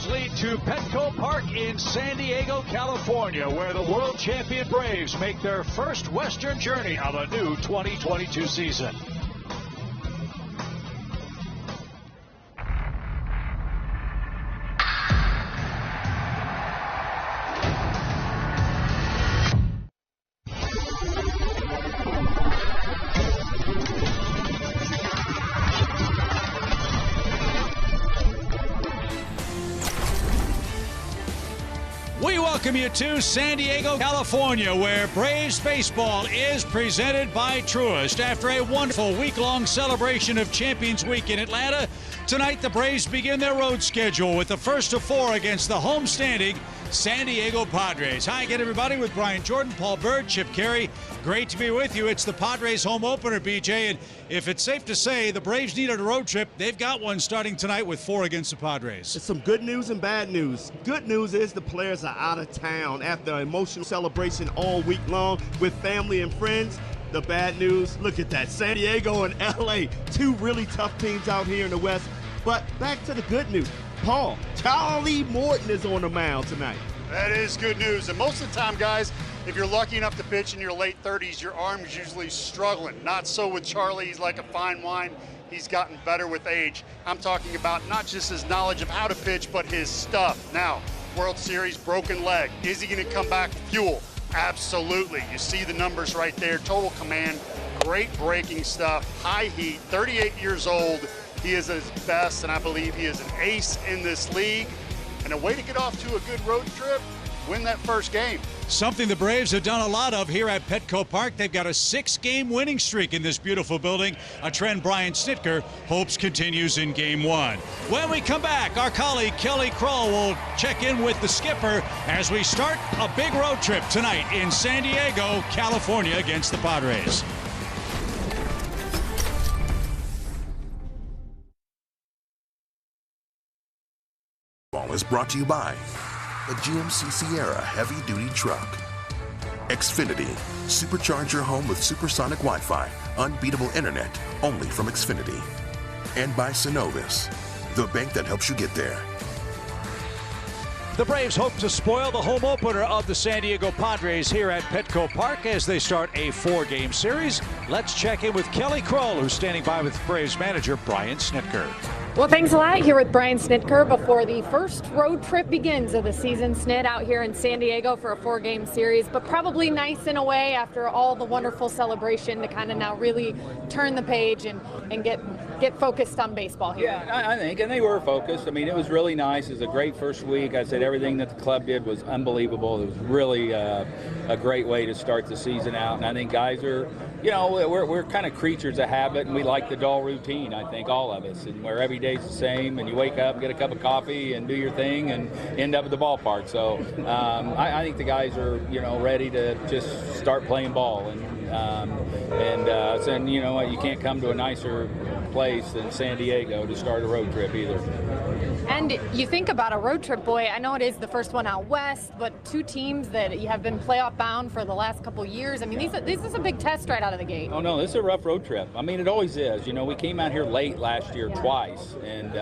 Braves lead to Petco Park in San Diego, California, where the world champion Braves make their first Western journey of a new 2022 season. We welcome you to San Diego, California, where Braves baseball is presented by Truist. After a wonderful week-long celebration of Champions Week in Atlanta, tonight the Braves begin their road schedule with the first of 4 against the homestanding San Diego Padres. Hi again, everybody, with Brian Jordan, Paul Bird, Chip Carey. Great to be with you. It's the Padres home opener, BJ, and if it's safe to say the Braves needed a road trip, they've got one starting tonight with 4 against the Padres. It's some good news and bad news. Good news is the players are out of town after an emotional celebration all week long with family and friends. The bad news, look at that, San Diego and LA, 2 really tough teams out here in the West. But back to the good news. Paul, Charlie Morton is on the mound tonight. That is good news. And most of the time, guys, if you're lucky enough to pitch in your late 30s, your arm's usually struggling. Not so with Charlie. He's like a fine wine. He's gotten better with age. I'm talking about not just his knowledge of how to pitch, but his stuff. Now, World Series, broken leg. Is he going to come back fuel? Absolutely. You see the numbers right there. Total command, great breaking stuff, high heat, 38 years old. He is at his best, and I believe he is an ace in this league. And a way to get off to a good road trip, win that first game. Something the Braves have done a lot of here at Petco Park. They've got a 6-game winning streak in this beautiful building, a trend Brian Snitker hopes continues in Game 1. When we come back, our colleague Kelly Kroll will check in with the skipper as we start a big road trip tonight in San Diego, California against the Padres. Is brought to you by the GMC Sierra heavy-duty truck. Xfinity, supercharge your home with supersonic Wi-Fi, unbeatable internet, only from Xfinity. And by Synovus, the bank that helps you get there. The Braves hope to spoil the home opener of the San Diego Padres here at Petco Park as they start a 4-game series. Let's check in with Kelly Kroll, who's standing by with Braves manager Brian Snitker. Well, thanks a lot. Here with Brian Snitker before the first road trip begins of the season. Snit out here in San Diego for a 4-game series, but probably nice in a way after all the wonderful celebration to kind of now really turn the page and get focused on baseball here. Yeah, I think, and they were focused. I mean, it was really nice. It was a great first week. I said everything that the club did was unbelievable. It was really a great way to start the season out, and I think guys are, you know, we're kind of creatures of habit, and we like the dull routine, I think, all of us, and where every day's the same, and you wake up, get a cup of coffee, and do your thing, and end up at the ballpark. So I think the guys are, you know, ready to just start playing ball, and you know what, you can't come to a nicer place than San Diego to start a road trip either. And you think about a road trip, boy, I know it is the first one out west, but 2 teams that you have been playoff bound for the last couple years. I mean, this is a big test right out of the gate. Oh, no, this is a rough road trip. I mean, it always is. You know, we came out here late last year twice, and,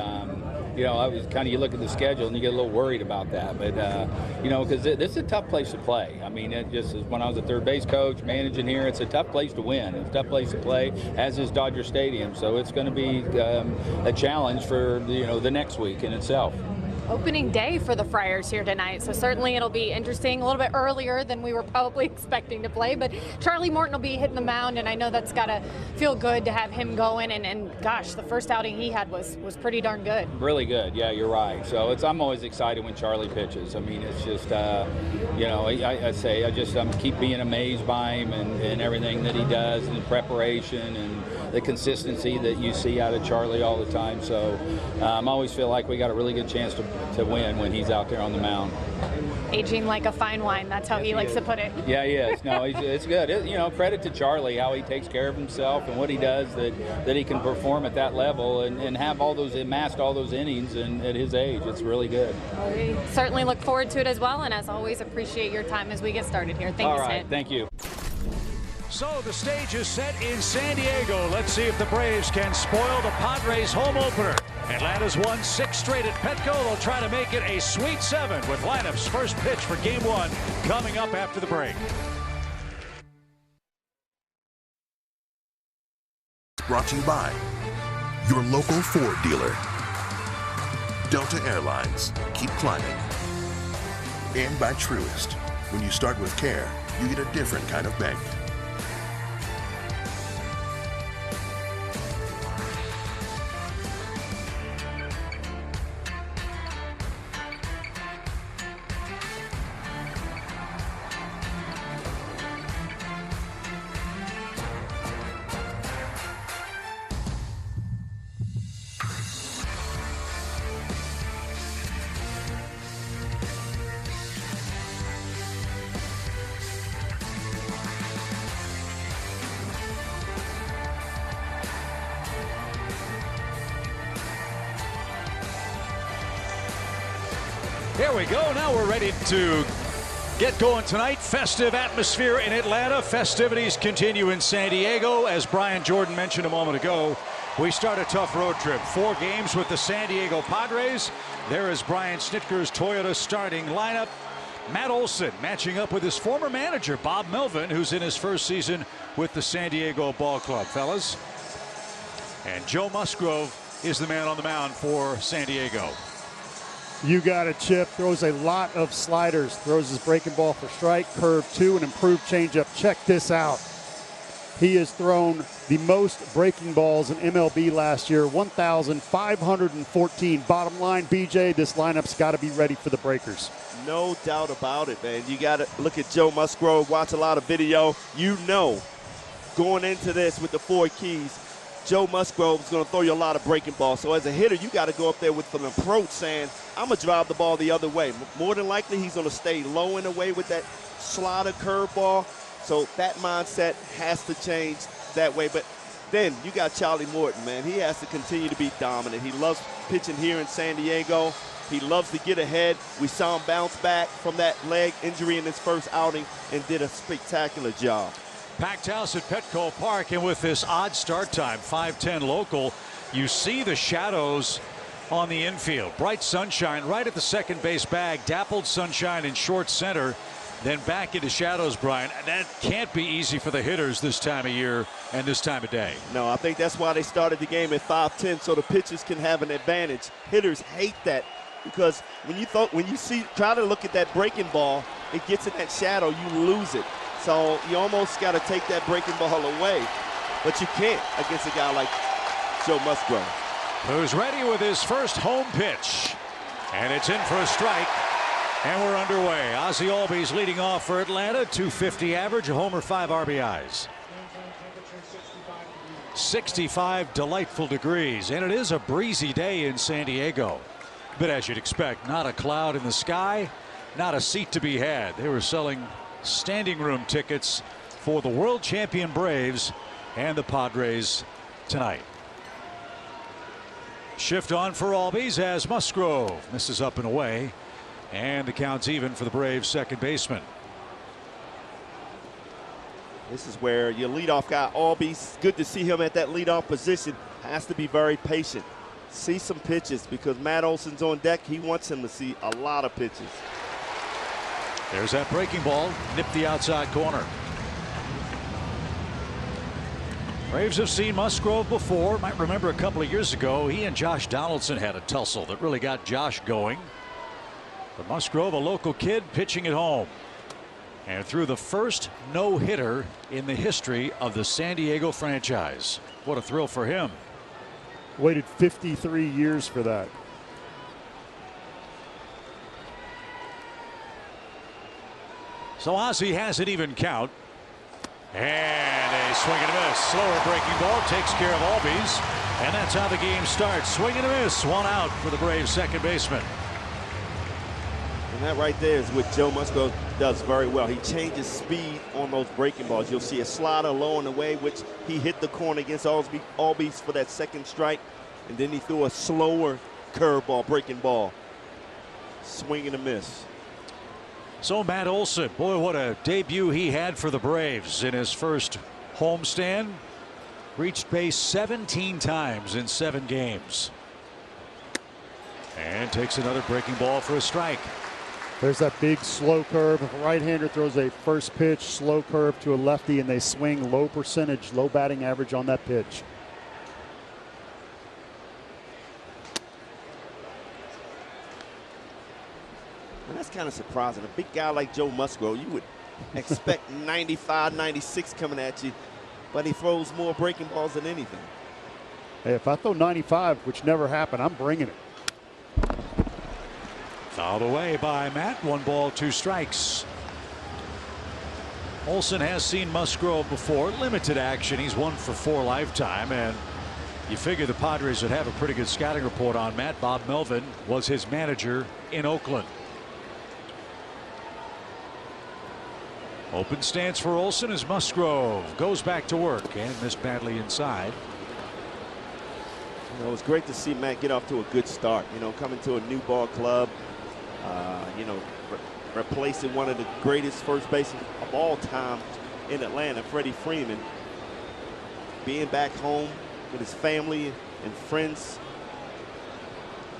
you know, I was kind of, you look at the schedule and you get a little worried about that. But, you know, because this is a tough place to play. I mean, it just is, when I was a third base coach managing here, it's a tough place to win. It's a tough place to play, as is Dodger Stadium. So it's going to be a challenge for, you know, the next week in itself. Opening day for the Friars here tonight, so certainly it'll be interesting. A little bit earlier than we were probably expecting to play, but Charlie Morton will be hitting the mound, and I know that's got to feel good to have him going. And gosh, the first outing he had was pretty darn good. Really good, yeah, you're right. So I'm always excited when Charlie pitches. I mean, it's just, you know, I keep being amazed by him and everything that he does, and the preparation and the consistency that you see out of Charlie all the time. So I always feel like we got a really good chance to win when he's out there on the mound. Aging like a fine wine, that's how he likes to put it. Yeah, he is. No, it's good. You know, credit to Charlie, how he takes care of himself and what he does that he can perform at that level and have amassed all those innings and at his age. It's really good. Well, we certainly look forward to it as well, and as always, appreciate your time as we get started here. Thank you, Sid. All right, thank you. So the stage is set in San Diego. Let's see if the Braves can spoil the Padres home opener Atlanta's won 6 straight at Petco. They'll try to make it a Sweet 7 with lineups first pitch for Game 1 coming up after the break. Brought to you by your local Ford dealer. Delta Airlines, keep climbing. And by Truist. When you start with care, you get a different kind of bank. Here we go. Now we're ready to get going tonight. Festive atmosphere in Atlanta. Festivities continue in San Diego. As Brian Jordan mentioned a moment ago, we start a tough road trip. 4 games with the San Diego Padres. There is Brian Snitker's Toyota starting lineup. Matt Olson matching up with his former manager, Bob Melvin, who's in his first season with the San Diego Ball Club, fellas. And Joe Musgrove is the man on the mound for San Diego. You got it, Chip. Throws a lot of sliders. Throws his breaking ball for strike, curve 2, and improved changeup. Check this out. He has thrown the most breaking balls in MLB last year, 1,514. Bottom line, BJ, this lineup's got to be ready for the breakers. No doubt about it, man. You got to look at Joe Musgrove, watch a lot of video. You know, going into this with the 4 keys, Joe Musgrove is going to throw you a lot of breaking balls. So as a hitter, you got to go up there with an approach saying, I'm going to drive the ball the other way. More than likely, he's going to stay low and away with that slider curveball. So that mindset has to change that way. But then you got Charlie Morton, man. He has to continue to be dominant. He loves pitching here in San Diego. He loves to get ahead. We saw him bounce back from that leg injury in his first outing and did a spectacular job. Packed house at Petco Park, and with this odd start time, 5:10 local, you see the shadows on the infield. Bright sunshine right at the second base bag, dappled sunshine in short center, then back into shadows, Brian. That can't be easy for the hitters this time of year and this time of day. No, I think that's why they started the game at 5:10 so the pitchers can have an advantage. Hitters hate that because when you try to look at that breaking ball, it gets in that shadow, you lose it. So you almost got to take that breaking ball away, but you can't against a guy like Joe Musgrove, who's ready with his first home pitch, and it's in for a strike, and we're underway. Ozzie Albies leading off for Atlanta, .250 average, a homer, 5 RBIs. 65 delightful degrees, and it is a breezy day in San Diego, but as you'd expect, not a cloud in the sky, not a seat to be had. They were selling standing room tickets for the world champion Braves and the Padres tonight. Shift on for Albies as Musgrove misses up and away, and the count's even for the Braves second baseman. This is where your leadoff guy Albies, good to see him at that leadoff position, has to be very patient. See some pitches because Matt Olson's on deck. He wants him to see a lot of pitches. There's that breaking ball, nipped the outside corner. Braves have seen Musgrove before. Might remember a couple of years ago, he and Josh Donaldson had a tussle that really got Josh going. But Musgrove, a local kid, pitching at home. And threw the first no-hitter in the history of the San Diego franchise. What a thrill for him. Waited 53 years for that. So Ozzie has an even count. And a swing and a miss. Slower breaking ball takes care of Albies. And that's how the game starts. Swing and a miss. 1 out for the Braves second baseman. And that right there is what Joe Musgrove does very well. He changes speed on those breaking balls. You'll see a slider low and away, which he hit the corner against Albies for that second strike. And then he threw a slower curveball, breaking ball. Swing and a miss. So Matt Olson, boy, what a debut he had for the Braves in his first homestand. Reached base 17 times in 7 games. And takes another breaking ball for a strike. There's that big slow curve. If a right-hander throws a first pitch slow curve to a lefty and they swing low percentage, low batting average on that pitch. And that's kind of surprising. A big guy like Joe Musgrove, you would expect 95, 96 coming at you, but he throws more breaking balls than anything. Hey, if I throw 95, which never happened, I'm bringing it. Fouled away by Matt. 1 ball, 2 strikes. Olson has seen Musgrove before. Limited action. He's 1 for 4 lifetime, and you figure the Padres would have a pretty good scouting report on Matt. Bob Melvin was his manager in Oakland. Open stance for Olson as Musgrove goes back to work and missed badly inside. You know, it was great to see Matt get off to a good start. You know, coming to a new ball club, you know, replacing one of the greatest first basemen of all time in Atlanta, Freddie Freeman. Being back home with his family and friends.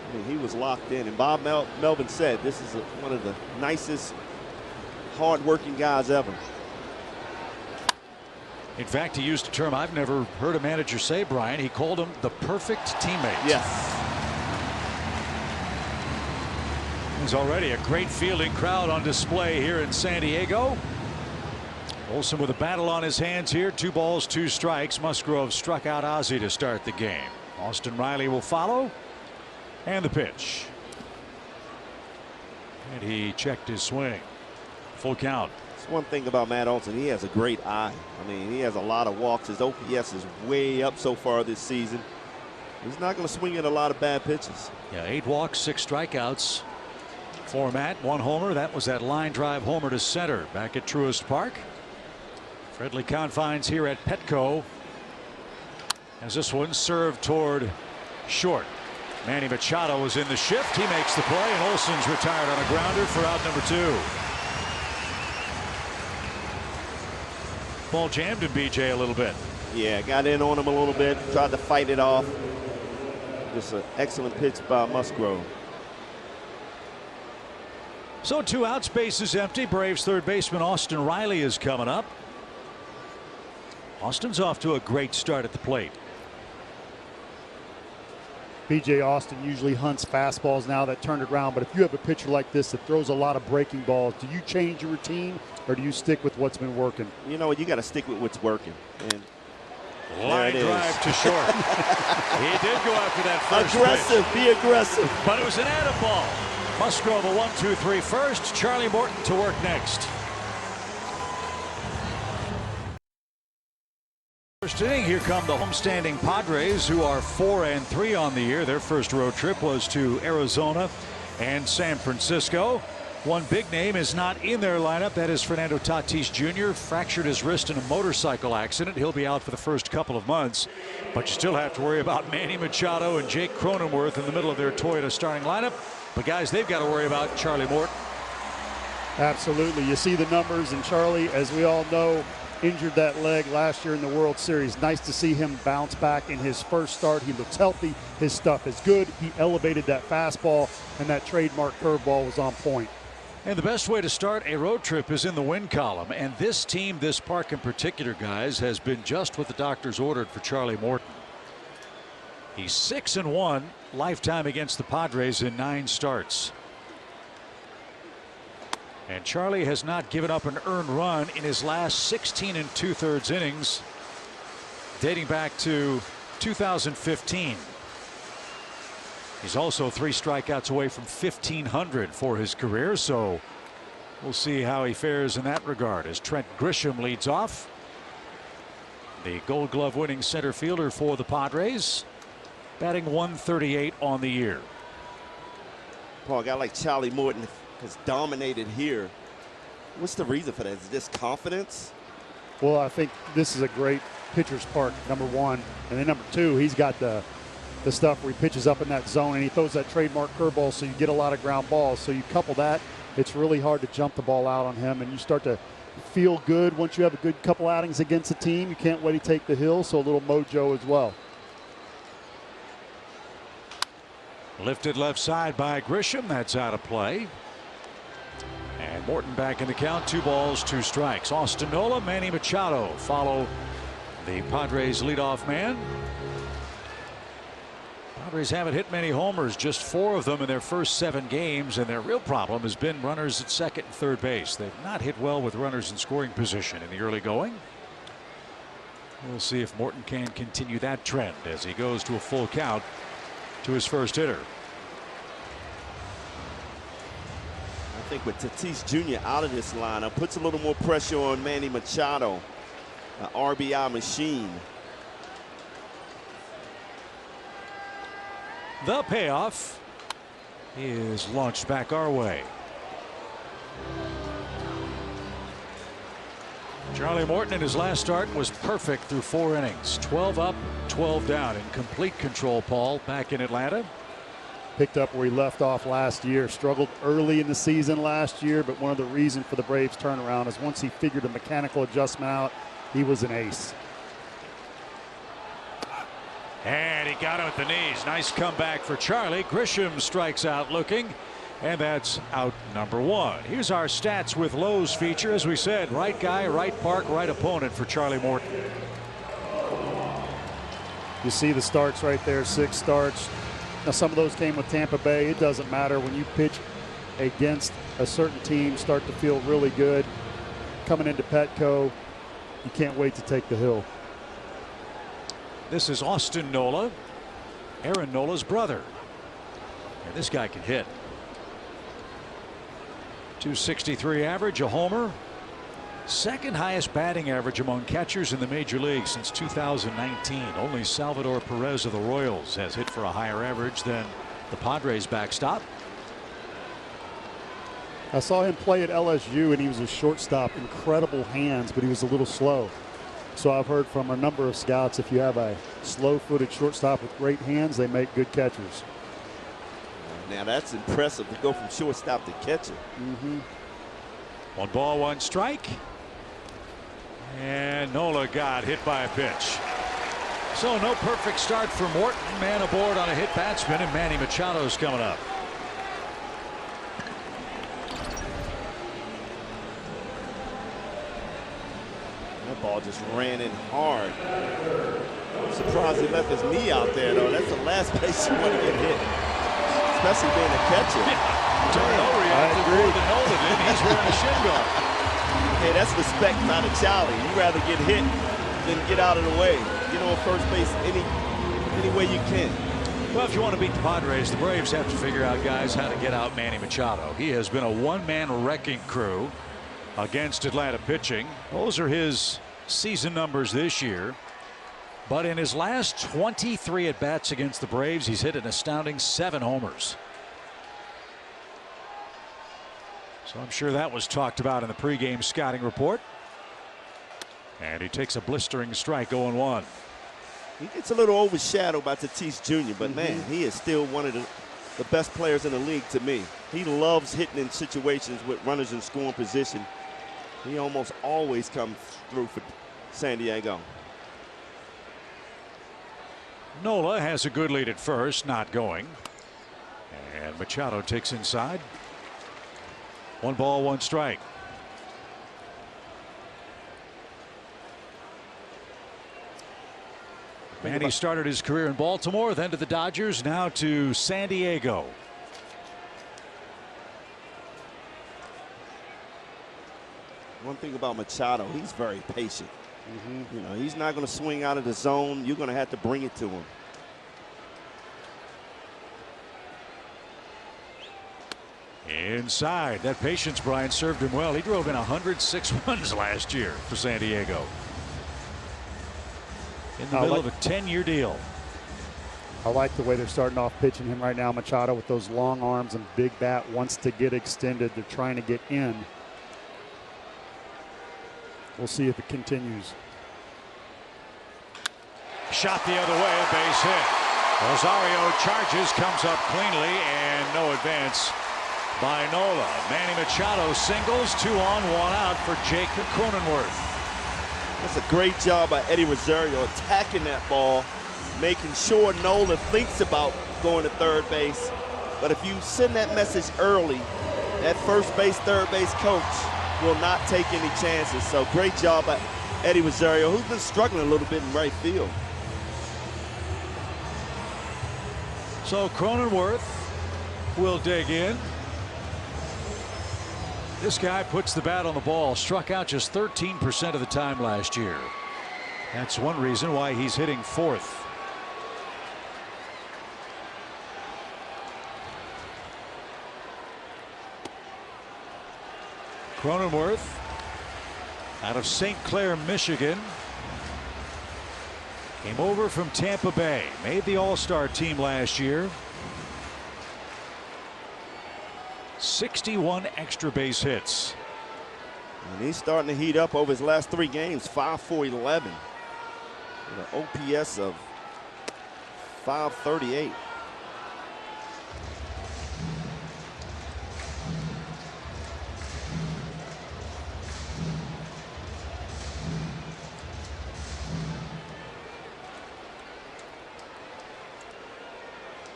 I mean, he was locked in. And Bob Melvin said this is one of the nicest, hard-working guys ever. In fact, he used a term I've never heard a manager say, Brian. He called him the perfect teammate. Yes. There's already a great fielding crowd on display here in San Diego. Olson with a battle on his hands here. 2 balls, 2 strikes. Musgrove struck out Ozzie to start the game. Austin Riley will follow. And the pitch. And he checked his swing. Full count. That's one thing about Matt Olson. He has a great eye. I mean, he has a lot of walks. His OPS is way up so far this season. He's not going to swing at a lot of bad pitches. Yeah, 8 walks, 6 strikeouts for Matt. 1 homer. That was that line drive homer to center back at Truist Park. Friendly confines here at Petco. As this one served toward short. Manny Machado was in the shift. He makes the play, and Olson's retired on a grounder for out number 2. Ball jammed in BJ a little bit. Yeah, got in on him a little bit, tried to fight it off. Just an excellent pitch by Musgrove. So 2 outs, bases empty. Braves third baseman Austin Riley is coming up. Austin's off to a great start at the plate. B.J. Austin usually hunts fastballs now that turned around, but if you have a pitcher like this that throws a lot of breaking balls, do you change your routine or do you stick with what's been working? You know what? You got to stick with what's working. And line drive to short. He did go after that first aggressive, pitch. be aggressive. But it was an added ball. Musgrove a 1-2-3 first. Charlie Morton to work next. First inning, here come the homestanding Padres, who are 4-3 on the year. Their first road trip was to Arizona and San Francisco. One big name is not in their lineup. That is Fernando Tatis Jr. Fractured his wrist in a motorcycle accident. He'll be out for the first couple of months. But you still have to worry about Manny Machado and Jake Cronenworth in the middle of their Toyota starting lineup. But guys, they've got to worry about Charlie Morton. Absolutely. You see the numbers, and Charlie, as we all know, injured that leg last year in the World Series. Nice to see him bounce back in his first start. He looks healthy. His stuff is good. He elevated that fastball, and that trademark curveball was on point. And the best way to start a road trip is in the win column. And this team, this park in particular, guys, has been just what the doctors ordered for Charlie Morton. He's 6-1 lifetime against the Padres in 9 starts. And Charlie has not given up an earned run in his last 16 2/3 innings, dating back to 2015. He's also 3 strikeouts away from 1,500 for his career, so we'll see how he fares in that regard as Trent Grisham leads off. The Gold Glove winning center fielder for the Padres, batting .138 on the year. Paul, a guy like Charlie Morton has dominated here. What's the reason for that? Is it just confidence? Well, I think this is a great pitcher's park, number 1. And then number 2, he's got the stuff where he pitches up in that zone and he throws that trademark curveball, so you get a lot of ground balls. So you couple that, it's really hard to jump the ball out on him, and you start to feel good once you have a good couple outings against a team. You can't wait to take the hill, so a little mojo as well. Lifted left side by Grisham. That's out of play. And Morton back in the count. 2 balls, 2 strikes. Austin Nola, Manny Machado follow the Padres leadoff man. Padres haven't hit many homers, just 4 of them in their first 7 games, and their real problem has been runners at second and third base. They've not hit well with runners in scoring position in the early going. We'll see if Morton can continue that trend as he goes to a full count to his first hitter. I think with Tatis Jr. out of this lineup, puts a little more pressure on Manny Machado, an RBI machine. The payoff is launched back our way. Charlie Morton in his last start was perfect through 4 innings. 12 up, 12 down in complete control, Paul, back in Atlanta. Picked up where he left off last year. Struggled early in the season last year, but one of the reasons for the Braves turnaround is once he figured a mechanical adjustment out, he was an ace. And he got him at the knees. Nice comeback for Charlie. Grisham strikes out looking, and that's out number 1. Here's our stats with Lowe's feature. As we said, right guy, right park, right opponent for Charlie Morton. You see the starts right there, 6 starts. Now, some of those came with Tampa Bay. It doesn't matter when you pitch against a certain team, start to feel really good. Coming into Petco, you can't wait to take the hill. This is Austin Nola, Aaron Nola's brother. And this guy can hit. .263 average, a homer. Second highest batting average among catchers in the major league since 2019. Only Salvador Perez of the Royals has hit for a higher average than the Padres backstop. I saw him play at LSU, and he was a shortstop. Incredible hands, but he was a little slow. So I've heard from a number of scouts, if you have a slow-footed shortstop with great hands, they make good catchers. Now that's impressive to go from shortstop to catcher. 1 ball, 1 strike. And Nola got hit by a pitch. So no perfect start for Morton. Man aboard on a hit batsman, and Manny Machado's coming up. That ball just ran in hard. I'm surprised he left his knee out there, though. That's the last place you want to get hit, especially being a catcher. Turno reacted more than Nola did. He's wearing a shin guard. Hey, that's respect out of Charlie. You'd rather get hit than get out of the way. Get on first base any way you can. Well, if you want to beat the Padres, the Braves have to figure out, guys, how to get out Manny Machado. He has been a one-man wrecking crew against Atlanta pitching. Those are his season numbers this year. But in his last 23 at-bats against the Braves, he's hit an astounding 7 homers. So I'm sure that was talked about in the pregame scouting report. And he takes a blistering strike, 0-1. He gets a little overshadowed by Tatis Jr., but man, he is still one of the best players in the league to me. He loves hitting in situations with runners in scoring position. He almost always comes through for San Diego. Nola has a good lead at first, not going. And Machado takes inside. 1 ball, 1 strike. Manny started his career in Baltimore, then to the Dodgers, now to San Diego. One thing about Machado, he's very patient. You know, he's not going to swing out of the zone. You're going to have to bring it to him. Inside. That patience, Brian, served him well. He drove in 106 runs last year for San Diego. In the middle of a 10-year deal. I like the way they're starting off pitching him right now. Machado with those long arms and big bat wants to get extended. They're trying to get in. We'll see if it continues. Shot the other way, a base hit. Rosario charges, comes up cleanly, and no advance by Nola. Manny Machado singles, 2 on, 1 out for Jake Cronenworth. That's a great job by Eddie Rosario attacking that ball, making sure Nola thinks about going to third base. But if you send that message early, that first base, third base coach will not take any chances. So great job by Eddie Rosario, who's been struggling a little bit in right field. So Cronenworth will dig in. This guy puts the bat on the ball, struck out just 13% of the time last year. That's one reason why he's hitting fourth. Cronenworth out of St. Clair, Michigan. Came over from Tampa Bay, made the All-Star team last year. 61 extra base hits. And he's starting to heat up over his last 3 games, 5 for 11. With an OPS of 538.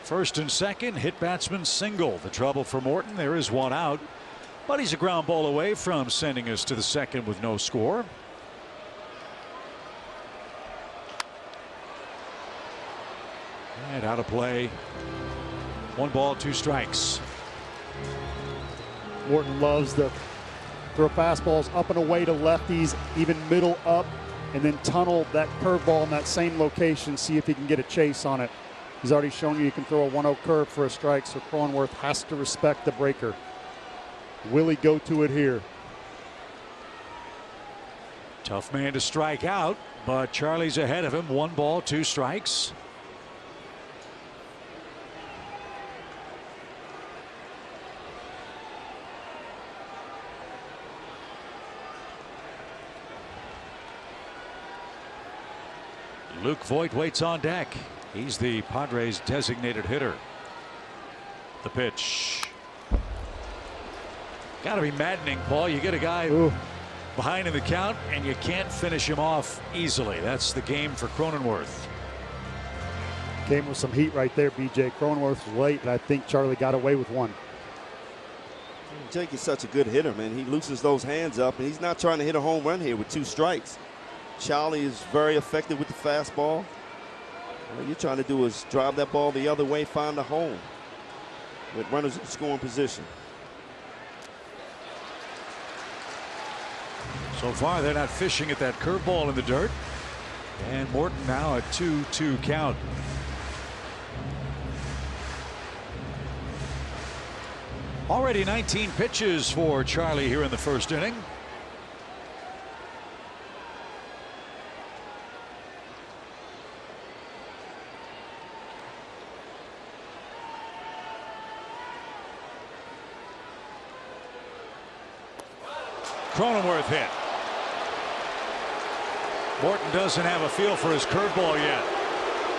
First and second, hit batsman single. The trouble for Morton, there is one out, but he's a ground ball away from sending us to the second with no score. And out of play. 1 ball, 2 strikes. Morton loves to throw fastballs up and away to lefties, even middle up, and then tunnel that curveball in that same location, see if he can get a chase on it. He's already shown you can throw a 1-0 curve for a strike, so Cronenworth has to respect the breaker. Will he go to it here? Tough man to strike out, but Charlie's ahead of him. 1 ball, 2 strikes. Luke Voit waits on deck. He's the Padres designated hitter. The pitch. Got to be maddening, Paul. You get a guy behind in the count and you can't finish him off easily. That's the game for Cronenworth. Came with some heat right there, BJ. Cronenworth was late, and I think Charlie got away with one. Jake is such a good hitter, man. He loosens those hands up, and he's not trying to hit a home run here with 2 strikes. Charlie is very effective with the fastball. All you're trying to do is drive that ball the other way, find a home with runners in scoring position. So far, they're not fishing at that curveball in the dirt. And Morton now a 2-2 count. Already 19 pitches for Charlie here in the first inning. Cronenworth hit. Morton doesn't have a feel for his curveball yet.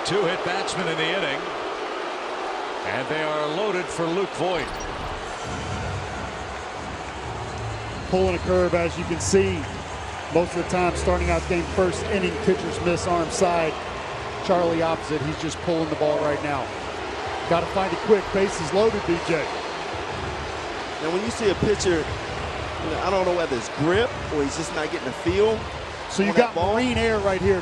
2 hit batsmen in the inning. And they are loaded for Luke Voit. Pulling a curve, as you can see. Most of the time, starting out game first inning, pitchers miss arm side. Charlie opposite. He's just pulling the ball right now. Got to find it quick. Bases loaded, BJ. Now, when you see a pitcher, I don't know whether it's grip or he's just not getting a feel. So you got marine air right here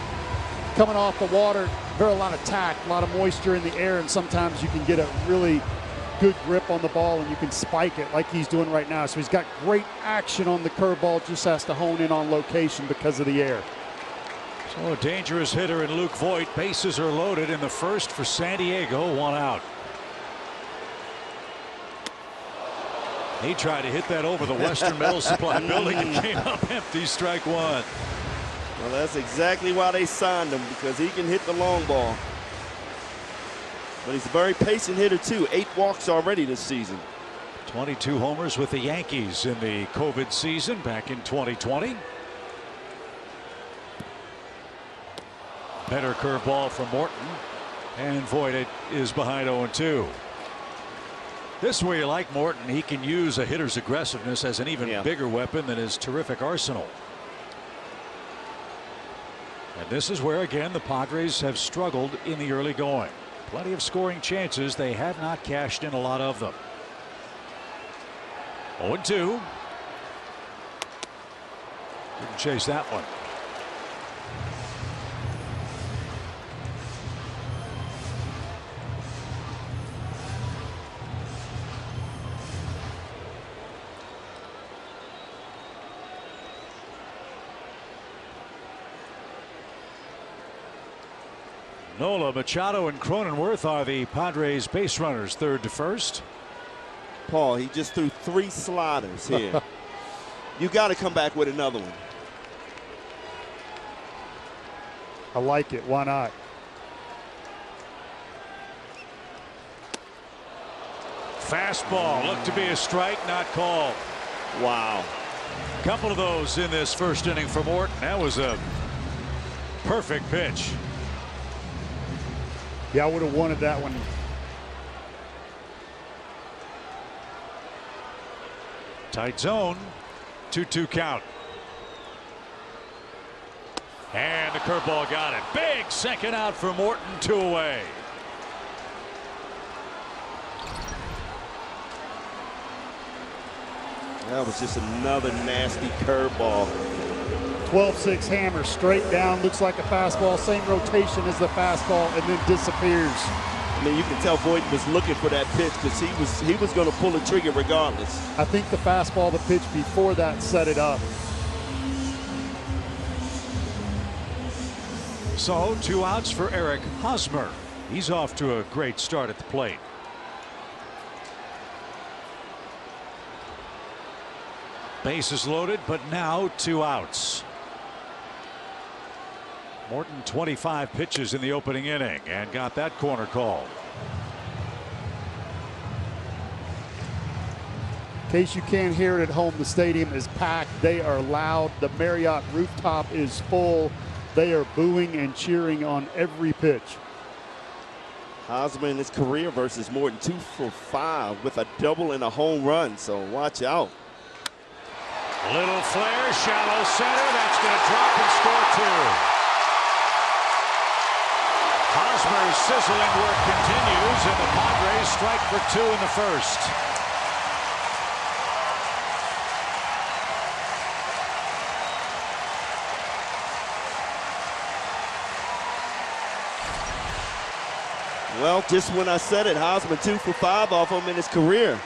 coming off the water. Very a lot of tack, a lot of moisture in the air, and sometimes you can get a really good grip on the ball and you can spike it like he's doing right now. So he's got great action on the curveball, just has to hone in on location because of the air. So a dangerous hitter in Luke Voit. Bases are loaded in the first for San Diego. 1 out. He tried to hit that over the Western Metal Supply building and came up empty. Strike 1. Well, that's exactly why they signed him, because he can hit the long ball. But he's a very patient hitter, too. 8 walks already this season. 22 homers with the Yankees in the COVID season back in 2020. Better curveball from Morton. And Voit is behind 0-2. This way you like Morton. He can use a hitter's aggressiveness as an even bigger weapon than his terrific arsenal. And this is where, again, the Padres have struggled in the early going. Plenty of scoring chances. They have not cashed in a lot of them. 0-2. Didn't chase that one. Nola, Machado, and Cronenworth are the Padres base runners, third to first. Paul, he just threw 3 sliders here. You got to come back with another one. I like it. Why not? Fastball looked to be a strike, not called. Wow. Couple of those in this first inning for Morton. That was a perfect pitch. Yeah, I would have wanted that one. Tight zone. 2-2 count. And the curveball got it. Big second out for Morton. 2 away. That was just another nasty curveball. 12-6 hammer straight down. Looks like a fastball. Same rotation as the fastball, and then disappears. I mean, you can tell Voight was looking for that pitch because he was going to pull the trigger regardless. I think the fastball, the pitch before that, set it up. So 2 outs for Eric Hosmer. He's off to a great start at the plate. Bases loaded, but now 2 outs. Morton 25 pitches in the opening inning and got that corner call. In case you can't hear it at home, the stadium is packed. They are loud. The Marriott rooftop is full. They are booing and cheering on every pitch. Hosmer in his career versus Morton 2 for 5 with a double and a home run. So watch out. Little flare, shallow center. That's going to drop and score 2. Hosmer's sizzling work continues, and the Padres strike for 2 in the first. Well, just when I said it, Hosmer 2 for 5 off him in his career.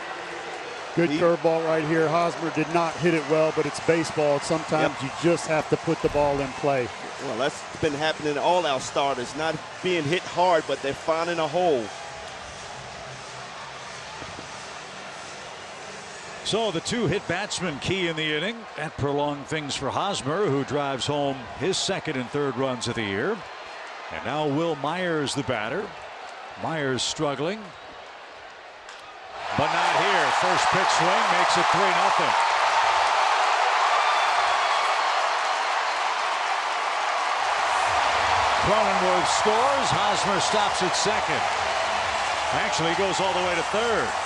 Good curveball right here. Hosmer did not hit it well, but it's baseball. Sometimes you just have to put the ball in play. Well, that's been happening to all our starters, not being hit hard, but they're finding a hole. So the 2-hit batsman key in the inning. That prolonged things for Hosmer, who drives home his 2nd and 3rd runs of the year. And now Will Myers, the batter. Myers struggling, but not here. First pitch swing makes it 3-0. Cronenworth scores. Hosmer stops at 2nd. Actually goes all the way to 3rd.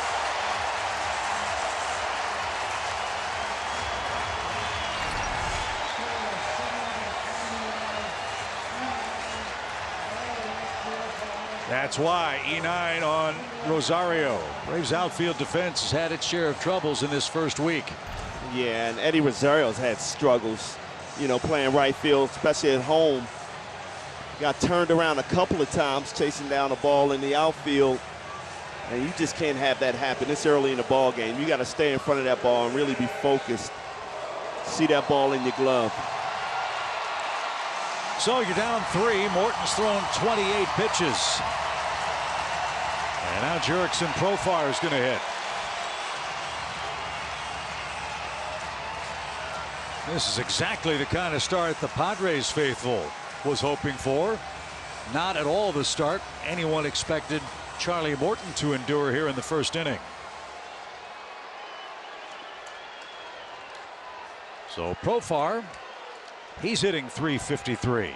That's why E9 on Rosario. Braves outfield defense has had its share of troubles in this first week. Yeah, and Eddie Rosario's had struggles, you know, playing right field, especially at home. Got turned around a couple of times chasing down a ball in the outfield, and you just can't have that happen this early in the ball game. You got to stay in front of that ball and really be focused. See that ball in your glove. So you're down 3. Morton's thrown 28 pitches. And now Jurickson Profar is going to hit. This is exactly the kind of start the Padres faithful was hoping for. Not at all the start anyone expected Charlie Morton to endure here in the first inning. So Profar, he's hitting .353.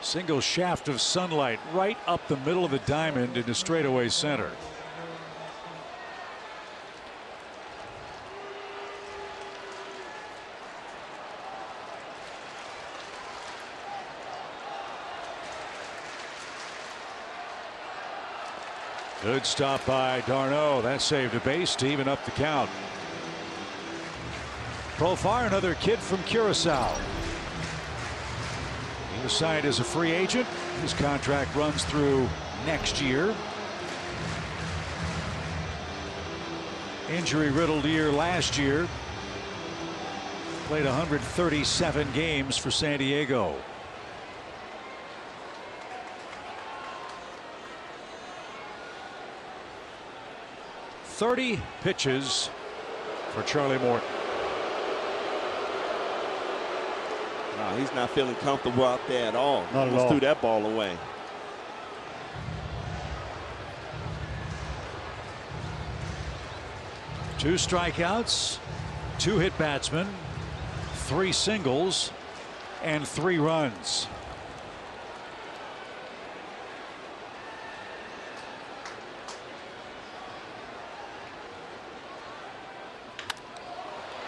Single shaft of sunlight right up the middle of the diamond into straightaway center. Good stop by d'Arnaud. That saved a base to even up the count. Profar, another kid from Curacao. He was signed as a free agent. His contract runs through next year. Injury-riddled year last year. Played 137 games for San Diego. Pitches for Charlie Morton. No, he's not feeling comfortable out there at all. Not at all. Threw that ball away. Two strikeouts, 2 hit batsmen, 3 singles, and 3 runs.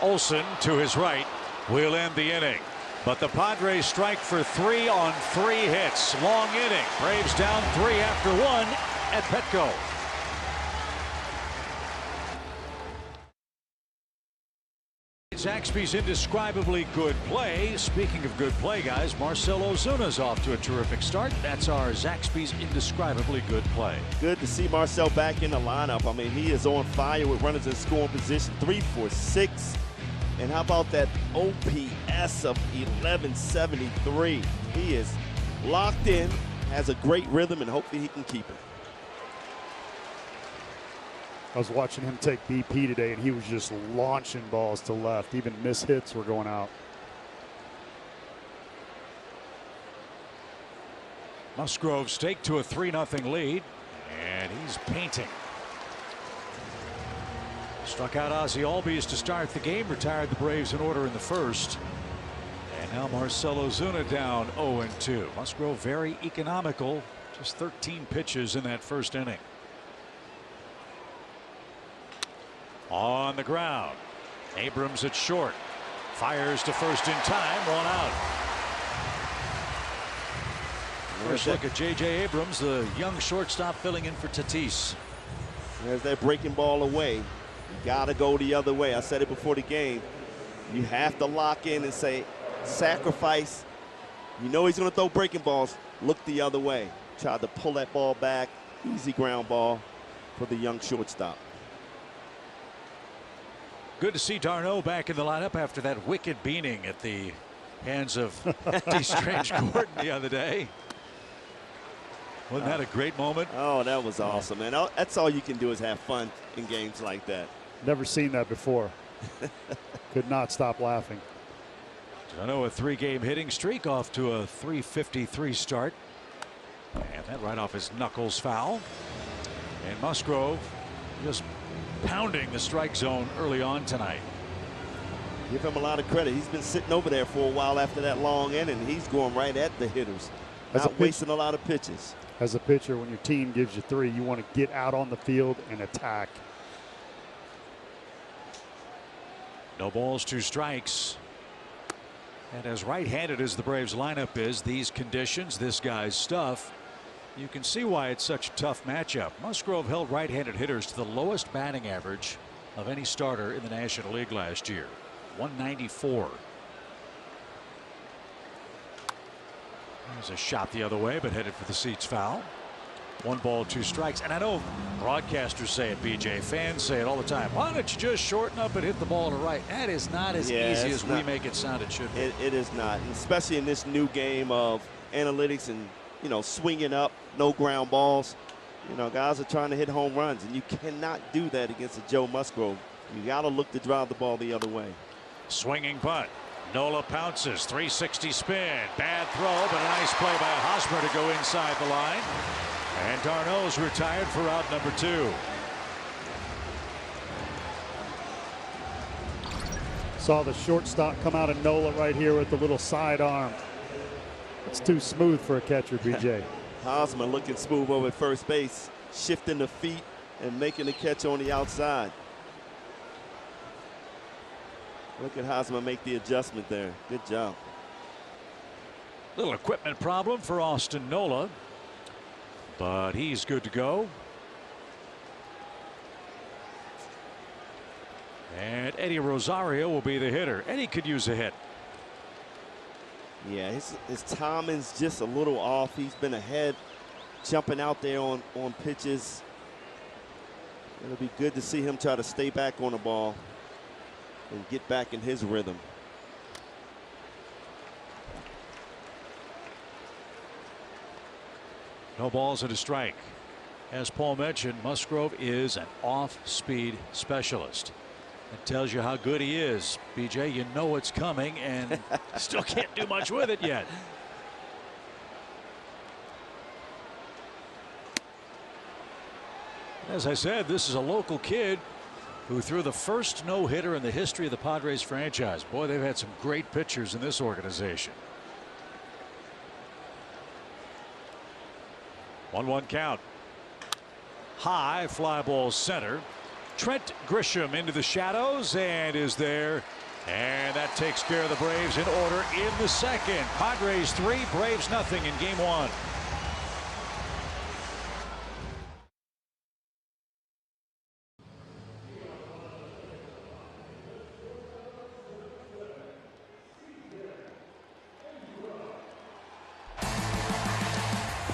Olsen to his right will end the inning. But the Padres strike for 3 on 3 hits. Long inning. Braves down 3 after 1 at Petco. Zaxby's indescribably good play. Speaking of good play, guys, Marcell Ozuna's off to a terrific start. That's our Zaxby's indescribably good play. Good to see Marcell back in the lineup. I mean, he is on fire with runners in scoring position. 3 for 6. And how about that OPS of 1173? He is locked in, has a great rhythm, and hopefully he can keep it. I was watching him take BP today, and he was just launching balls to left. Even missed hits were going out. Musgrove's take to a 3-0 lead, and he's painting. Struck out Ozzie Albies to start the game, retired the Braves in order in the first. And now Marcell Ozuna down 0-2. Musgrove very economical, just 13 pitches in that first inning. On the ground, Abrams at short, fires to first in time, 1 out. First look at J.J. Abrams, the young shortstop filling in for Tatis. There's that breaking ball away. You got to go the other way. I said it before the game. You have to lock in and say, sacrifice. You know he's going to throw breaking balls. Look the other way. Tried to pull that ball back. Easy ground ball for the young shortstop. Good to see d'Arnaud back in the lineup after that wicked beating at the hands of D. Strange Gordon the other day. Wasn't that a great moment? Oh, that was awesome, man. That's all you can do is have fun in games like that. Never seen that before. Could not stop laughing. d'Arnaud, a 3-game hitting streak, off to a .353 start. And that right off his knuckles foul. And Musgrove just pounding the strike zone early on tonight. Give him a lot of credit. He's been sitting over there for a while after that long inning. He's going right at the hitters. Not wasting a lot of pitches. As a pitcher, when your team gives you 3, you want to get out on the field and attack. No balls, 2 strikes. And as right-handed as the Braves lineup is, these conditions, this guy's stuff, you can see why it's such a tough matchup. Musgrove held right-handed hitters to the lowest batting average of any starter in the National League last year, 194. There's a shot the other way, but headed for the seats foul. 1 ball, 2 strikes. And I know broadcasters say it, BJ. Fans say it all the time. Why don't you just shorten up and hit the ball to right? That is not as easy as we make it sound it should be. It is not, and especially in this new game of analytics and, you know, swinging up, no ground balls. You know, guys are trying to hit home runs, and you cannot do that against a Joe Musgrove. You got to look to drive the ball the other way. Swinging punt. Nola pounces, 360 spin. Bad throw, but a nice play by Hosmer to go inside the line. And d'Arnaud's retired for out number 2. Saw the shortstop come out of Nola right here with the little sidearm. It's too smooth for a catcher, BJ. Hosmer looking smooth over at first base, shifting the feet and making the catch on the outside. Look at Hosmer make the adjustment there. Good job. Little equipment problem for Austin Nola, but he's good to go. And Eddie Rosario will be the hitter. Eddie could use a hit. Yeah, his timing's just a little off. He's been ahead, jumping out there on pitches. It'll be good to see him try to stay back on the ball and get back in his rhythm. No balls and a strike. As Paul mentioned, Musgrove is an off-speed specialist. It tells you how good he is. BJ, you know it's coming and still can't do much with it yet. As I said, this is a local kid who threw the first no-hitter in the history of the Padres franchise. Boy, they've had some great pitchers in this organization. 1-1 count. High fly ball center. Trent Grisham into the shadows and is there. And that takes care of the Braves in order in the second. Padres 3, Braves nothing in game 1.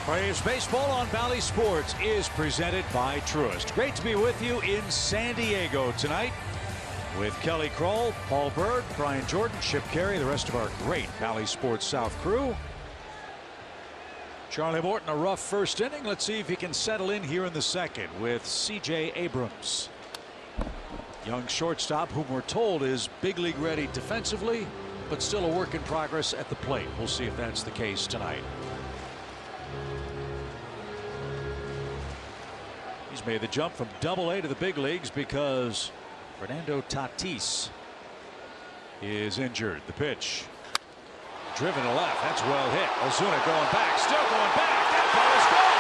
Braves baseball on Valley Sports is presented by Truist. Great to be with you in San Diego tonight with Kelly Kroll, Paul Bird, Brian Jordan, Chip Carey, the rest of our great Valley Sports South crew. Charlie Morton, a rough first inning. Let's see if he can settle in here in the second with C.J. Abrams. Young shortstop whom we're told is big league ready defensively, but still a work in progress at the plate. We'll see if that's the case tonight. He's made the jump from Double-A to the big leagues because Fernando Tatis is injured. The pitch driven to left. That's well hit. Ozuna going back, still going back. That ball is gone.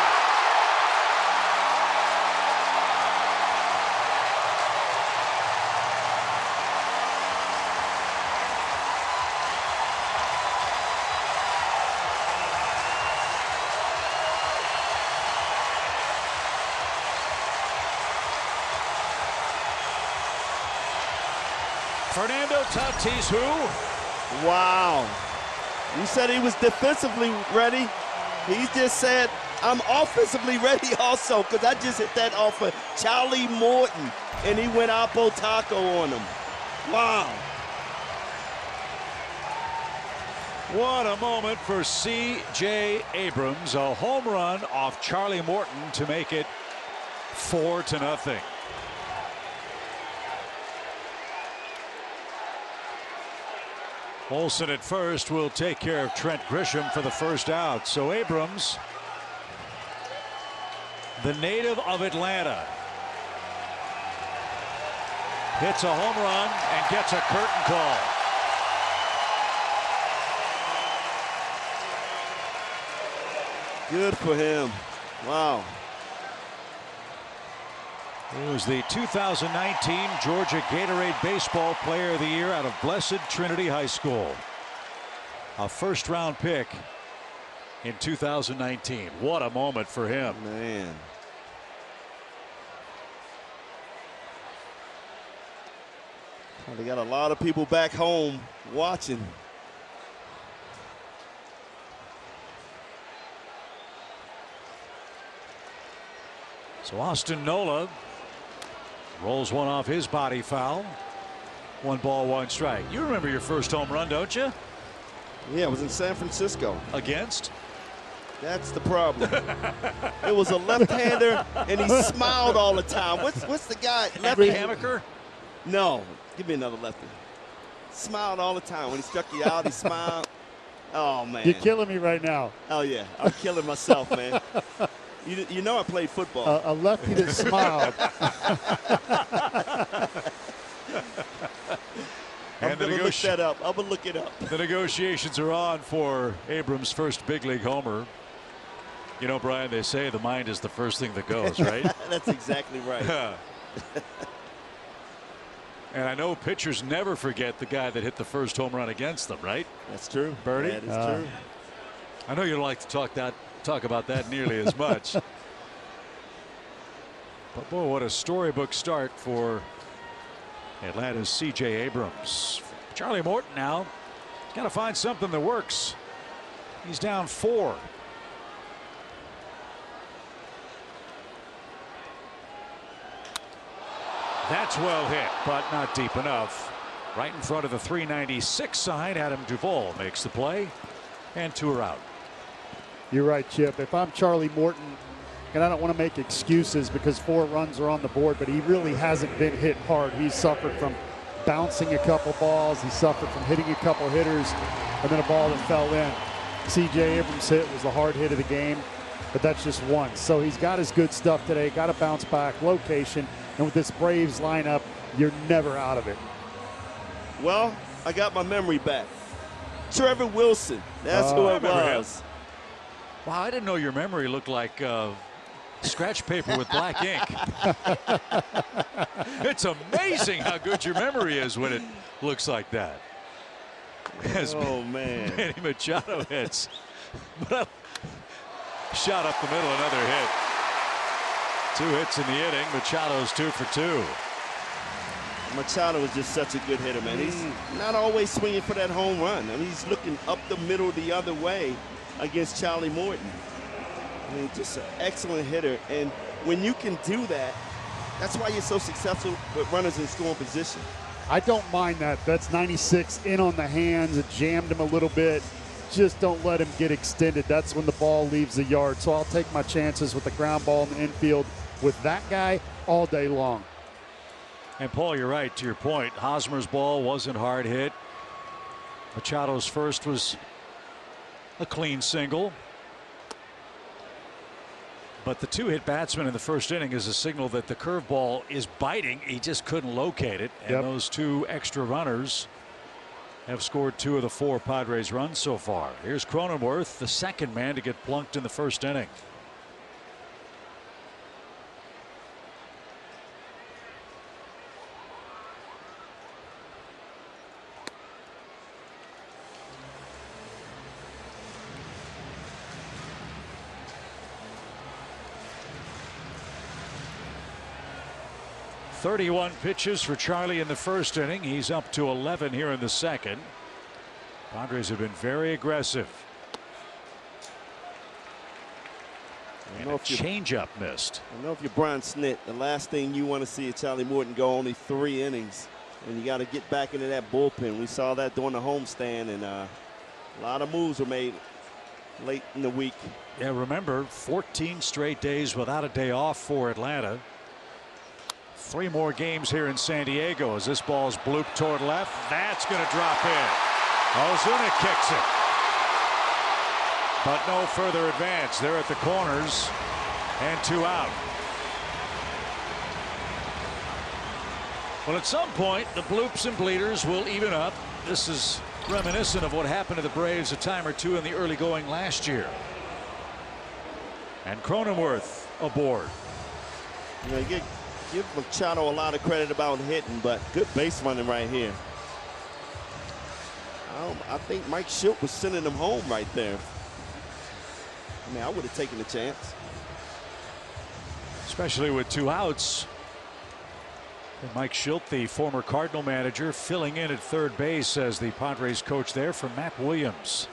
Fernando Tatis, who? Wow. You said he was defensively ready. He just said, I'm offensively ready also, because I just hit that off of Charlie Morton, and he went Oppo Taco on him. Wow. What a moment for C.J. Abrams. A home run off Charlie Morton to make it 4-0. Olsen at first will take care of Trent Grisham for the first out. So Abrams, the native of Atlanta, hits a home run and gets a curtain call. Good for him. Wow. He was the 2019 Georgia Gatorade Baseball Player of the Year out of Blessed Trinity High School. A first-round pick in 2019. What a moment for him. Man. Well, they got a lot of people back home watching. So Austin Nola rolls one off his body foul. 1 ball, 1 strike. You remember your first home run, don't you? Yeah, it was in San Francisco. Against? That's the problem. It was a left-hander, and he smiled all the time. What's the guy? Henry Hammaker? No, give me another lefty. Smiled all the time. When he struck you out, he smiled. Oh, man. You're killing me right now. Oh, yeah. I'm killing myself, man. You know I played football. A lefty that smiled. I'm going to look that up. I'm going to look it up. The negotiations are on for Abrams' first big league homer. You know, Brian, they say the mind is the first thing that goes, right? That's exactly right. And I know pitchers never forget the guy that hit the first home run against them, right? That's true. Bernie? That is true. I know you don't like to talk about that nearly as much. But boy, what a storybook start for Atlanta's C.J. Abrams. Charlie Morton now got to find something that works. He's down 4. That's well hit, but not deep enough. Right in front of the 396 sign, Adam Duvall makes the play, and 2 are out. You're right, Chip. If I'm Charlie Morton, and I don't want to make excuses because 4 runs are on the board, but he really hasn't been hit hard. He's suffered from bouncing a couple balls. He suffered from hitting a couple hitters, and then a ball that fell in. C.J. Abrams' hit was the hard hit of the game, but that's just one. So he's got his good stuff today, got to bounce back, location, and with this Braves lineup, you're never out of it. Well, I got my memory back. Trevor Wilson, that's who it was. Wow, I didn't know your memory looked like scratch paper with black ink. It's amazing how good your memory is when it looks like that. As man. Manny Machado hits. Shot up the middle, another hit. 2 hits in the inning. Machado's 2 for 2. Machado is just such a good hitter, man. He's not always swinging for that home run. I mean, he's looking up the middle the other way against Charlie Morton. I mean, just an excellent hitter. And when you can do that, that's why you're so successful with runners in scoring position. I don't mind that. That's 96 in on the hands. It jammed him a little bit. Just don't let him get extended. That's when the ball leaves the yard. So I'll take my chances with the ground ball in the infield with that guy all day long. And Paul, you're right to your point. Hosmer's ball wasn't hard hit. Machado's first was a clean single. But the 2-hit batsman in the first inning is a signal that the curveball is biting. He just couldn't locate it. And those 2 extra runners have scored 2 of the 4 Padres runs so far. Here's Cronenworth, the second man to get plunked in the first inning. .31 pitches for Charlie in the first inning. He's up to 11 here in the second. Padres have been very aggressive. And a changeup missed. I know if you're Brian Snit, the last thing you want to see is Charlie Morton go only 3 innings. And you got to get back into that bullpen. We saw that during the homestand, and a lot of moves were made late in the week. Yeah, remember, 14 straight days without a day off for Atlanta. 3 more games here in San Diego as this ball's blooped toward left. That's going to drop in. Ozuna kicks it. But no further advance. They're at the corners and 2 out. Well, at some point, the bloops and bleeders will even up. This is reminiscent of what happened to the Braves a time or 2 in the early going last year. And Cronenworth aboard. You know, give Machado a lot of credit about hitting, but good base running right here. I think Mike Schilt was sending him home right there. I mean, I would have taken the chance. Especially with 2 outs. And Mike Schilt, the former Cardinal manager, filling in at third base as the Padres coach there for Matt Williams.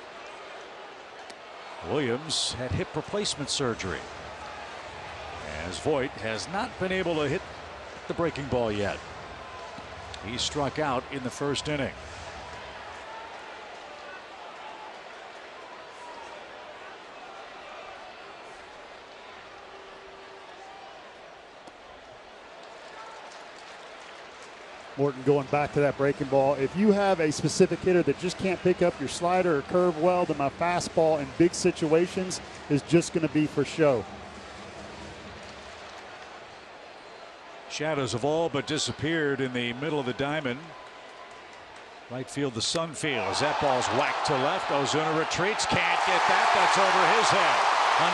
Williams had hip replacement surgery, as Voit has not been able to hit the breaking ball yet. He struck out in the first inning. Morton going back to that breaking ball. If you have a specific hitter that just can't pick up your slider or curve well, then my fastball in big situations is just going to be for show. Shadows have all but disappeared in the middle of the diamond. Right field, the Sun field as that ball's whacked to left. Ozuna retreats, can't get that. That's over his head.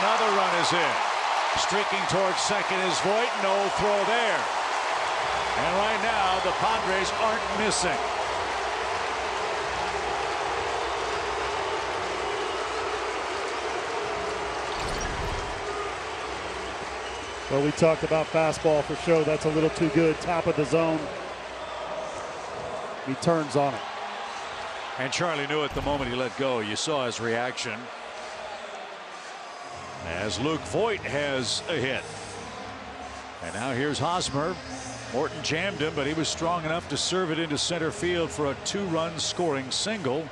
Another run is in. Streaking towards second is Voit. No throw there. And right now, the Padres aren't missing. Well, we talked about fastball for show. That's a little too good. Top of the zone. He turns on it. And Charlie knew it the moment he let go. You saw his reaction. As Luke Voit has a hit. And now here's Hosmer. Morton jammed him, but he was strong enough to serve it into center field for a 2-run scoring single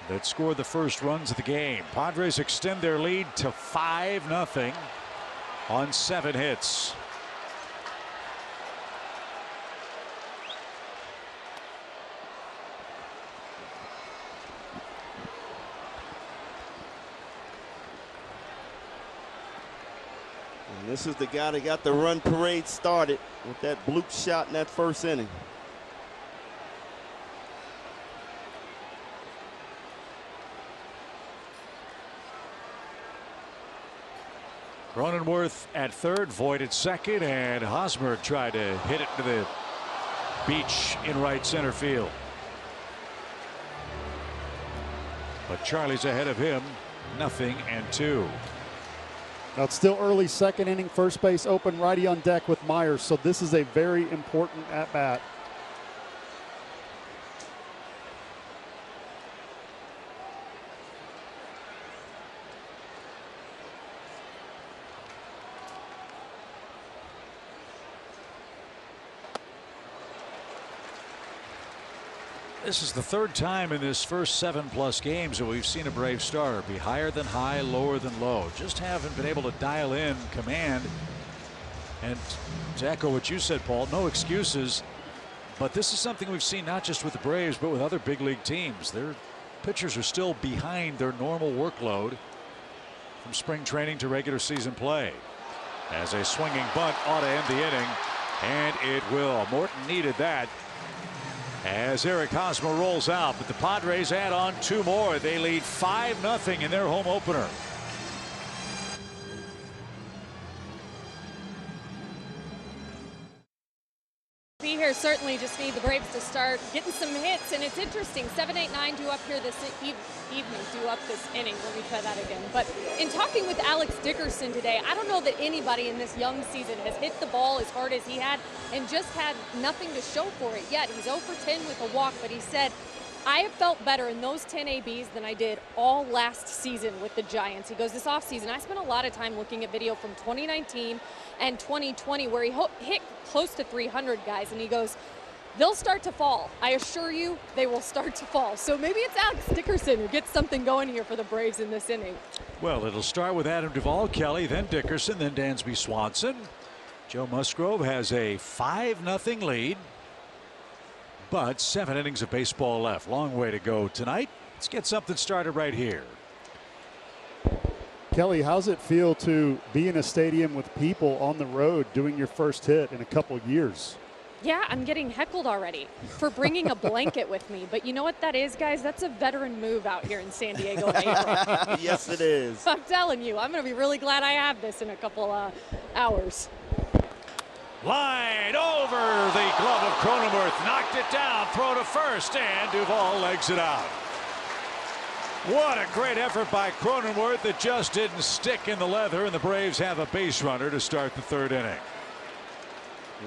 that scored the first runs of the game. Padres extend their lead to 5-0 on 7 hits. And this is the guy that got the run parade started with that bloop shot in that first inning. Cronenworth at third, Voit at second, and Hosmer tried to hit it to the beach in right center field. But Charlie's ahead of him, 0-2. Now it's still early second inning, first base open, righty on deck with Myers, so this is a very important at bat. This is the third time in this first 7+ games that we've seen a Brave starter be higher than high, lower than low. Just haven't been able to dial in command. And to echo what you said, Paul, no excuses. But this is something we've seen not just with the Braves, but with other big league teams. Their pitchers are still behind their normal workload from spring training to regular season play. As a swinging bunt ought to end the inning, and it will. Morton needed that. As Eric Hosmer rolls out, but the Padres add on 2 more. They lead 5-0 in their home opener. Be here, certainly just need the Braves to start getting some hits, and it's interesting. 7, 8, 9 due up here this evening, due up this inning. Let me try that again. But in talking with Alex Dickerson today, I don't know that anybody in this young season has hit the ball as hard as he had and just had nothing to show for it yet. He's 0 for 10 with a walk, but he said, I have felt better in those 10 ABs than I did all last season with the Giants. He goes, this offseason, I spent a lot of time looking at video from 2019 and 2020 where he hit close to 300 guys, and he goes, they'll start to fall. I assure you, they will start to fall. So maybe it's Alex Dickerson who gets something going here for the Braves in this inning. Well, it'll start with Adam Duvall, Kelly, then Dickerson, then Dansby Swanson. Joe Musgrove has a 5-0 lead. But 7 innings of baseball left. Long way to go tonight. Let's get something started right here. Kelly, how's it feel to be in a stadium with people on the road doing your first hit in a couple years? Yeah, I'm getting heckled already for bringing a blanket with me. But you know what that is, guys? That's a veteran move out here in San Diego in April. Yes, it is. I'm telling you, I'm going to be really glad I have this in a couple hours. Line over the glove of Cronenworth. Knocked it down. Throw to first. And Duvall legs it out. What a great effort by Cronenworth. It just didn't stick in the leather. And the Braves have a base runner to start the 3rd inning.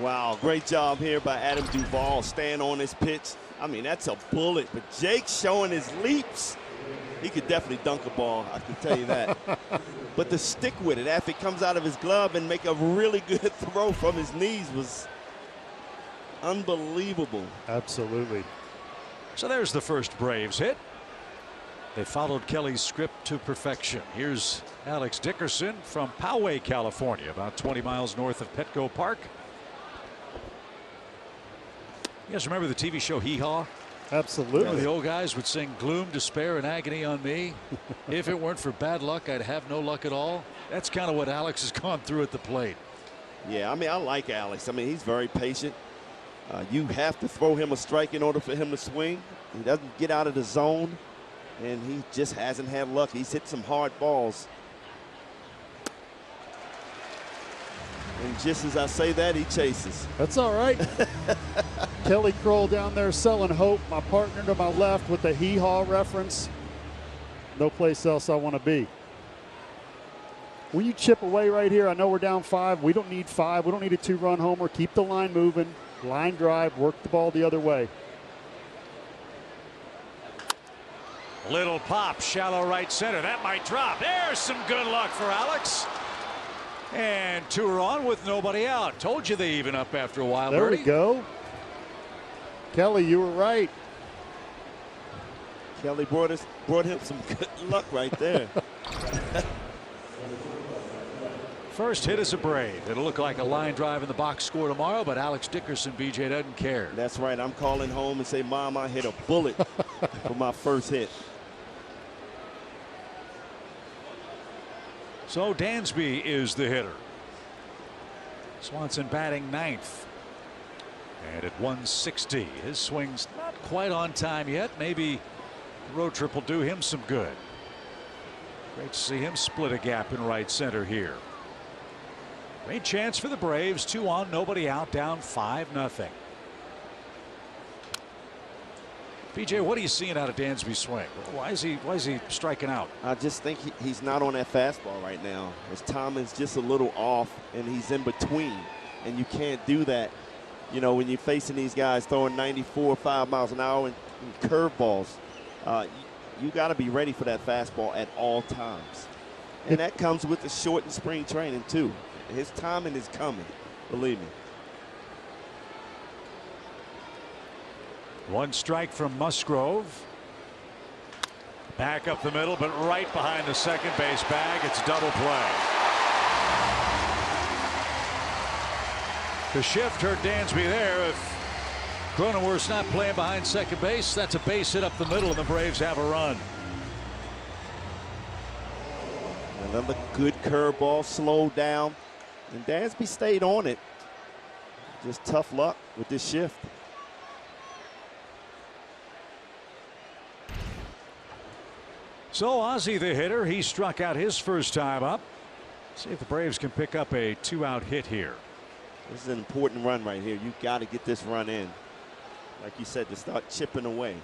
Wow, great job here by Adam Duvall, staying on his pitch. I mean, that's a bullet. But Jake showing his leaps. He could definitely dunk a ball, I can tell you that. But to stick with it after it comes out of his glove and make a really good throw from his knees was unbelievable. Absolutely. So there's the first Braves hit. They followed Kelly's script to perfection. Here's Alex Dickerson from Poway, California, about 20 miles north of Petco Park. You guys remember the TV show Hee Haw? Absolutely. You know, the old guys would sing gloom, despair, and agony on me. If it weren't for bad luck, I'd have no luck at all. That's kind of what Alex has gone through at the plate. Yeah, I mean, I like Alex. I mean, he's very patient. You have to throw him a strike in order for him to swing. He doesn't get out of the zone, and he just hasn't had luck. He's hit some hard balls. And just as I say that, he chases. That's all right. Kelly Kroll down there selling hope. My partner to my left with the hee-haw reference. No place else I want to be. When you chip away right here, I know we're down 5. We don't need 5. We don't need a 2-run homer. Keep the line moving. Line drive. Work the ball the other way. Little pop, shallow right center. That might drop. There's some good luck for Alex. And 2 are on with nobody out. Told you they even up after a while. There Birdie. we go. Kelly, you were right. Kelly brought him some good luck right there. First hit is a Brave. It'll look like a line drive in the box score tomorrow, but Alex Dickerson, BJ, doesn't care. That's right. I'm calling home and say, Mom, I hit a bullet for my first hit. So Dansby is the hitter. Swanson batting 9th. And at 160, his swing's not quite on time yet. Maybe the road trip will do him some good. Great to see him split a gap in right center here. Great chance for the Braves. 2 on, nobody out, down 5-0. BJ, what are you seeing out of Dansby's swing? Why is he striking out? I just think he's not on that fastball right now. His timing's just a little off, and he's in between. And you can't do that, you know, when you're facing these guys throwing 94, 5 miles an hour and curveballs. You got to be ready for that fastball at all times. And that comes with the shortened spring training, too. His timing is coming, believe me. 1 strike from Musgrove. Back up the middle, but right behind the second base bag. It's double play. The shift hurt Dansby there. If Cronenworth's not playing behind second base, that's a base hit up the middle, and the Braves have a run. Another good curveball, slowed down, and Dansby stayed on it. Just tough luck with this shift. So Ozzie the hitter, he struck out his first time up. See if the Braves can pick up a 2-out hit here. This is an important run right here. You got to get this run in. Like you said, to start chipping away.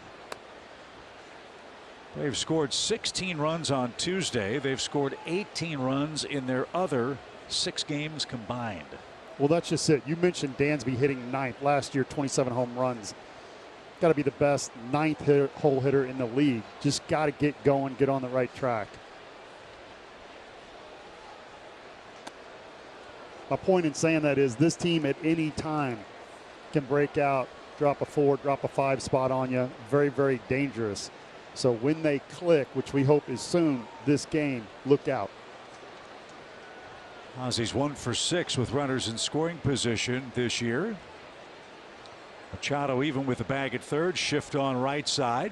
They've scored 16 runs on Tuesday. They've scored 18 runs in their other 6 games combined. Well, that's just it. You mentioned Dansby hitting 9th last year, 27 home runs. Got to be the best 9th hole hitter in the league. Just got to get going, get on the right track. My point in saying that is this team at any time can break out, drop a 4, drop a 5 spot on you. Very, very dangerous. So when they click, which we hope is soon, this game, look out. Ozzie's 1 for 6 with runners in scoring position this year. Machado even with the bag at third. Shift on right side.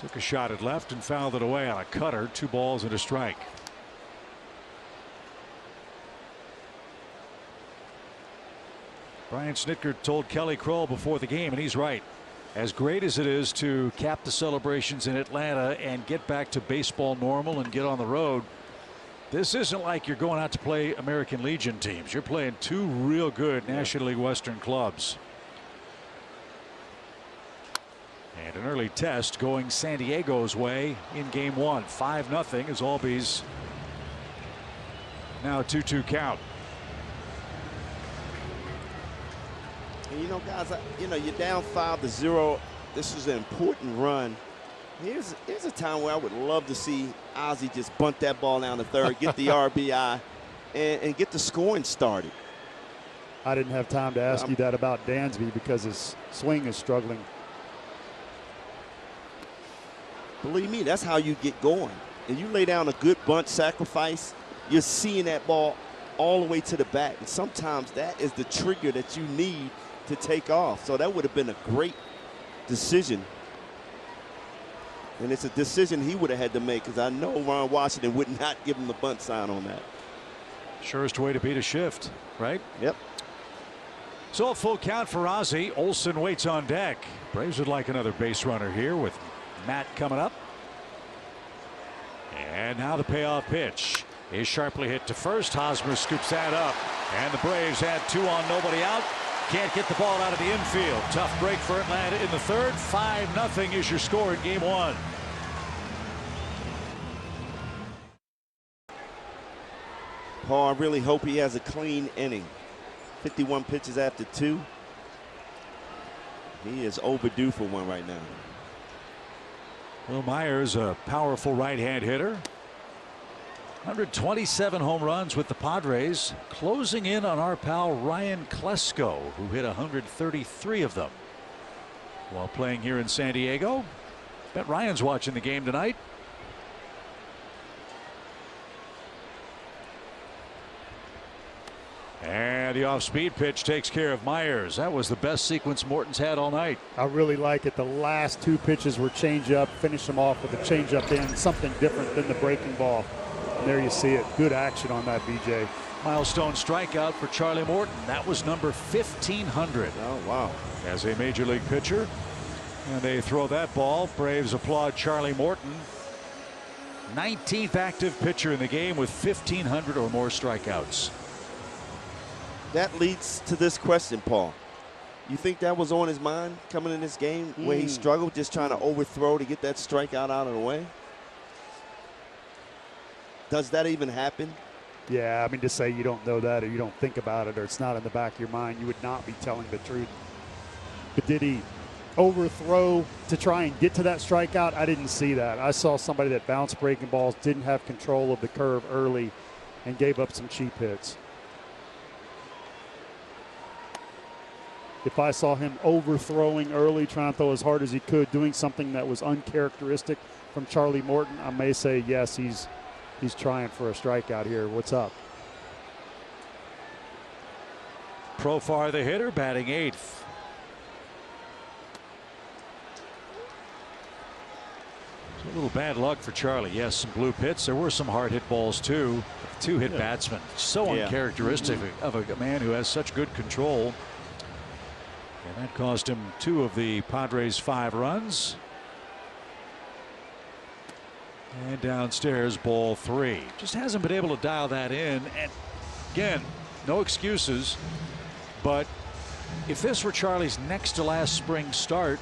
Took a shot at left and fouled it away on a cutter. 2 balls and a strike. Brian Snitker told Kelly Kroll before the game, and he's right. As great as it is to cap the celebrations in Atlanta and get back to baseball normal and get on the road, this isn't like you're going out to play American Legion teams. You're playing 2 real good National League Western clubs. And an early test going San Diego's way in game 1. 5-0 as Albies now a 2-2 count. And you know, guys, you're down 5-0. This is an important run. Here's a time where I would love to see Ozzie just bunt that ball down to third, get the RBI, and get the scoring started. I didn't have time to ask you that about Dansby because his swing is struggling. Believe me, that's how you get going. And you lay down a good bunt sacrifice, you're seeing that ball all the way to the back. And sometimes that is the trigger that you need to take off. So that would have been a great decision. And it's a decision he would have had to make because I know Ron Washington would not give him the bunt sign on that. Surest way to beat a shift, right? Yep. So a full count for Ozzie. Olson waits on deck. Braves would like another base runner here with Matt coming up. And now the payoff pitch is sharply hit to first. Hosmer scoops that up. And the Braves had 2 on, nobody out. Can't get the ball out of the infield. Tough break for Atlanta in the third. 5-0 is your score in game 1. Paul, I really hope he has a clean inning. 51 pitches after 2. He is overdue for one right now. Will Myers, a powerful right-hand hitter. 127 home runs with the Padres, closing in on our pal Ryan Klesko, who hit 133 of them while playing here in San Diego. Bet Ryan's watching the game tonight. And the off-speed pitch takes care of Myers. That was the best sequence Morton's had all night. I really like it. The last 2 pitches were change-up. Finish them off with a change-up in, something different than the breaking ball. And there you see it. Good action on that, BJ. Milestone strikeout for Charlie Morton. That was number 1,500. Oh, wow. As a major league pitcher. And they throw that ball. Braves applaud Charlie Morton. 19th active pitcher in the game with 1,500 or more strikeouts. That leads to this question, Paul. You think that was on his mind coming in this game where he struggled just trying to overthrow to get that strikeout out of the way? Does that even happen? Yeah, I mean, to say you don't know that or you don't think about it or it's not in the back of your mind, you would not be telling the truth. But did he overthrow to try and get to that strikeout? I didn't see that. I saw somebody that bounced breaking balls, didn't have control of the curve early, and gave up some cheap hits. If I saw him overthrowing early, trying to throw as hard as he could, doing something that was uncharacteristic from Charlie Morton, I may say, yes, he's trying for a strikeout here. What's up? Profar, the hitter, batting 8th. A little bad luck for Charlie. Yes, some blue pits. There were some hard hit balls too. 2-hit batsman. So uncharacteristic of a man who has such good control. And that cost him 2 of the Padres' 5 runs. And downstairs, ball 3. Just hasn't been able to dial that in. And again, no excuses. But if this were Charlie's next to last spring start,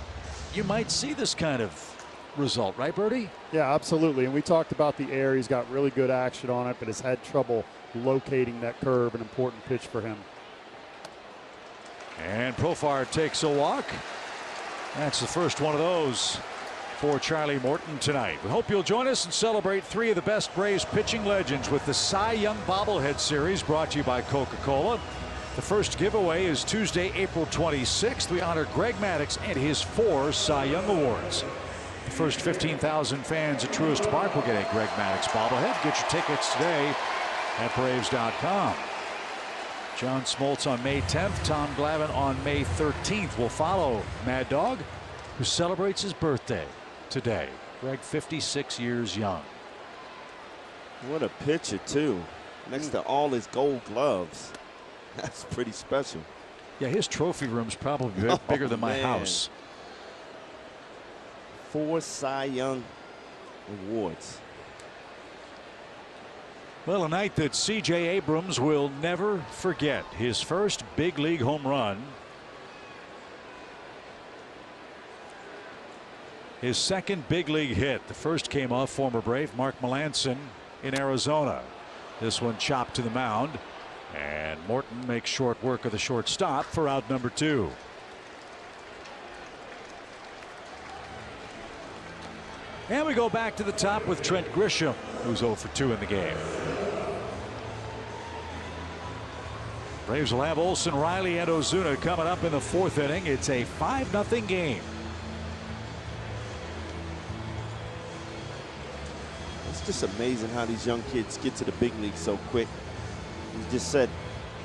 you might see this kind of result, right, Bertie? Yeah, absolutely. And we talked about the air. He's got really good action on it, but has had trouble locating that curve, an important pitch for him. And Profar takes a walk. That's the first one of those for Charlie Morton tonight. We hope you'll join us and celebrate 3 of the best Braves pitching legends with the Cy Young Bobblehead Series, brought to you by Coca-Cola. The first giveaway is Tuesday, April 26th. We honor Greg Maddux and his 4 Cy Young Awards. The first 15,000 fans at Truist Park will get a Greg Maddux bobblehead. Get your tickets today at Braves.com. John Smoltz on May 10th. Tom Glavine on May 13th will follow Mad Dog, who celebrates his birthday today. Greg, 56 years young. What a pitcher, too. Next to all his gold gloves. That's pretty special. Yeah, his trophy room's probably bigger than my house. 4 Cy Young awards. Well, a night that C.J. Abrams will never forget. His first big league home run. His second big league hit. The first came off former Brave Mark Melancon in Arizona. This one chopped to the mound. And Morton makes short work of the shortstop for out number 2. And we go back to the top with Trent Grisham, who's 0 for 2 in the game. Braves will have Olson, Riley, and Ozuna coming up in the 4th inning. It's a 5-0 game. It's just amazing how these young kids get to the big league so quick. You just said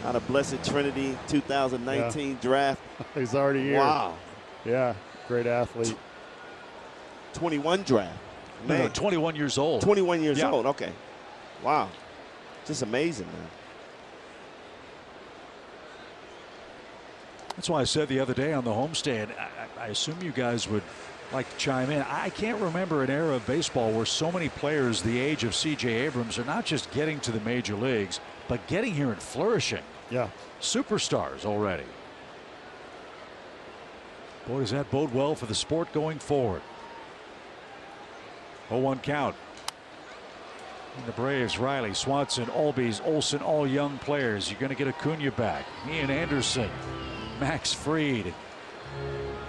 out of Blessed Trinity 2019 draft. He's already here. Wow. Yeah, great athlete. 21 draft. Man. No, 21 years old. 21 years old. Okay. Wow. Just amazing, man. That's why I said the other day on the homestand, I assume you guys would like to chime in. I can't remember an era of baseball where so many players the age of C.J. Abrams are not just getting to the major leagues, but getting here and flourishing. Yeah. Superstars already. Boy, does that bode well for the sport going forward. 0-1 count. And the Braves, Riley, Swanson, Albies, Olsen, all young players. You're going to get Acuna back. Ian Anderson, Max Fried.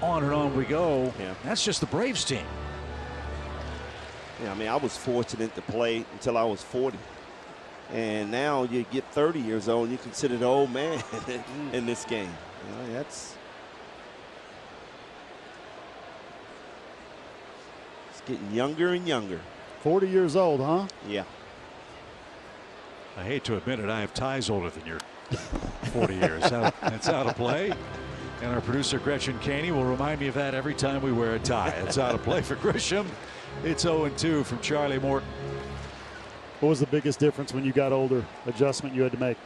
On and on we go. Yeah. That's just the Braves team. Yeah, I mean, I was fortunate to play until I was 40. And now you get 30 years old and you consider the old man in this game. You know, it's getting younger and younger. 40 years old, huh? Yeah. I hate to admit it, I have ties older than your 40 years. That's out of play. And our producer Gretchen Caney will remind me of that every time we wear a tie. It's out of play for Grisham. It's 0-2 from Charlie Morton. What was the biggest difference when you got older? Adjustment you had to make?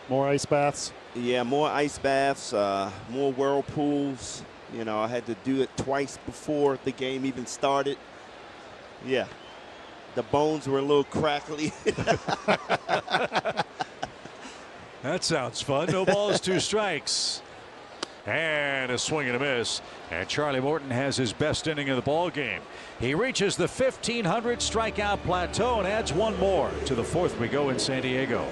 More ice baths? Yeah, more ice baths, more whirlpools. You know, I had to do it twice before the game even started. Yeah. The bones were a little crackly. That sounds fun. No balls, 2 strikes. And a swing and a miss. And Charlie Morton has his best inning of the ball game. He reaches the 1,500 strikeout plateau and adds 1 more. To the 4th we go in San Diego.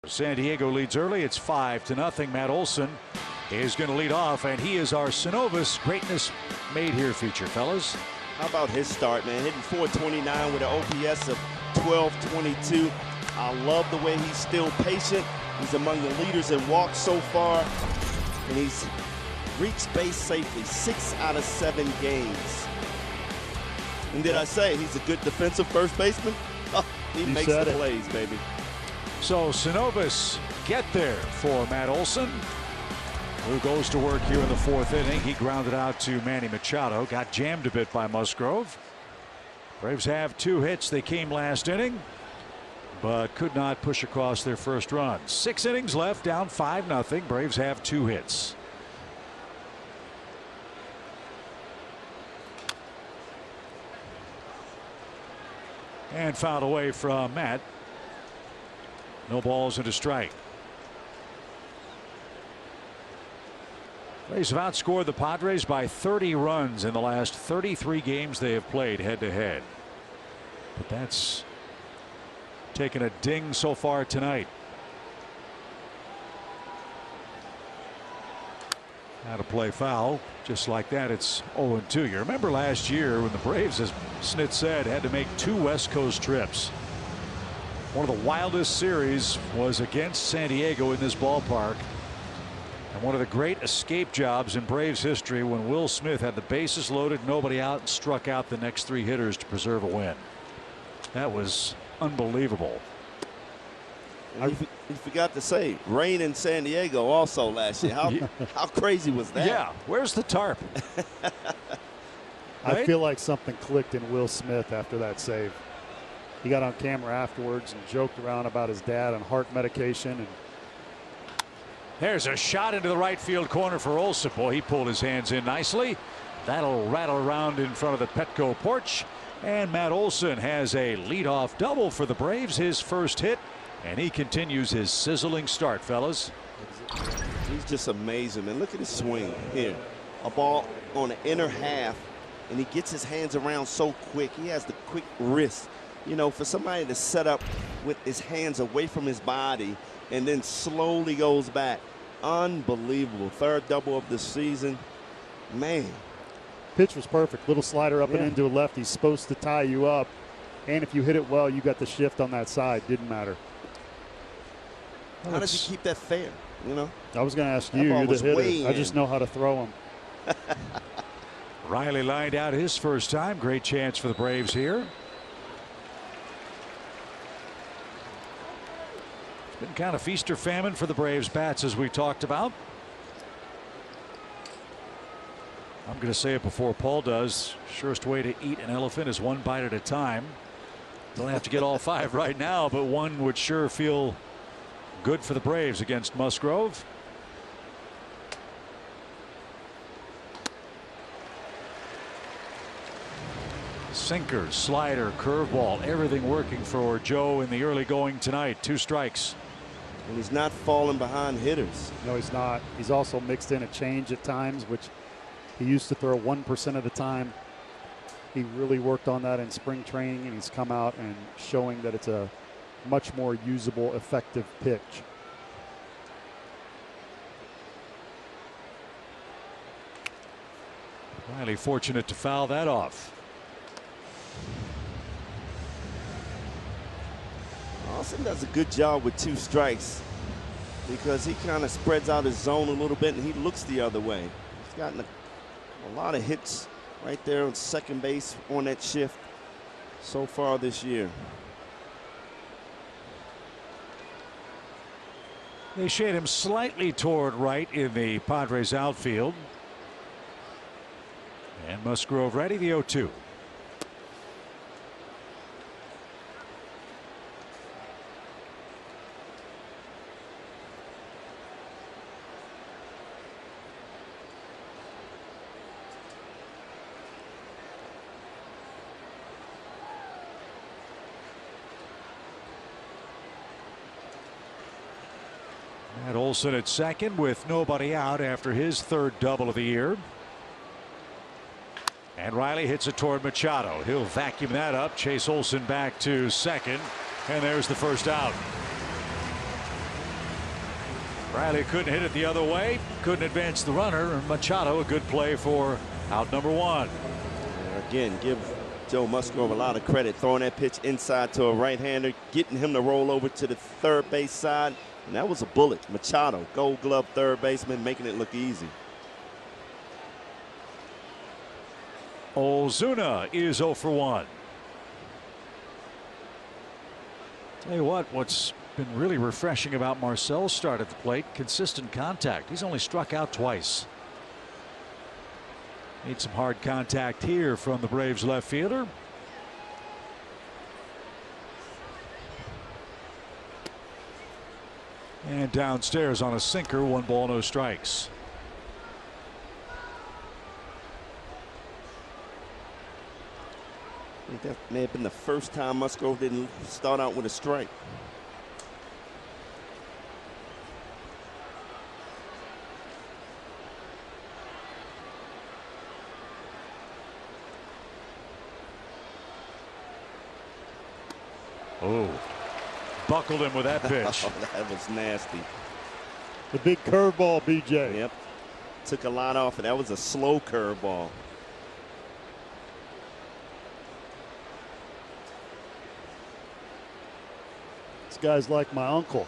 San Diego leads early. It's 5-0. Matt Olson is going to lead off, and he is our Synovus Greatness Made Here feature, fellas. How about his start, man? Hitting .429 with an OPS of 1222. I love the way he's still patient. He's among the leaders in walks so far, and he's reached base safely 6 out of 7 games. And did I say he's a good defensive first baseman? Oh, he makes the plays, baby. So Synovus get there for Matt Olson, who goes to work here in the 4th inning. He grounded out to Manny Machado, got jammed a bit by Musgrove. Braves have 2 hits. They came last inning, but could not push across their first run. 6 innings left, down 5-0. Braves have 2 hits. And fouled away from Matt. No balls and a strike. Braves have outscored the Padres by 30 runs in the last 33 games they have played head to head. But that's taken a ding so far tonight. Out of play foul. Just like that, it's 0-2. You remember last year when the Braves, as Snit said, had to make 2 West Coast trips. One of the wildest series was against San Diego in this ballpark. And one of the great escape jobs in Braves history when Will Smith had the bases loaded, nobody out, and struck out the next 3 hitters to preserve a win. That was unbelievable. You forgot to say rain in San Diego also last year. How crazy was that? Yeah, where's the tarp? Right? I feel like something clicked in Will Smith after that save. He got on camera afterwards and joked around about his dad on heart medication. And there's a shot into the right field corner for Olsen. Boy, he pulled his hands in nicely. That'll rattle around in front of the Petco porch. And Matt Olson has a leadoff double for the Braves, his first hit. And he continues his sizzling start, fellas. He's just amazing, man. Look at his swing here. A ball on the inner half, and he gets his hands around so quick. He has the quick wrist. You know, for somebody to set up with his hands away from his body and then slowly goes back. Unbelievable. 3rd double of the season. Man. Pitch was perfect. Little slider up and into a left. He's supposed to tie you up. And if you hit it well, you got the shift on that side. Didn't matter. How does he keep that fair? You know? I was going to ask you. You're the hitter. I just know how to throw him. Riley lined out his first time. Great chance for the Braves here. It's been kind of feast or famine for the Braves bats, as we talked about. I'm going to say it before Paul does. Surest way to eat an elephant is 1 bite at a time. Don't have to get all 5 right now, but one would sure feel good for the Braves against Musgrove. Sinker, slider, curveball, everything working for Joe in the early going tonight. 2 strikes. And he's not falling behind hitters. No, he's not. He's also mixed in a change at times, which he used to throw 1% of the time. He really worked on that in spring training, and he's come out and showing that it's a much more usable, effective pitch. Riley fortunate to foul that off. Austin does a good job with 2 strikes because he kind of spreads out his zone a little bit and he looks the other way. He's gotten a lot of hits right there on second base on that shift so far this year. They shade him slightly toward right in the Padres outfield. And Musgrove ready, the 0-2. Matt Olson at second with nobody out after his 3rd double of the year. And Riley hits it toward Machado. He'll vacuum that up. Chase Olson back to second. And there's the first out. Riley couldn't hit it the other way. Couldn't advance the runner. And Machado, a good play for out number 1. Again, give Joe Musgrove a lot of credit throwing that pitch inside to a right-hander, getting him to roll over to the third base side. And that was a bullet. Machado, Gold Glove third baseman, making it look easy. Ozuna is 0 for 1. Tell you what's been really refreshing about Marcel's start at the plate, consistent contact. He's only struck out twice. Need some hard contact here from the Braves left fielder. And downstairs on a sinker, 1 ball, no strikes. I think that may have been the first time Musgrove didn't start out with a strike. Oh, buckled him with that pitch. That was nasty. The big curveball, BJ. Yep. Took a lot off, and that was a slow curveball. This guy's like my uncle,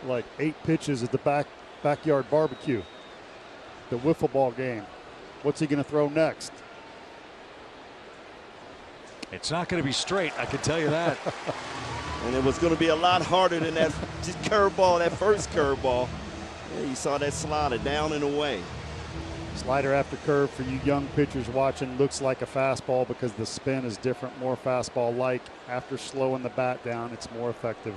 like 8 pitches at the backyard barbecue, the wiffle ball game. What's he going to throw next? It's not going to be straight, I can tell you that. And it was going to be a lot harder than that just curveball, that first curveball. Yeah, you saw that slider down and away. Slider after curve for you young pitchers watching looks like a fastball because the spin is different, more fastball-like. After slowing the bat down, it's more effective.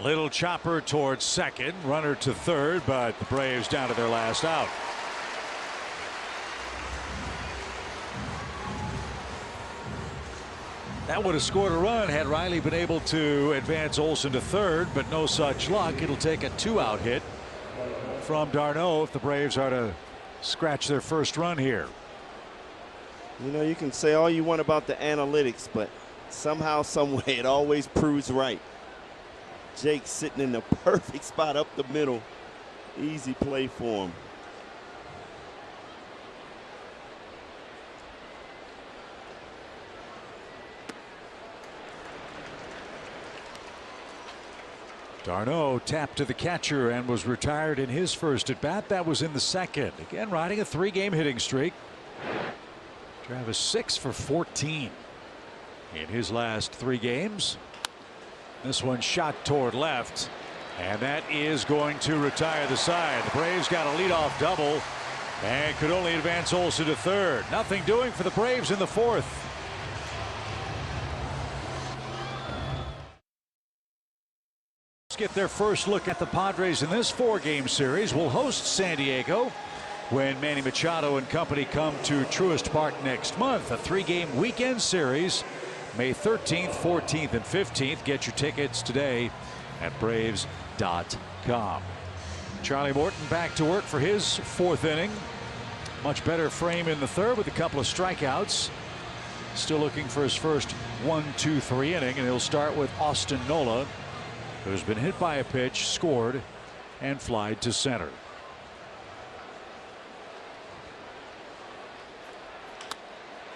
Little chopper towards second, runner to third, but the Braves down to their last out. That would have scored a run had Riley been able to advance Olson to third, but no such luck. It'll take a 2-out hit from d'Arnaud if the Braves are to scratch their first run here. You know, you can say all you want about the analytics, but somehow, some way, it always proves right. Jake sitting in the perfect spot up the middle. Easy play for him. d'Arnaud tapped to the catcher and was retired in his first at bat. That was in the second. Again, riding a 3-game hitting streak. Travis 6 for 14 in his last 3 games. This one shot toward left. And that is going to retire the side. The Braves got a leadoff double and could only advance Olsen to third. Nothing doing for the Braves in the fourth. Let's get their first look at the Padres in this 4-game series. We'll host San Diego when Manny Machado and company come to Truist Park next month. A 3-game weekend series, May 13th, 14th, and 15th. Get your tickets today at Braves.com. Charlie Morton back to work for his 4th inning. Much better frame in the 3rd with a couple of strikeouts. Still looking for his first 1-2-3 inning, and he'll start with Austin Nola, who's been hit by a pitch, scored, and flied to center.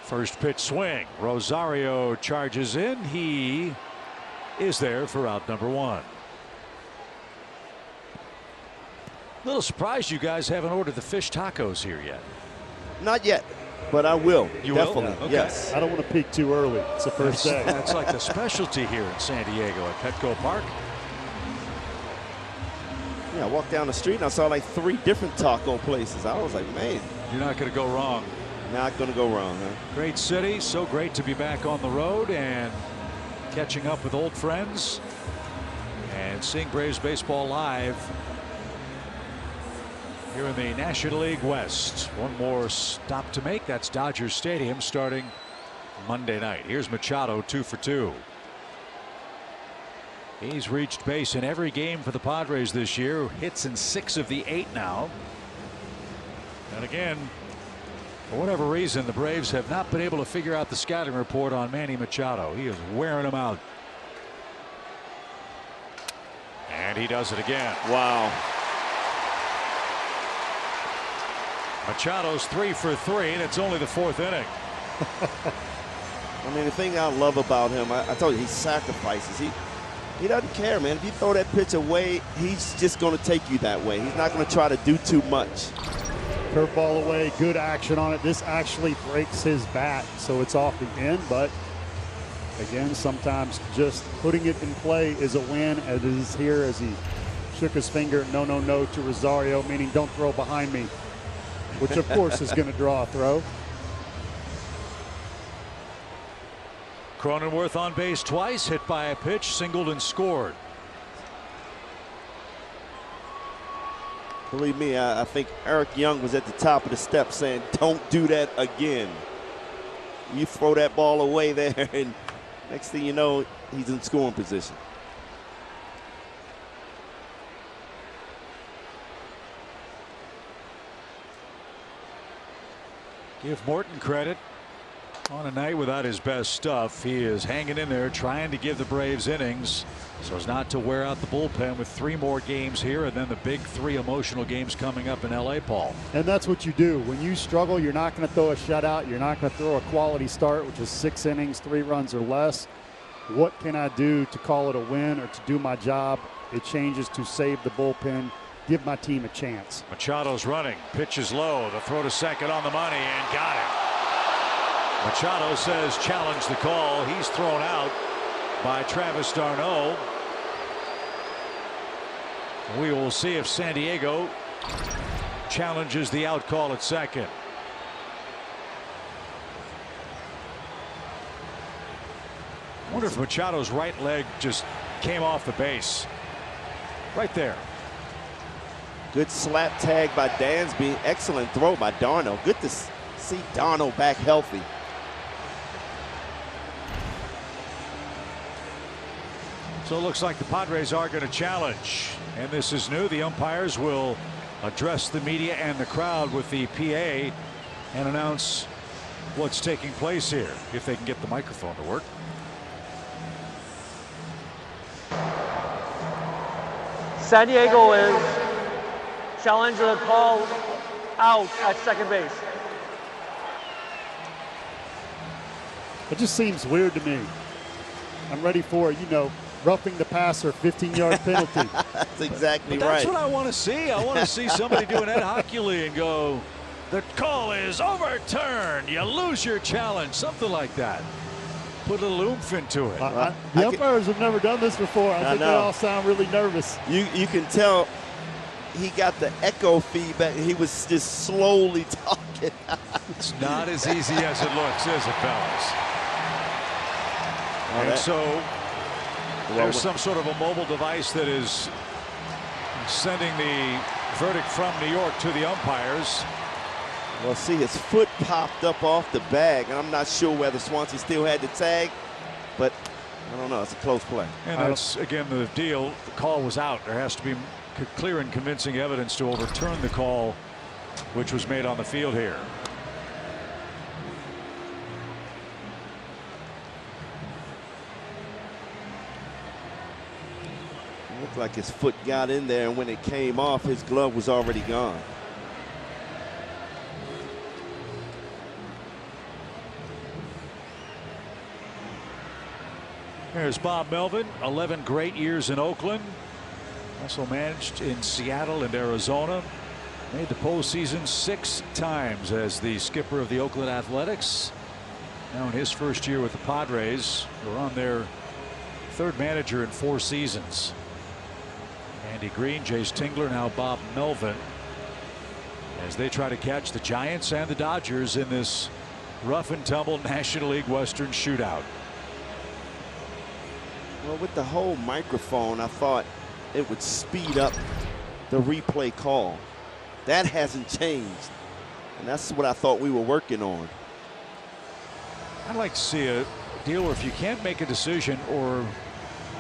First pitch swing. Rosario charges in. He is there for out number 1. A little surprised you guys haven't ordered the fish tacos here yet. Not yet, but I will. You definitely. will? Okay. Yes. I don't want to peak too early. It's the first day. That's like the specialty here in San Diego at Petco Park. Yeah, I walked down the street and I saw like 3 different taco places. I was like, man, You're not going to go wrong. not going to go wrong, huh? Great city. So great to be back on the road and catching up with old friends and seeing Braves baseball live here in the National League West. One more stop to make. That's Dodger Stadium starting Monday night. Here's Machado, 2 for 2. He's reached base in every game for the Padres this year. Hits in 6 of the 8 now. And again, for whatever reason, the Braves have not been able to figure out the scouting report on Manny Machado. He is wearing them out. And he does it again. Wow. Machado's 3 for 3, and it's only the 4th inning. I mean, the thing I love about him, I told you, he sacrifices. He doesn't care, man. If you throw that pitch away, he's just going to take you that way. He's not going to try to do too much. Curveball away, good action on it. This actually breaks his bat, so it's off the end. But again, sometimes just putting it in play is a win, as is here as he shook his finger, no, no, no to Rosario, meaning don't throw behind me, which of course is going to draw a throw. Cronenworth on base twice, hit by a pitch, singled and scored. Believe me, I think Eric Young was at the top of the steps saying, don't do that again. You throw that ball away there, and next thing you know, he's in scoring position. Give Morton credit. On a night without his best stuff, he is hanging in there trying to give the Braves innings so as not to wear out the bullpen with 3 more games here and then the big 3 emotional games coming up in LA, Paul. And that's what you do. When you struggle, you're not going to throw a shutout. You're not going to throw a quality start, which is 6 innings, 3 runs or less. What can I do to call it a win or to do my job? It changes to save the bullpen, give my team a chance. Machado's running, pitch is low, the throw to second on the money, and got it. Machado says challenge the call. He's thrown out by Travis d'Arnaud. We will see if San Diego challenges the out call at second. I wonder if Machado's right leg just came off the base. Right there. Good slap tag by Dansby. Excellent throw by d'Arnaud. Good to see d'Arnaud back healthy. So it looks like the Padres are going to challenge, and this is new. The umpires will address the media and the crowd with the PA and announce what's taking place here, if they can get the microphone to work. San Diego is challenging the call out at second base. It just seems weird to me. I'm ready for, roughing the passer, 15-yard penalty. That's exactly But right. that's what I want to see. I want to see somebody do an Ed Hockley and go, the call is overturned. You lose your challenge. Something like that. put a little oomph into it. The umpires have never done this before. I think they all sound really nervous. You can tell he got the echo feedback. He was just slowly talking. It's not as easy as it looks, is it, fellas? And so there's some sort of a mobile device that is sending the verdict from New York to the umpires. Well, see, his foot popped up off the bag, and I'm not sure whether Swansea still had the tag, but I don't know. It's a close play. And that's, again, the deal. The call was out. There has to be clear and convincing evidence to overturn the call which was made on the field here. It looked like his foot got in there, and when it came off, his glove was already gone. There's Bob Melvin, 11 great years in Oakland. Also managed in Seattle and Arizona. Made the postseason 6 times as the skipper of the Oakland Athletics. Now in his first year with the Padres, we're on their 3rd manager in 4 seasons. Andy Green, Jace Tingler, now Bob Melvin, as they try to catch the Giants and the Dodgers in this rough and tumble National League Western shootout. Well, with the whole microphone, I thought it would speed up the replay call. That hasn't changed, and that's what I thought we were working on. I'd like to see a deal where if you can't make a decision or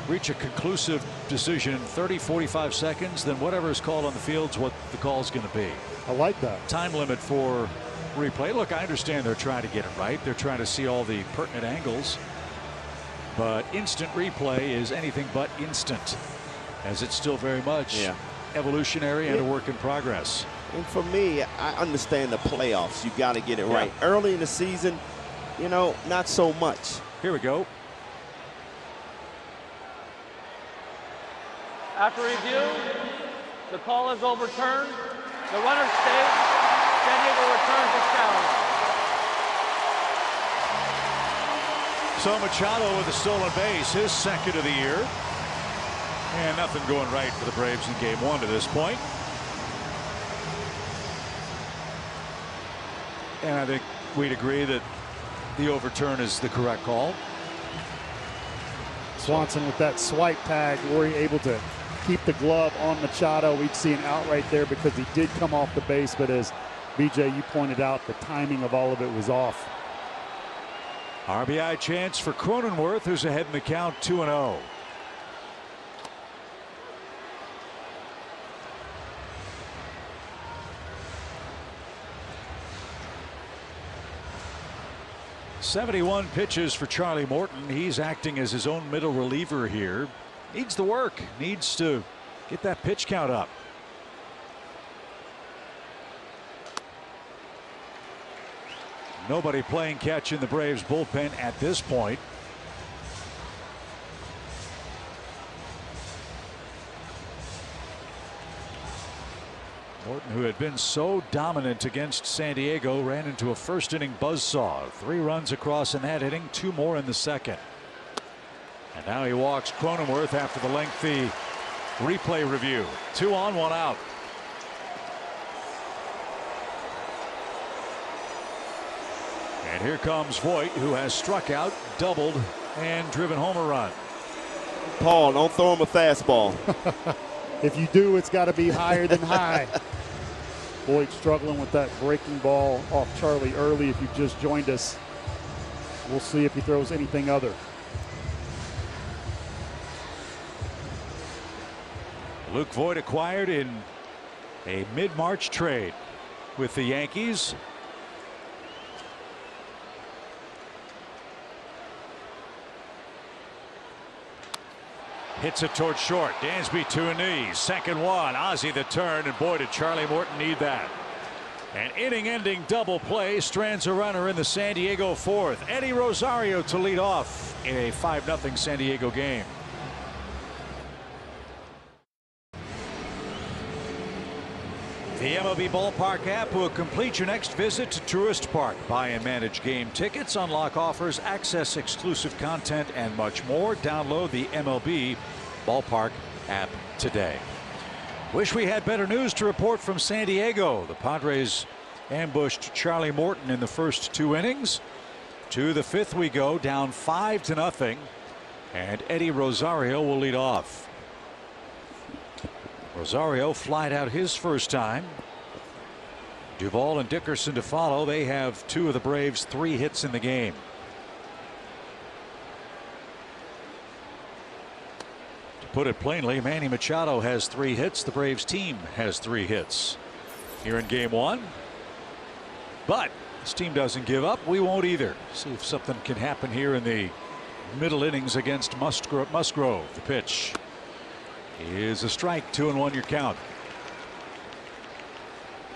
reach a conclusive decision in 30-45 seconds, then whatever is called on the field's what the call is going to be. I like that. Time limit for replay. Look, I understand they're trying to get it right. They're trying to see all the pertinent angles. But instant replay is anything but instant, as it's still very much evolutionary and a work in progress. And for me, I understand the playoffs. You got to get it right. Early in the season, you know, not so much. Here we go. After review, the call is overturned. The runner stays. San Diego returns the challenge. So Machado with a stolen base, his 2nd of the year. And nothing going right for the Braves in game 1 to this point. And I think we'd agree that the overturn is the correct call. Swanson with that swipe tag, were he able to keep the glove on Machado? We'd see an out right there because he did come off the base, but as BJ, you pointed out, the timing of all of it was off. RBI chance for Cronenworth, who's ahead in the count 2-0. .71 pitches for Charlie Morton. He's acting as his own middle reliever here. Needs the work. Needs to get that pitch count up. Nobody playing catch in the Braves bullpen at this point. Morton, who had been so dominant against San Diego, ran into a 1st inning buzzsaw. 3 runs across in that inning, 2 more in the 2nd. And now he walks Cronenworth after the lengthy replay review. 2 on, 1 out. And here comes Voit, who has struck out, doubled, and driven home a run. Paul, don't throw him a fastball. If you do, it's got to be higher than high. Voit struggling with that breaking ball off Charlie early. If you've just joined us, we'll see if he throws anything other. Luke Voit acquired in a mid-March trade with the Yankees. Hits it towards short. Dansby to a knee. 2nd one. Ozzie the turn, and boy did Charlie Morton need that. An inning-ending double play strands a runner in the San Diego 4th. Eddie Rosario to lead off in a 5-0 San Diego game. The MLB Ballpark app will complete your next visit to Truist Park. Buy and manage game tickets, unlock offers, access exclusive content, and much more. Download the MLB Ballpark app today. Wish we had better news to report from San Diego. The Padres ambushed Charlie Morton in the first 2 innings. To the 5th we go, down 5-0, and Eddie Rosario will lead off. Rosario flied out his first time. Duvall and Dickerson to follow. They have 2 of the Braves' 3 hits in the game. To put it plainly, Manny Machado has 3 hits. The Braves team has 3 hits here in game 1. But this team doesn't give up. We won't either. See if something can happen here in the middle innings against Musgrove. The pitch is a strike. 2-1 your count.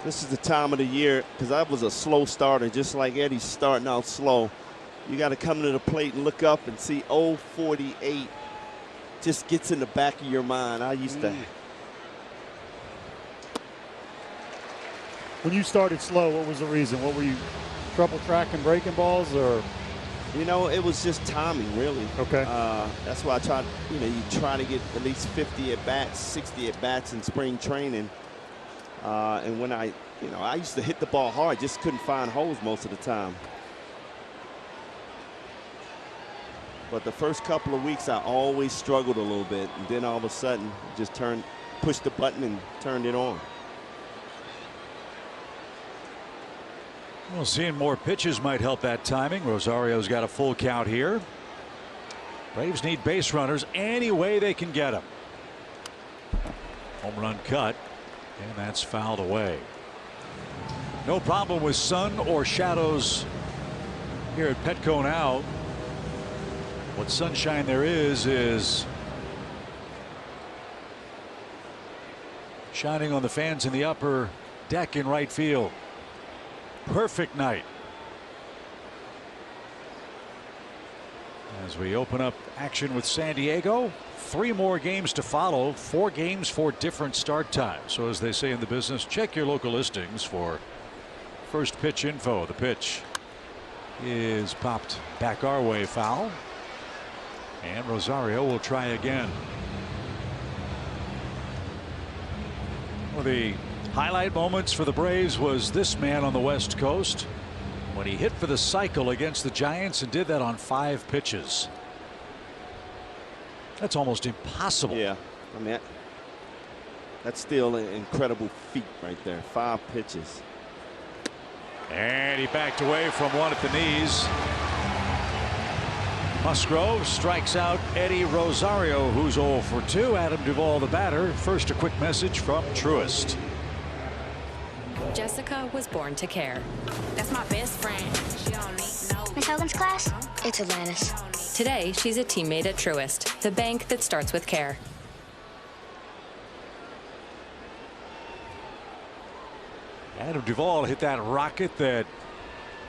This is the time of the year, because I was a slow starter, just like Eddie's starting out slow. You got to come to the plate and look up and see 0-48 just gets in the back of your mind. I used to. When you started slow, what was the reason? What were you, trouble tracking breaking balls, or? You know, it was just timing, really. Okay. That's why I tried, you try to get at least 50 at-bats, 60 at-bats in spring training. And when I used to hit the ball hard, just couldn't find holes most of the time. But the first couple of weeks, I always struggled a little bit. And then all of a sudden, just pushed the button and turned it on. Well, seeing more pitches might help that timing. Rosario's got a full count here. Braves need base runners any way they can get them. Home run cut, and that's fouled away. No problem with sun or shadows here at Petco now. What sunshine there is shining on the fans in the upper deck in right field. Perfect night. As we open up action with San Diego, 3 more games to follow, 4 games for different start times. So as they say in the business, check your local listings for first pitch info. The pitch is popped back our way, foul. And Rosario will try again. Well, the highlight moments for the Braves was this man on the West Coast when he hit for the cycle against the Giants and did that on 5 pitches. That's almost impossible. Yeah, I mean, that's still an incredible feat right there. 5 pitches. And he backed away from one at the knees. Musgrove strikes out Eddie Rosario, who's 0 for 2. Adam Duvall, the batter. First, a quick message from Truist. Jessica was born to care. That's my best friend. She don't need no. Miss Hogan's class? It's Atlantis. Today, she's a teammate at Truist, the bank that starts with care. Adam Duvall hit that rocket that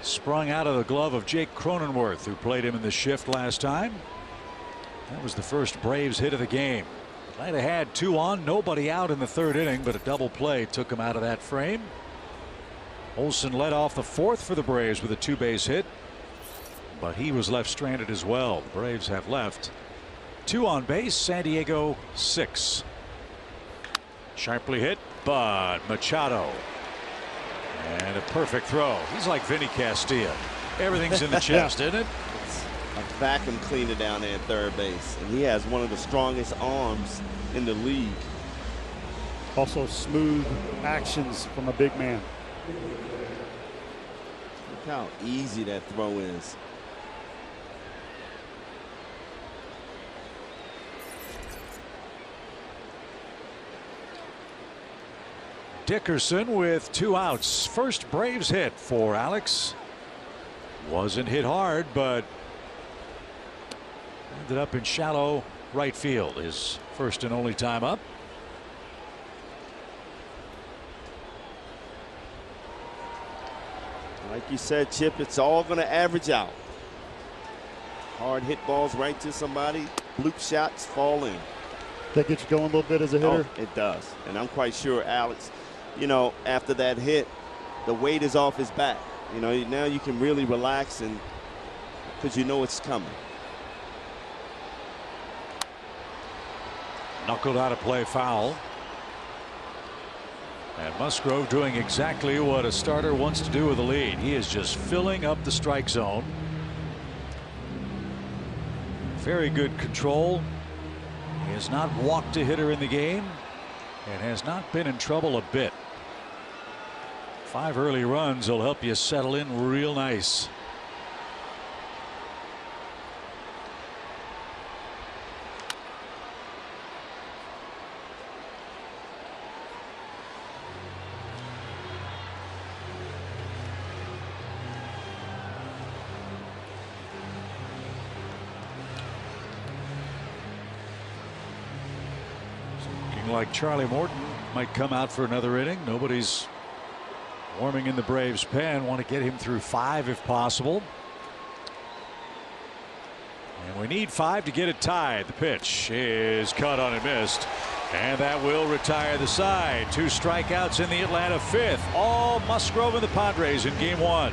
sprung out of the glove of Jake Cronenworth, who played him in the shift last time. That was the first Braves hit of the game. Atlanta had 2 on, nobody out in the 3rd inning, but a double play took him out of that frame. Olsen led off the 4th for the Braves with a 2-base hit, but he was left stranded as well. The Braves have left 2 on base. San Diego 6. Sharply hit, but Machado. And a perfect throw. He's like Vinny Castilla. Everything's in the chest, isn't it? It's a vacuum cleaner down there at third base. And he has one of the strongest arms in the league. Also smooth actions from a big man. Look how easy that throw is. Dickerson with 2 outs. First Braves hit for Alex. Wasn't hit hard, but ended up in shallow right field. His first and only time up. Like you said, Chip, it's all going to average out. Hard hit balls right to somebody. Bloop shots fall in. That gets you going a little bit as a hitter? Oh, it does. And I'm quite sure Alex you know, after that hit, the weight is off his back. You know, now you can really relax, and because you know it's coming. Knuckled out of play, foul. And Musgrove doing exactly what a starter wants to do with a lead. He is just filling up the strike zone. Very good control. He has not walked a hitter in the game and has not been in trouble a bit. 5 early runs will help you settle in real nice. Like Charlie Morton might come out for another inning. Nobody's warming in the Braves pen. Want to get him through 5 if possible. And we need 5 to get it tied. The pitch is cut on and missed. And that will retire the side. 2 strikeouts in the Atlanta 5th. All Musgrove and the Padres in game 1.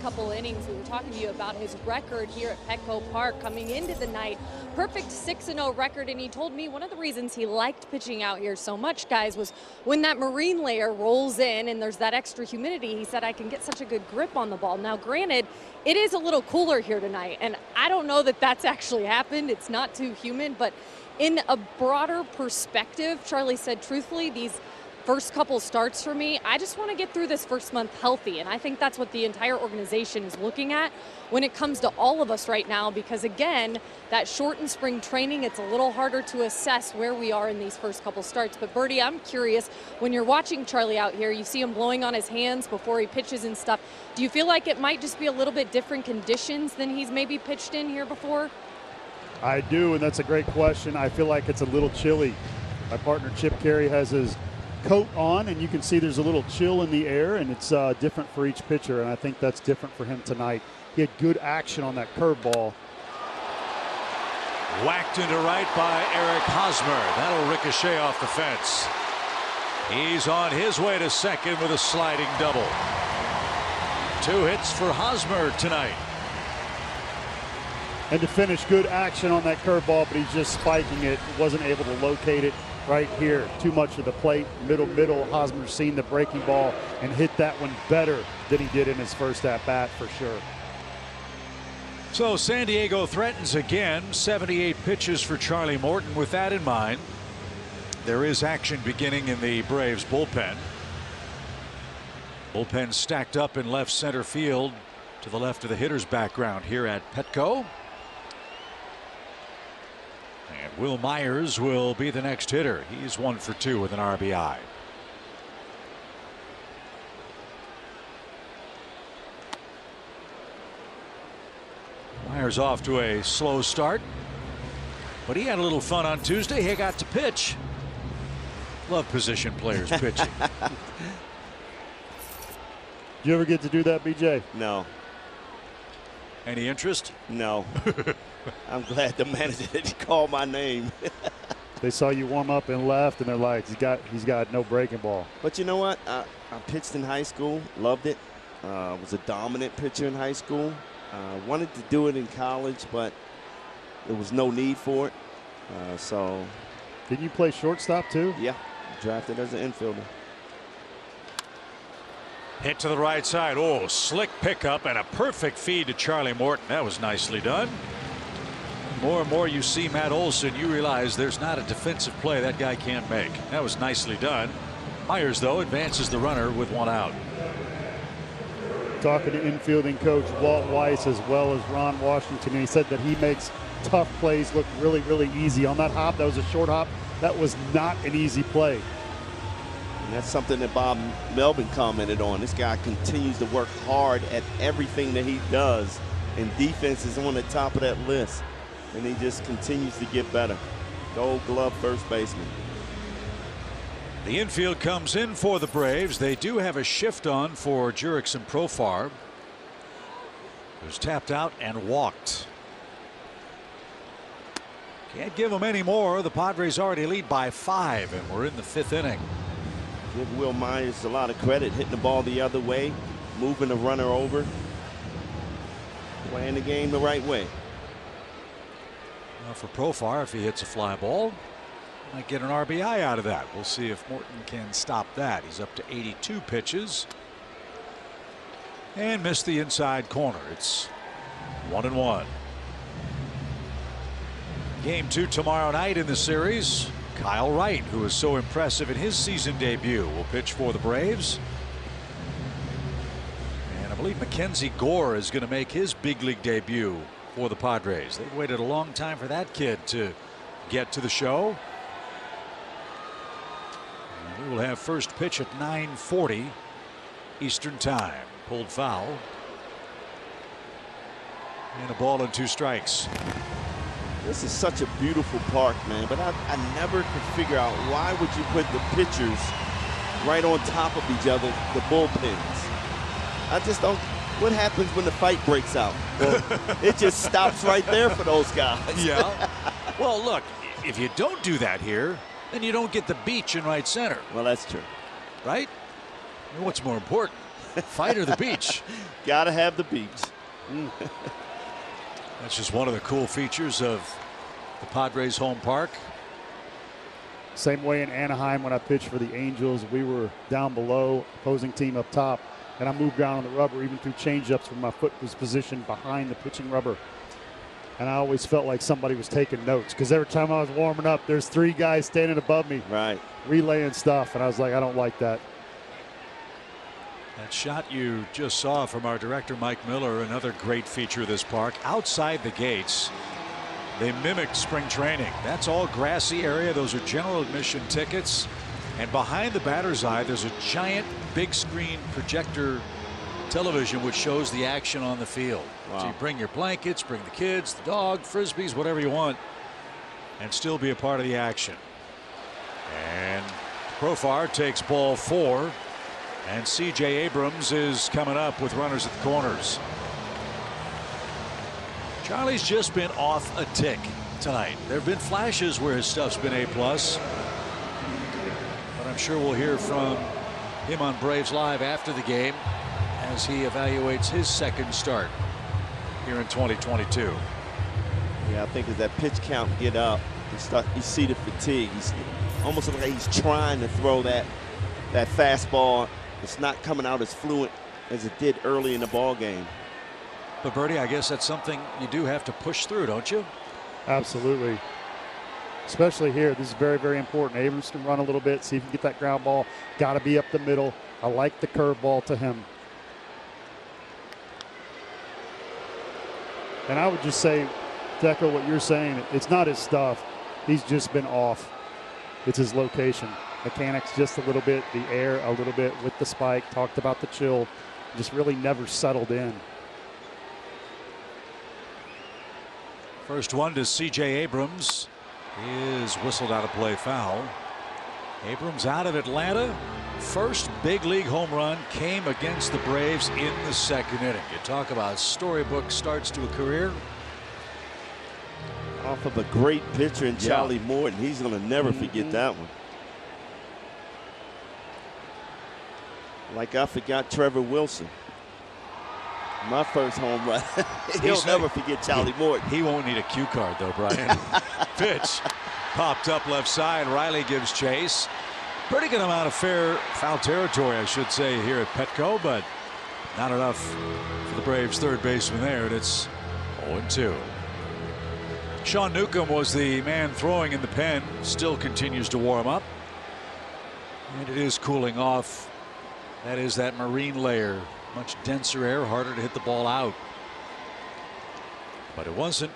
Couple innings. We were talking to you about his record here at Petco Park coming into the night. Perfect 6-0 record, and he told me one of the reasons he liked pitching out here so much, guys, was when that marine layer rolls in and there's that extra humidity. He said, I can get such a good grip on the ball. Now, granted, it is a little cooler here tonight, and I don't know that that's actually happened. It's not too humid, but in a broader perspective, Charlie said, truthfully, these first couple starts for me, I just want to get through this first month healthy. And I think that's what the entire organization is looking at when it comes to all of us right now, because again, that shortened spring training, it's a little harder to assess where we are in these first couple starts. But Bertie, I'm curious, when you're watching Charlie out here, you see him blowing on his hands before he pitches and stuff. Do you feel like it might just be a little bit different conditions than he's maybe pitched in here before? I do, and that's a great question. I feel like it's a little chilly. My partner Chip Carey has his coat on, and you can see there's a little chill in the air, and it's different for each pitcher, and I think that's different for him tonight. He had good action on that curveball. Whacked into right by Eric Hosmer. That'll ricochet off the fence. He's on his way to second with a sliding double. 2 hits for Hosmer tonight. And to finish, good action on that curveball, but he's just spiking it. Wasn't able to locate it right here. Too much of the plate. Middle. Hosmer's seen the breaking ball and hit that one better than he did in his first at-bat for sure. So San Diego threatens again. 78 pitches for Charlie Morton. With that in mind, there is action beginning in the Braves bullpen. Bullpen stacked up in left center field to the left of the hitter's background here at Petco. And Will Myers will be the next hitter. He's 1 for 2 with an RBI. Myers off to a slow start, but he had a little fun on Tuesday. He got to pitch. Love position players pitching. Did you ever get to do that, BJ? No. Any interest? No. I'm glad the manager didn't call my name. They saw you warm up and left, and they're like, he's got no breaking ball. But you know what? I pitched in high school, loved it. Was a dominant pitcher in high school. Wanted to do it in college, but there was no need for it. So. Didn't you play shortstop too? Yeah, drafted as an infielder. Hit to the right side. Oh, slick pickup and a perfect feed to Charlie Morton. That was nicely done. More and more you see Matt Olson, you realize there's not a defensive play that guy can't make. That was nicely done. Myers, though, advances the runner with 1 out. Talking to infielding coach Walt Weiss as well as Ron Washington, and he said that he makes tough plays look really, really easy. On that hop, that was a short hop. That was not an easy play. And that's something that Bob Melvin commented on. This guy continues to work hard at everything that he does, and defense is on the top of that list. And he just continues to get better. Gold Glove first baseman. The infield comes in for the Braves. They do have a shift on for Jurickson Profar. who's tapped out and walked. Can't give them any more. The Padres already lead by 5, and we're in the 5th inning. Give Will Myers a lot of credit, hitting the ball the other way, moving the runner over, playing the game the right way. For Profar, if he hits a fly ball, might get an RBI out of that. We'll see if Morton can stop that. He's up to 82 pitches and missed the inside corner. It's 1-1. Game 2 tomorrow night in the series. Kyle Wright, who was so impressive in his season debut, will pitch for the Braves. And I believe Mackenzie Gore is going to make his big league debut for the Padres. They've waited a long time for that kid to get to the show. And we will have first pitch at 9:40 Eastern Time. Pulled foul. And a ball and 2 strikes. This is such a beautiful park, man, but I never could figure out why would you put the pitchers right on top of each other, the bullpens. I just don't. What happens when the fight breaks out? Well, it just stops right there for those guys. Yeah. Well, look, if you don't do that here, then you don't get the beach in right center. Well, that's true. Right? I mean, what's more important, fight or the beach? Gotta have the beach. That's just one of the cool features of the Padres home park. Same way in Anaheim when I pitched for the Angels. We were down below, opposing team up top, and I moved down on the rubber even through changeups when my foot was positioned behind the pitching rubber. And I always felt like somebody was taking notes because every time I was warming up, there's 3 guys standing above me, right, relaying stuff, and I was like, I don't like that. That shot you just saw from our director Mike Miller, another great feature of this park. Outside the gates, they mimicked spring training. That's all grassy area. Those are general admission tickets. And behind the batter's eye, there's a giant big screen projector television which shows the action on the field. Wow. So you bring your blankets, bring the kids, the dog, frisbees, whatever you want, and still be a part of the action. And Profar takes ball 4. And C.J. Abrams is coming up with runners at the corners. Charlie's just been off a tick tonight. There have been flashes where his stuff's been A+. But I'm sure we'll hear from him on Braves Live after the game as he evaluates his second start here in 2022. Yeah, I think as that pitch count get up, you see the fatigue. He's almost like he's trying to throw that fastball. It's not coming out as fluent as it did early in the ball game. But Bertie, I guess that's something you do have to push through, don't you? Absolutely. Especially here, this is very, very important. Abrams can run a little bit, see if he can get that ground ball. Got to be up the middle. I like the curveball to him. And I would just say, to echo what you're saying, it's not his stuff. He's just been off. It's his location. Mechanics just a little bit, the air a little bit with the spike. Talked about the chill. Just really never settled in. First one to C.J. Abrams is whistled out of play, foul. Abrams out of Atlanta. First big league home run came against the Braves in the 2nd inning. You talk about storybook starts to a career. Off of a great pitcher in Charlie Morton. He's going to never forget that one. Like I forgot Trevor Wilson. My first home run. He'll never forget Charlie Morton. He won't need a cue card though, Brian. Pitch popped up left side. Riley gives chase. Pretty good amount of foul territory, I should say, here at Petco, but not enough for the Braves third baseman there, and it's 0-2. Sean Newcomb was the man throwing in the pen, still continues to warm up. And it is cooling off. That is that marine layer. Much denser air, harder to hit the ball out. But it wasn't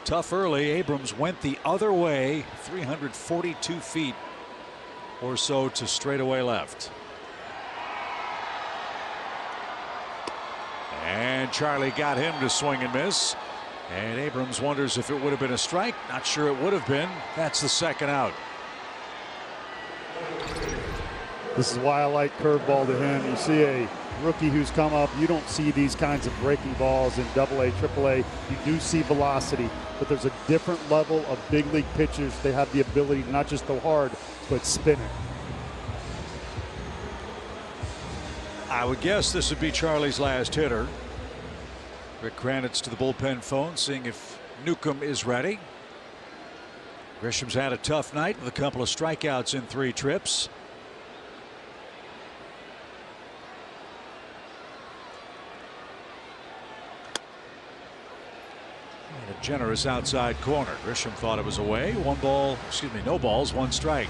tough early. Abrams went the other way, 342 feet or so to straightaway left. And Charlie got him to swing and miss. And Abrams wonders if it would have been a strike. Not sure it would have been. That's the 2nd out. This is why I like curveball to him. You see a rookie who's come up, you don't see these kinds of breaking balls in AA, AAA. You do see velocity, but there's a different level of big league pitchers. They have the ability to not just go hard, but spin it. I would guess this would be Charlie's last hitter. Rick Kranitz to the bullpen phone, seeing if Newcomb is ready. Grisham's had a tough night with a couple of strikeouts in 3 trips. And a generous outside corner. Grisham thought it was away. No balls, 1 strike.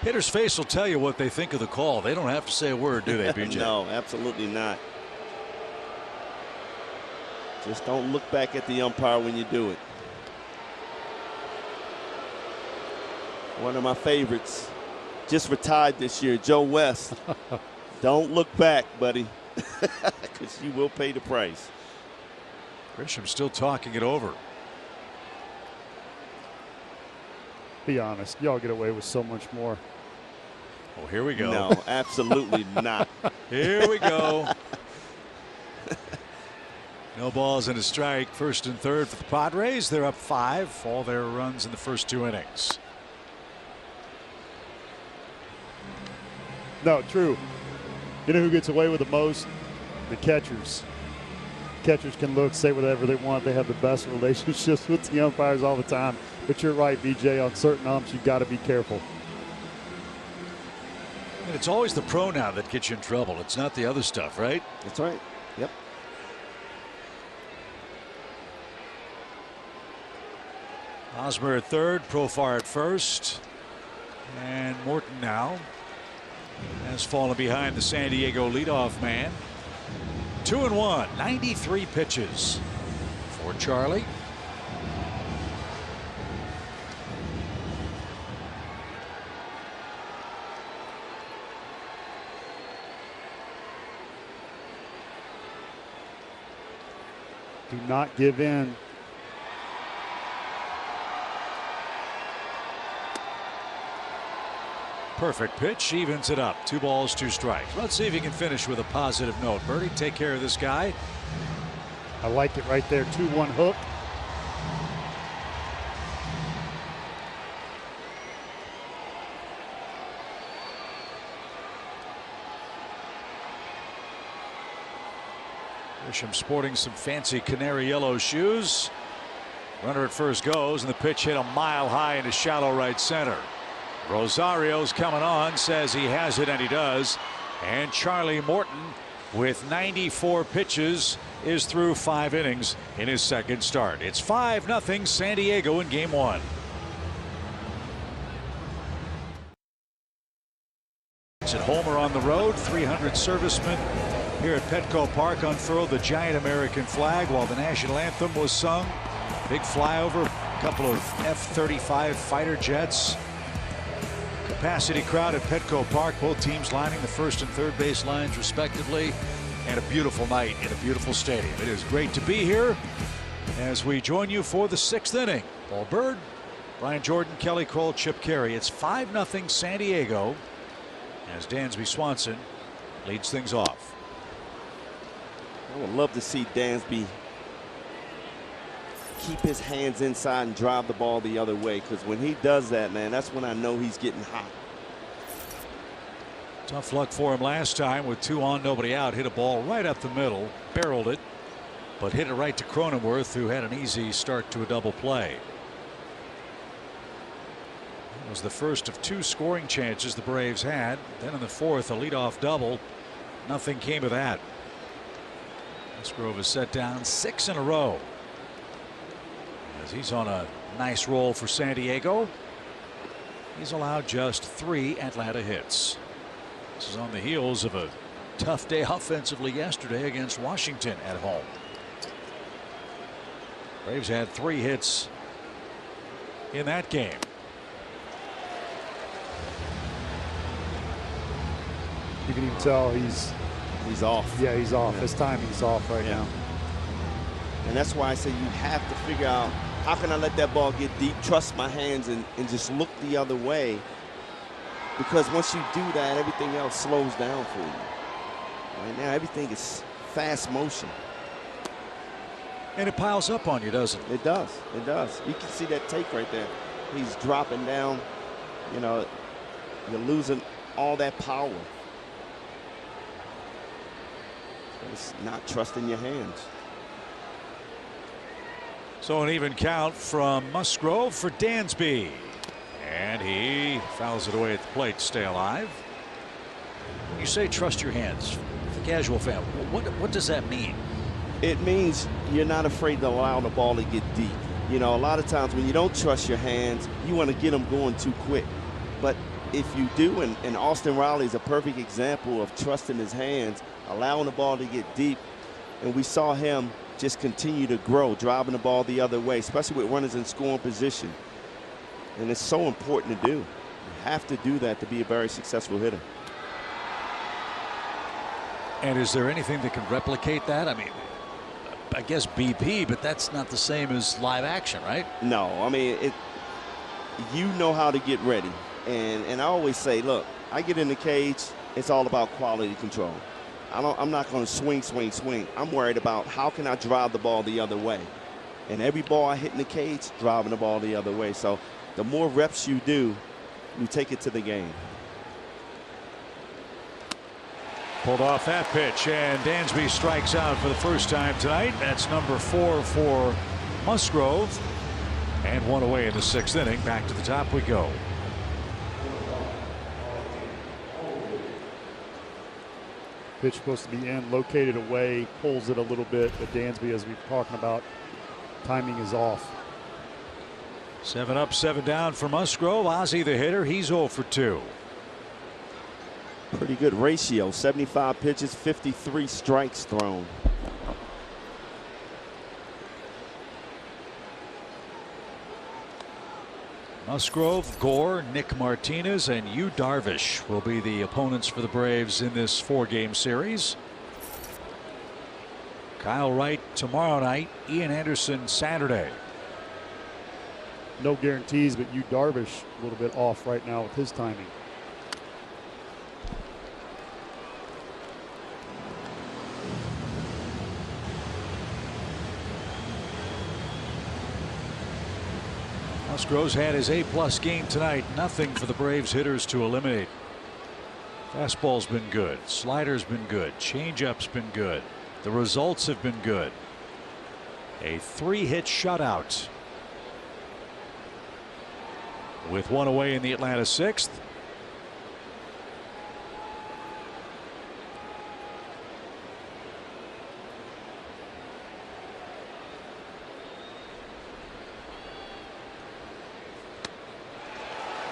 Hitter's face will tell you what they think of the call. They don't have to say a word, do they, BJ? No, absolutely not. Just don't look back at the umpire when you do it. One of my favorites, just retired this year, Joe West. Don't look back, buddy, because you will pay the price. Grisham still talking it over. Be honest, y'all get away with so much more. Oh, here we go. No, absolutely not. Here we go. No balls and a strike. 1st and 3rd for the Padres. They're up 5. All their runs in the first 2 innings. No, true. You know who gets away with the most? The catchers. Catchers can look, say whatever they want. They have the best relationships with the umpires all the time. But you're right, BJ, on certain umps, you've got to be careful. And it's always the pronoun that gets you in trouble. It's not the other stuff, right? That's right. Yep. Hosmer at 3rd, Profar at 1st. And Morton now has fallen behind the San Diego leadoff man. 2-1, 93 pitches for Charlie. Do not give in. Perfect pitch, evens it up. 2 balls, 2 strikes. Let's see if he can finish with a positive note. Birdie, take care of this guy. I like it right there. 2-1 hook. Grisham sporting some fancy canary yellow shoes. Runner at first goes, and the pitch hit a mile high into shallow right center. Rosario's coming on, says he has it, and he does. And Charlie Morton, with 94 pitches, is through 5 innings in his 2nd start. It's 5-0 San Diego in Game 1. It's at Homer on the road. 300 servicemen here at Petco Park unfurled the giant American flag while the national anthem was sung. Big flyover, a couple of F-35 fighter jets. Capacity crowd at Petco Park, both teams lining the 1st and 3rd base lines respectively, and a beautiful night in a beautiful stadium. It is great to be here as we join you for the 6th inning. Paul Bird, Brian Jordan, Kelly Kroll, Chip Carey. It's 5-0 San Diego as Dansby Swanson leads things off. I would love to see Dansby keep his hands inside and drive the ball the other way, because when he does that, man, that's when I know he's getting hot. Tough luck for him last time with 2 on, nobody out. Hit a ball right up the middle, barreled it, but hit it right to Cronenworth, who had an easy start to a double play. It was the first of 2 scoring chances the Braves had. Then in the 4th, a leadoff double. Nothing came of that. Musgrove has set down 6 in a row. As he's on a nice roll for San Diego. He's allowed just 3 Atlanta hits. This is on the heels of a tough day offensively yesterday against Washington at home. Braves had 3 hits in that game. You can even tell he's off. Yeah, he's off. Yeah. His timing's off right now. And that's why I say you have to figure out how can I let that ball get deep, trust my hands, and just look the other way? Because once you do that, everything else slows down for you. Right now, everything is fast motion. And it piles up on you, doesn't it? It does. It does. You can see that take right there. He's dropping down. You know, you're losing all that power. It's not trusting your hands. So an even count from Musgrove for Dansby. And he fouls it away at the plate to stay alive. You say trust your hands. For the casual fan, what does that mean? It means you're not afraid to allow the ball to get deep. You know, a lot of times when you don't trust your hands, you want to get them going too quick. But if you do, and Austin Riley is a perfect example of trusting his hands, allowing the ball to get deep, and we saw him just continue to grow, driving the ball the other way, especially with runners in scoring position. And it's so important to do. You have to do that to be a very successful hitter. And is there anything that can replicate that? I mean, I guess BP, but that's not the same as live action, right? No, I mean, you know how to get ready. And I always say, look, I get in the cage, it's all about quality control. I'm not going to swing, swing, swing. I'm worried about how can I drive the ball the other way. And every ball I hit in the cage, driving the ball the other way. So the more reps you do, you take it to the game. Pulled off that pitch, and Dansby strikes out for the first time tonight. That's number 4 for Musgrove. And one away in the 6th inning. Back to the top we go. Pitch supposed to be in, located away, pulls it a little bit, but Dansby, as we've talking about, timing is off. 7 up, 7 down for Musgrove. Ozzie the hitter, he's 0 for 2. Pretty good ratio, 75 pitches, 53 strikes thrown. Musgrove, Gore, Nick Martinez, and Yu Darvish will be the opponents for the Braves in this 4-game series. Kyle Wright tomorrow night, Ian Anderson Saturday. No guarantees, but Yu Darvish a little bit off right now with his timing. Musgrove's had his A+ game tonight. Nothing for the Braves hitters to eliminate. Fastball's been good. Slider's been good. Changeup's been good. The results have been good. A 3-hit shutout. With one away in the Atlanta 6th.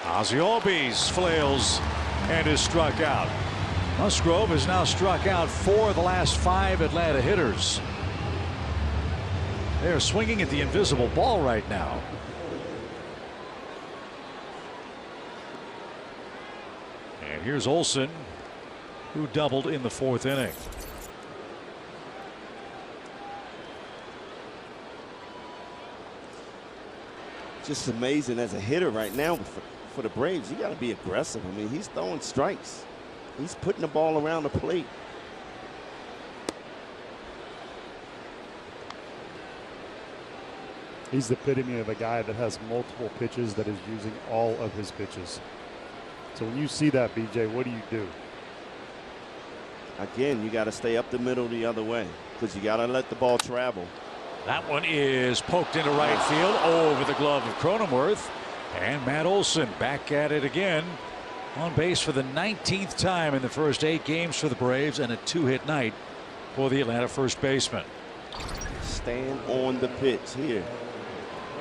Ozzie Albies flails and is struck out. Musgrove has now struck out 4 of the last 5 Atlanta hitters. They're swinging at the invisible ball right now. And here's Olsen, who doubled in the 4th inning. Just amazing as a hitter right now for the Braves. You got to be aggressive. I mean, he's throwing strikes. He's putting the ball around the plate. He's the epitome of a guy that has multiple pitches, that is using all of his pitches. So when you see that, BJ, what do you do? Again, you got to stay up the middle the other way because you got to let the ball travel. That one is poked into right field over the glove of Cronenworth. And Matt Olson back at it again. On base for the 19th time in the first 8 games for the Braves, and a 2-hit night for the Atlanta first baseman. Stand on the pitch here.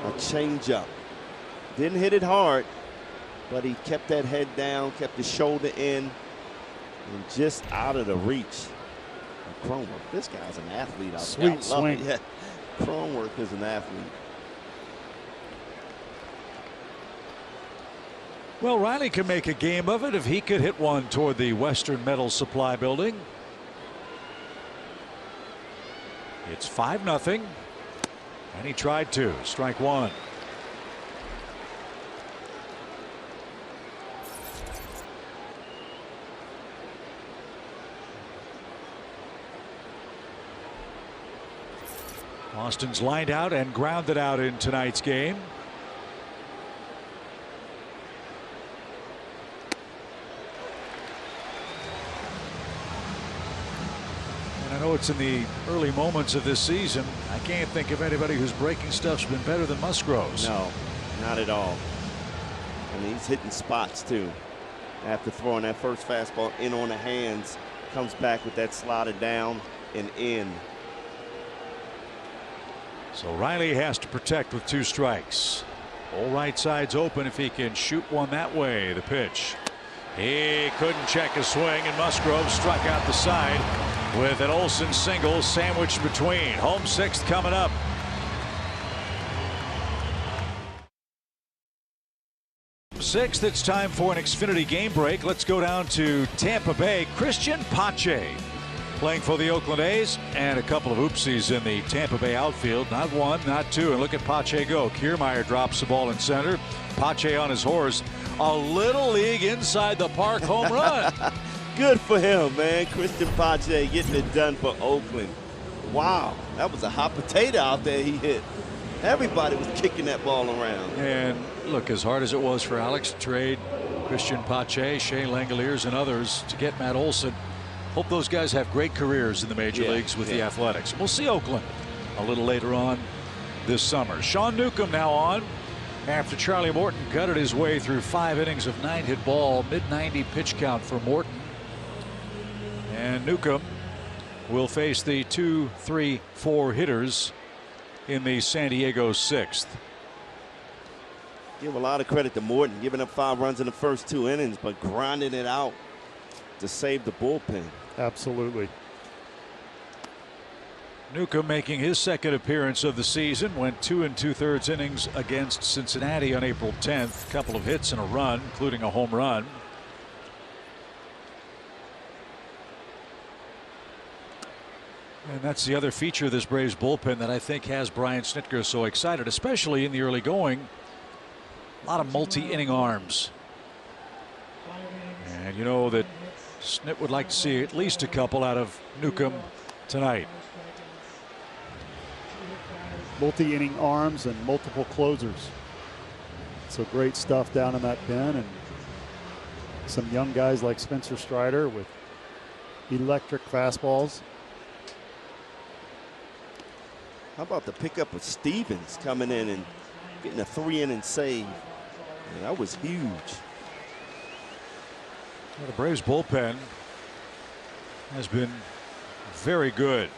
A changeup. Didn't hit it hard, but he kept that head down, kept the shoulder in, and just out of the reach of Cronenworth. This guy's an athlete out there. Sweet swing. Yeah. Cronenworth is an athlete. Well, Riley can make a game of it if he could hit one toward the Western Metal Supply building. It's 5-0. And he tried to. Strike one. Austin's lined out and grounded out in tonight's game. And I know it's in the early moments of this season. I can't think of anybody whose breaking stuff's been better than Musgrove's. No, not at all. I mean, he's hitting spots too. After throwing that first fastball in on the hands, comes back with that slider down and in. So Riley has to protect with 2 strikes. All right side's open if he can shoot one that way. The pitch. He couldn't check his swing, and Musgrove struck out the side with an Olsen single sandwiched between. Home 6th coming up. Sixth, it's time for an Xfinity game break. Let's go down to Tampa Bay. Christian Pache playing for the Oakland A's, and a couple of oopsies in the Tampa Bay outfield. Not one, not two, and look at Pache go. Kiermaier drops the ball in center. Pache on his horse. A little league inside the park home run. Good for him, man. Christian Pache getting it done for Oakland. Wow, that was a hot potato out there he hit. Everybody was kicking that ball around. And look, as hard as it was for Alex to trade Christian Pache, Shea Langoliers, and others to get Matt Olson, hope those guys have great careers in the major leagues with the Athletics. We'll see Oakland a little later on this summer. Sean Newcomb now on after Charlie Morton gutted his way through 5 innings of 9-hit ball. Mid-90 pitch count for Morton. And Newcomb will face the 2, 3, 4 hitters in the San Diego 6th. Give a lot of credit to Morton, giving up 5 runs in the first 2 innings, but grinding it out to save the bullpen. Absolutely. Newcomb making his 2nd appearance of the season. Went 2 2/3 innings against Cincinnati on April 10th. Couple of hits and a run, including a home run. And that's the other feature of this Braves bullpen that I think has Brian Snitker so excited, especially in the early going. A lot of multi-inning arms. And you know that Snit would like to see at least a couple out of Newcomb tonight. Multi-inning arms and multiple closers. So great stuff down in that pen, and some young guys like Spencer Strider with electric fastballs. How about the pickup of Stevens coming in and getting a 3-inning save? Man, that was huge. Well, the Braves bullpen has been very good.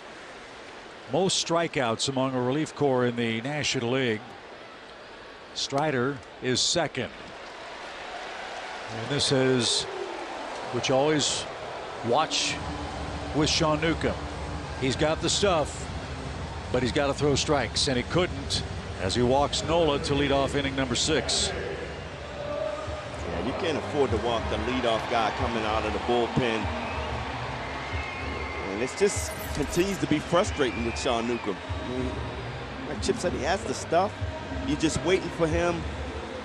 Most strikeouts among a relief corps in the National League. Strider is 2nd. And this is, which you always watch with Sean Newcomb. He's got the stuff, but he's got to throw strikes, and he couldn't as he walks Nola to lead off inning number 6. Yeah, you can't afford to walk the leadoff guy coming out of the bullpen. And it just continues to be frustrating with Sean Newcomb. I mean, like Chip said, he has the stuff. You're just waiting for him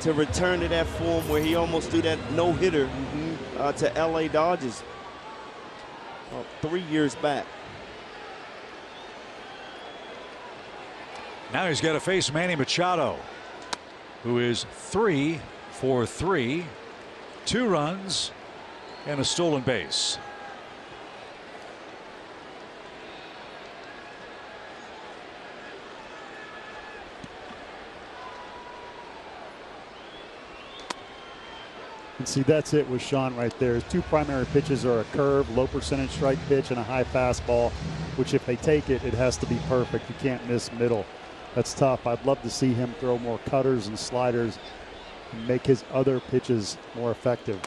to return to that form where he almost threw that no-hitter to LA Dodgers 3 years back. Now he's got to face Manny Machado, who is 3 for 3, 2 runs and a stolen base. And see, that's it with Sean right there. His 2 primary pitches are a curve, low percentage strike pitch, and a high fastball, which if they take it, it has to be perfect. You can't miss middle. That's tough. I'd love to see him throw more cutters and sliders and make his other pitches more effective.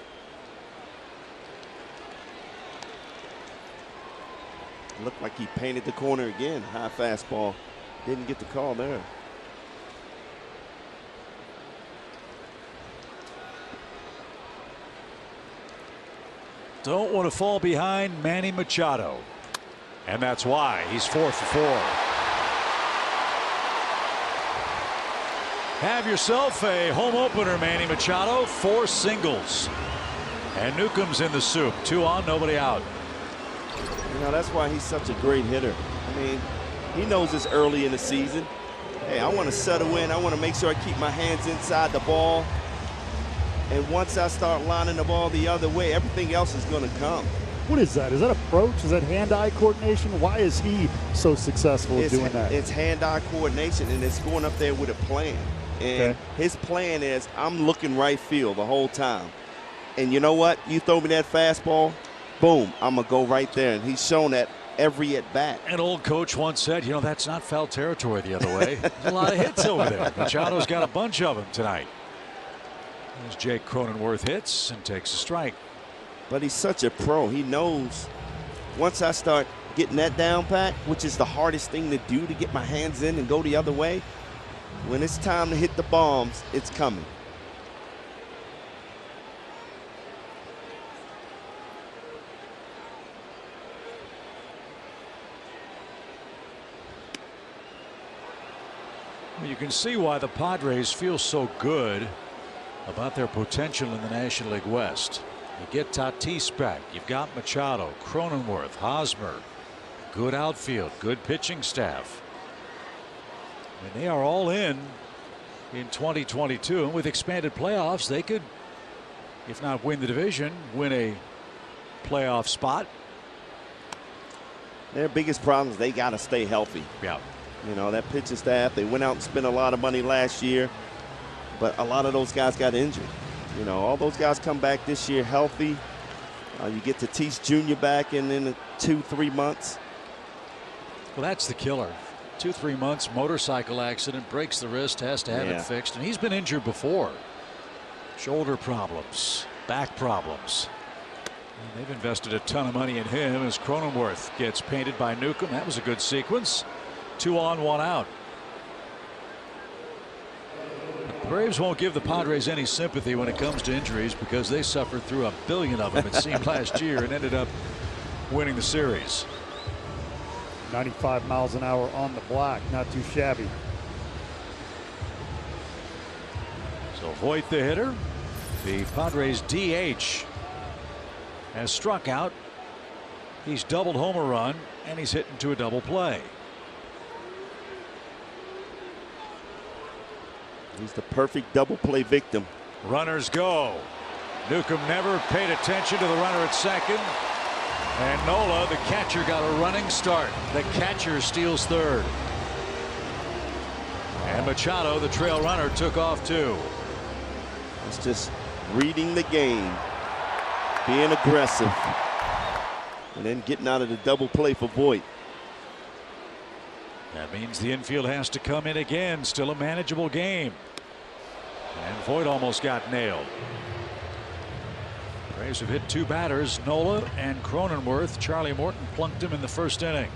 Looked like he painted the corner again. High fastball. Didn't get the call there. Don't want to fall behind Manny Machado. And that's why he's 4 for 4. Have yourself a home opener, Manny Machado. 4 singles. And Newcomb's in the soup. 2 on, nobody out. You know, that's why he's such a great hitter. I mean, he knows this early in the season. Hey, I want to settle in. I want to make sure I keep my hands inside the ball. And once I start lining the ball the other way, everything else is going to come. What is that? Is that approach? Is that hand-eye coordination? Why is he so successful at doing that? It's hand-eye coordination, and it's going up there with a plan. And his plan is, I'm looking right field the whole time. And you know what? You throw me that fastball, boom, I'm going to go right there. And he's shown that every at-bat. An old coach once said, you know, that's not foul territory the other way. There's a lot of hits over there. Machado's got a bunch of them tonight. As Jake Cronenworth hits and takes a strike. But he's such a pro. He knows once I start getting that down pat, which is the hardest thing to do, to get my hands in and go the other way, when it's time to hit the bombs, it's coming. You can see why the Padres feel so good about their potential in the National League West. You get Tatis back. You've got Machado, Cronenworth, Hosmer. Good outfield, good pitching staff. I mean, they are all in 2022. And with expanded playoffs, they could, if not win the division, win a playoff spot. Their biggest problem is they got to stay healthy. Yeah. You know, that pitching staff, they went out and spent a lot of money last year, but a lot of those guys got injured. You know, all those guys come back this year healthy. You get Tatis Jr. back in 2-3 months. Well, that's the killer. 2-3 months, motorcycle accident, breaks the wrist, has to have it fixed. And he's been injured before. Shoulder problems, back problems. And they've invested a ton of money in him as Cronenworth gets painted by Newcomb. That was a good sequence. 2 on, 1 out. The Braves won't give the Padres any sympathy when it comes to injuries because they suffered through a billion of them, it seemed, last year and ended up winning the series. 95 miles an hour on the block, not too shabby. So Voit, the hitter, the Padres DH, has struck out. He's doubled home a run and he's hit into a double play. He's the perfect double play victim. Runners go. Newcomb never paid attention to the runner at second. And Nola, the catcher, got a running start. The catcher steals third. And Machado, the trail runner, took off too. It's just reading the game, being aggressive, and then getting out of the double play for Voit. That means the infield has to come in again. Still a manageable game. And Voit almost got nailed. Braves have hit 2 batters, Nola and Cronenworth. Charlie Morton plunked him in the first inning.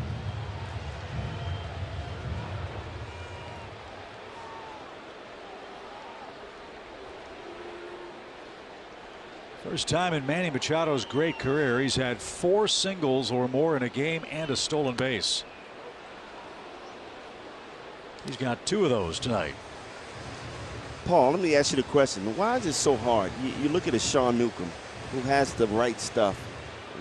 First time in Manny Machado's great career, he's had 4 singles or more in a game and a stolen base. He's got 2 of those tonight. Paul, let me ask you the question. Why is it so hard? You look at a Sean Newcomb who has the right stuff.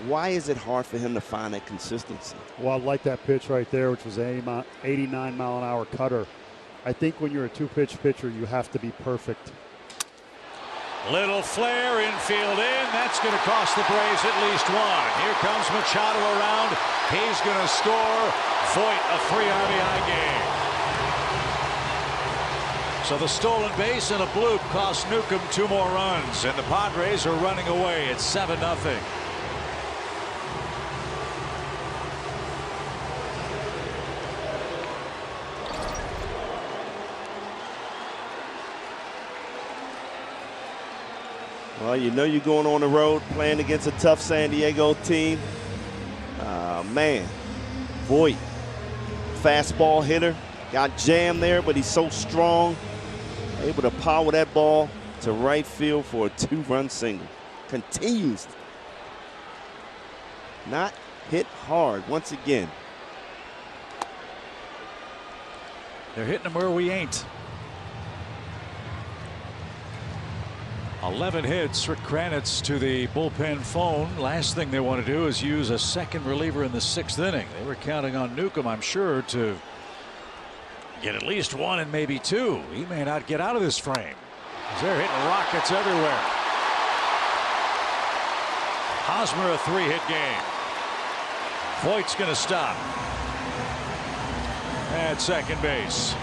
Why is it hard for him to find that consistency? Well, I like that pitch right there, which was an 89 mile an hour cutter. I think when you're a 2-pitch pitcher, you have to be perfect. Little flare, infield in. That's going to cost the Braves at least 1. Here comes Machado around. He's going to score. Voit, a 3 RBI game. So the stolen base and a bloop cost Newcomb 2 more runs, and the Padres are running away. It's 7-0. Well, you know you're going on the road playing against a tough San Diego team. Man, Voit, fastball hitter, got jammed there, but he's so strong, able to power that ball to right field for a 2-run single. Continues not hit hard once again. They're hitting them where we ain't. 11 hits. Rick Kranitz to the bullpen phone. Last thing they want to do is use a second reliever in the 6th inning. They were counting on Newcomb, I'm sure, to get at least 1 and maybe 2. He may not get out of this frame. They're hitting rockets everywhere. Hosmer, a 3-hit game. Voigt's going to stop at second base.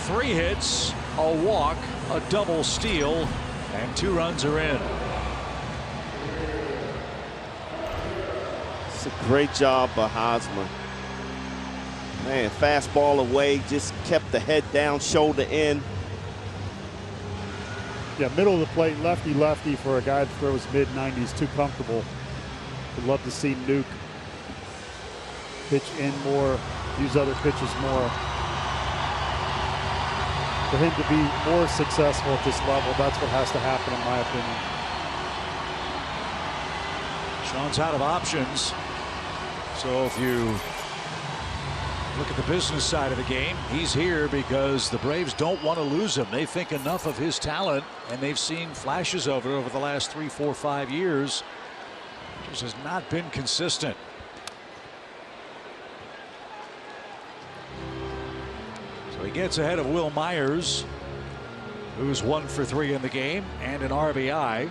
3 hits, a walk, a double steal, and 2 runs are in. It's a great job by Hosmer. Man, fastball away, just kept the head down, shoulder in. Yeah, middle of the plate, lefty for a guy that throws mid-90s, too comfortable. Would love to see Nuke pitch in more, use other pitches more. For him to be more successful at this level, that's what has to happen, in my opinion. Sean's out of options. So if you look at the business side of the game, he's here because the Braves don't want to lose him. They think enough of his talent, and they've seen flashes of it over the last 3, 4, 5 years. Just has not been consistent. So he gets ahead of Will Myers, who's 1 for 3 in the game and an RBI.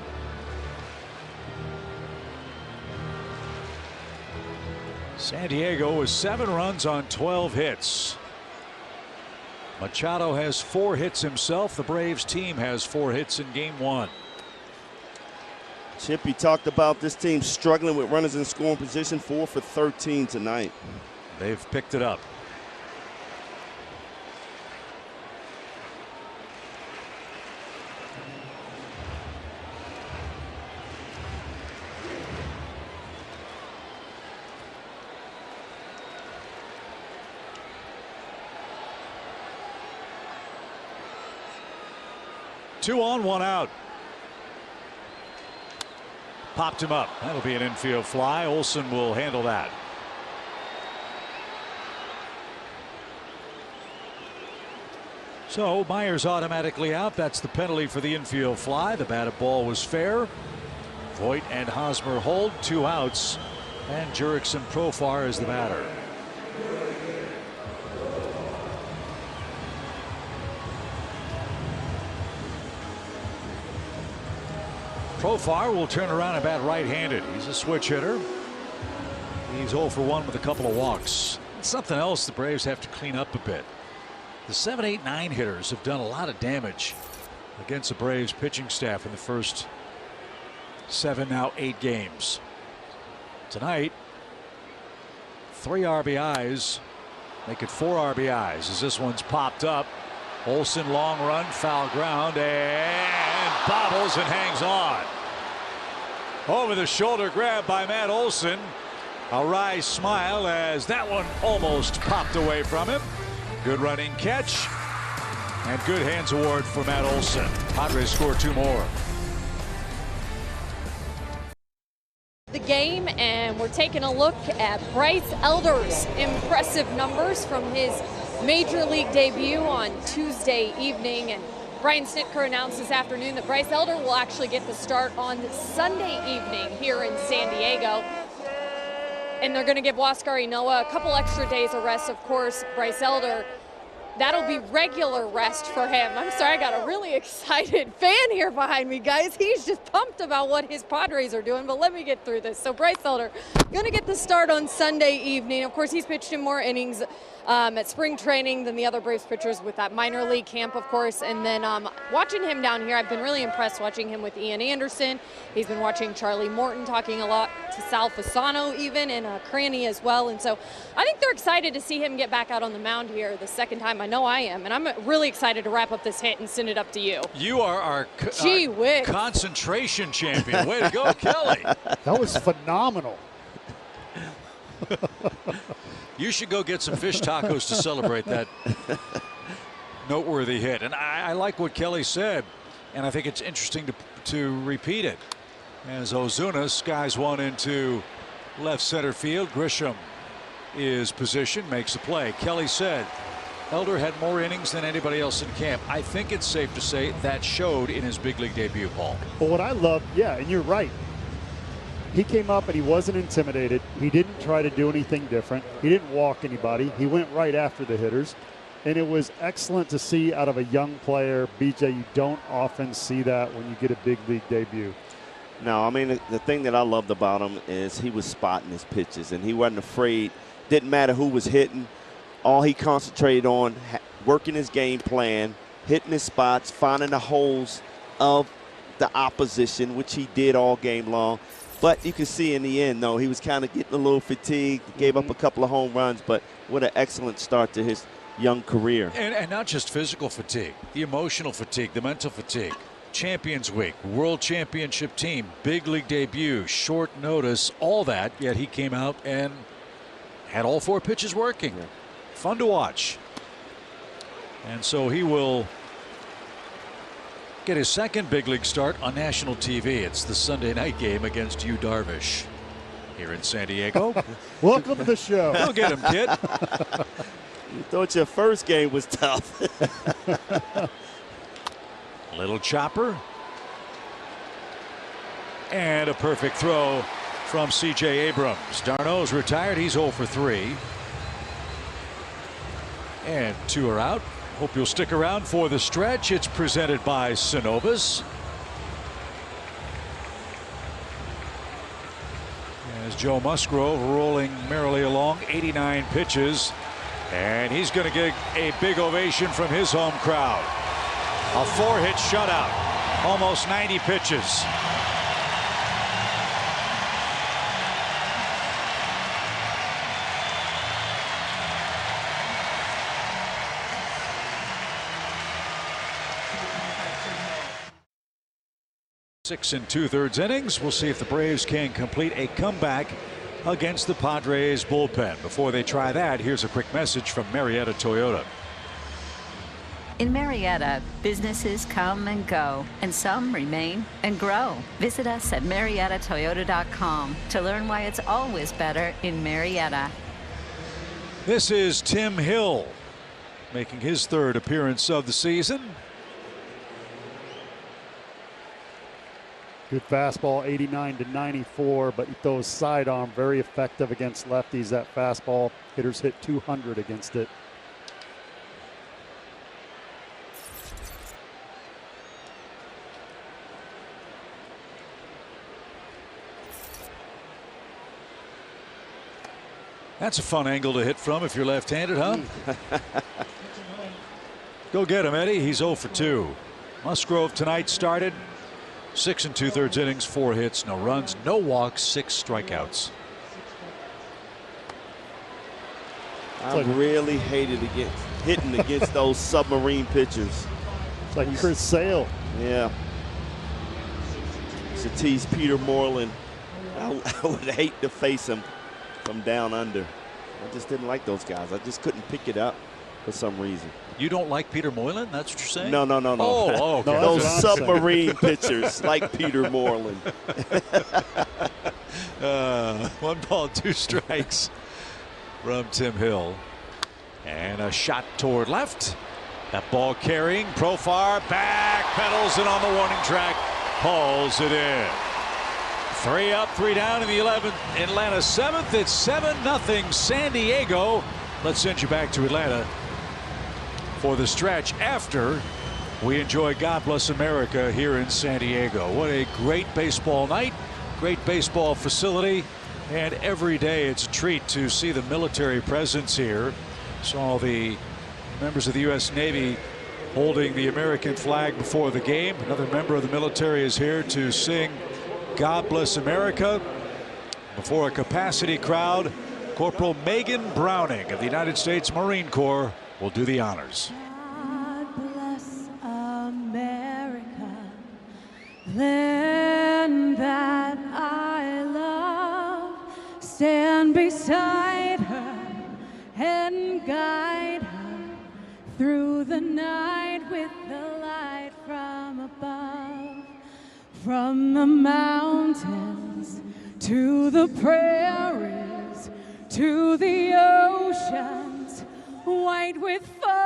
San Diego with 7 runs on 12 hits. Machado has 4 hits himself. The Braves team has 4 hits in game 1. Chip, you talked about this team struggling with runners in scoring position. 4 for 13 tonight. They've picked it up. Two on, 1 out. Popped him up. That'll be an infield fly. Olsen will handle that. So Myers automatically out. That's the penalty for the infield fly. The batted ball was fair. Voit and Hosmer hold, 2 outs, and Jurickson Profar is the batter. Profar will turn around and bat right-handed. He's a switch hitter. He's 0 for 1 with a couple of walks. Something else the Braves have to clean up a bit. The 7, 8, 9 hitters have done a lot of damage against the Braves pitching staff in the first 7, now 8 games. Tonight, 3 RBIs, make it 4 RBIs as this one's popped up. Olsen, long run, foul ground, and bobbles and hangs on. Over the shoulder grab by Matt Olsen. A wry smile as that one almost popped away from him. Good running catch and good hands award for Matt Olsen. Padres score 2 more. The game, and we're taking a look at Bryce Elder's impressive numbers from his major league debut on Tuesday evening. And Brian Snitker announced this afternoon that Bryce Elder will actually get the start on Sunday evening here in San Diego. And they're going to give Huascar Ynoa a couple extra days of rest. Of course, Bryce Elder, that'll be regular rest for him. I'm sorry, I got a really excited fan here behind me, guys. He's just pumped about what his Padres are doing, but let me get through this. So Bryce Elder going to get the start on Sunday evening. Of course, he's pitched in more innings at spring training than the other Braves pitchers with that minor league camp, of course. And then watching him down here, I've been really impressed watching him with Ian Anderson. He's been watching Charlie Morton, talking a lot to Sal Fasano even, and Cranny as well. And so I think they're excited to see him get back out on the mound here the second time. I know I am, and I'm really excited to wrap up this hit and send it up to you. You are our concentration champion. Way to go, Kelly. That was phenomenal. You should go get some fish tacos to celebrate that noteworthy hit. And I like what Kelly said, and I think it's interesting to repeat it. As Ozuna skies one into left center field, Grisham is positioned, makes a play. Kelly said Elder had more innings than anybody else in camp. I think it's safe to say that showed in his big league debut, Paul. But what I love, yeah, and you're right. He came up and he wasn't intimidated. He didn't try to do anything different. He didn't walk anybody. He went right after the hitters. And it was excellent to see out of a young player. BJ, you don't often see that when you get a big league debut. No, I mean, the thing that I loved about him is he was spotting his pitches, and he wasn't afraid. Didn't matter who was hitting. All he concentrated on, working his game plan, hitting his spots, finding the holes of the opposition, which he did all game long. But you can see in the end, though, he was kind of getting a little fatigued, gave up a couple of home runs, but what an excellent start to his young career. And not just physical fatigue, the emotional fatigue, the mental fatigue. Champions Week, World Championship team, big league debut, short notice, all that, yet he came out and had all 4 pitches working. Yeah. Fun to watch. And so he will get his second big league start on national TV. It's the Sunday night game against Yu Darvish here in San Diego. Welcome to the show. Go get him, kid. You thought your first game was tough. Little chopper. And a perfect throw from C.J. Abrams. D'Arnaud's retired. He's 0 for 3. And 2 are out. Hope you'll stick around for the stretch. It's presented by Synovus. As Joe Musgrove rolling merrily along, 89 pitches. And he's going to get a big ovation from his home crowd. A 4-hit shutout. Almost 90 pitches. Six and 2/3 innings. We'll see if the Braves can complete a comeback against the Padres bullpen. Before they try that, here's a quick message from Marietta Toyota. In Marietta, businesses come and go, and some remain and grow. Visit us at MariettaToyota.com to learn why it's always better in Marietta. This is Tim Hill making his 3rd appearance of the season. Good fastball, 89 to 94, but he throws sidearm, very effective against lefties. That fastball, hitters hit 200 against it. That's a fun angle to hit from if you're left-handed, huh? Go get him, Eddie. He's 0 for 2. Musgrove tonight started 6 and 2/3 innings, 4 hits, no runs, no walks, 6 strikeouts. I really hated hitting against those submarine pitchers. It's like Chris Sale. Yeah. To tease Peter Moreland, I would hate to face him from down under. I just didn't like those guys. I just couldn't pick it up for some reason. You don't like Peter Moreland? That's what you're saying? No. Oh, okay. Those submarine pitchers like Peter Moreland. 1 ball, 2 strikes from Tim Hill. And a shot toward left. That ball carrying, Profar back, pedals it on the warning track, hauls it in. 3 up, 3 down in the 11th. Atlanta 7th. It's 7-0 San Diego. Let's send you back to Atlanta for the stretch after we enjoy God Bless America here in San Diego. What a great baseball night, great baseball facility, and every day it's a treat to see the military presence here. Saw the members of the U.S. Navy holding the American flag before the game. Another member of the military is here to sing God Bless America before a capacity crowd. Corporal Megan Browning of the United States Marine Corps will do the honors. God bless America, land that I love. Stand beside her and guide her through the night with the light from above. From the mountains to the prairies to the oceans, white with fur.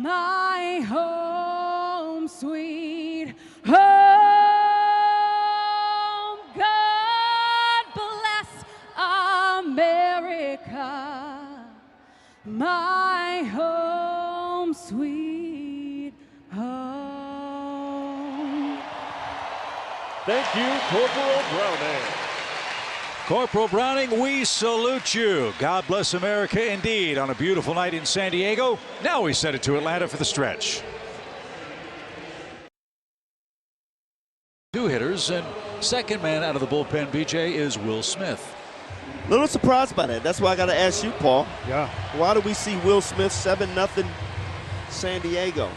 my home sweet home. God bless America, my home sweet home. Thank you, Corporal Browning. Corporal Browning, we salute you. God bless America indeed on a beautiful night in San Diego. Now we send it to Atlanta for the stretch. 2 hitters, and second man out of the bullpen, BJ, is Will Smith. A little surprised by that. That's why I got to ask you, Paul. Yeah. Why do we see Will Smith 7-0 San Diego?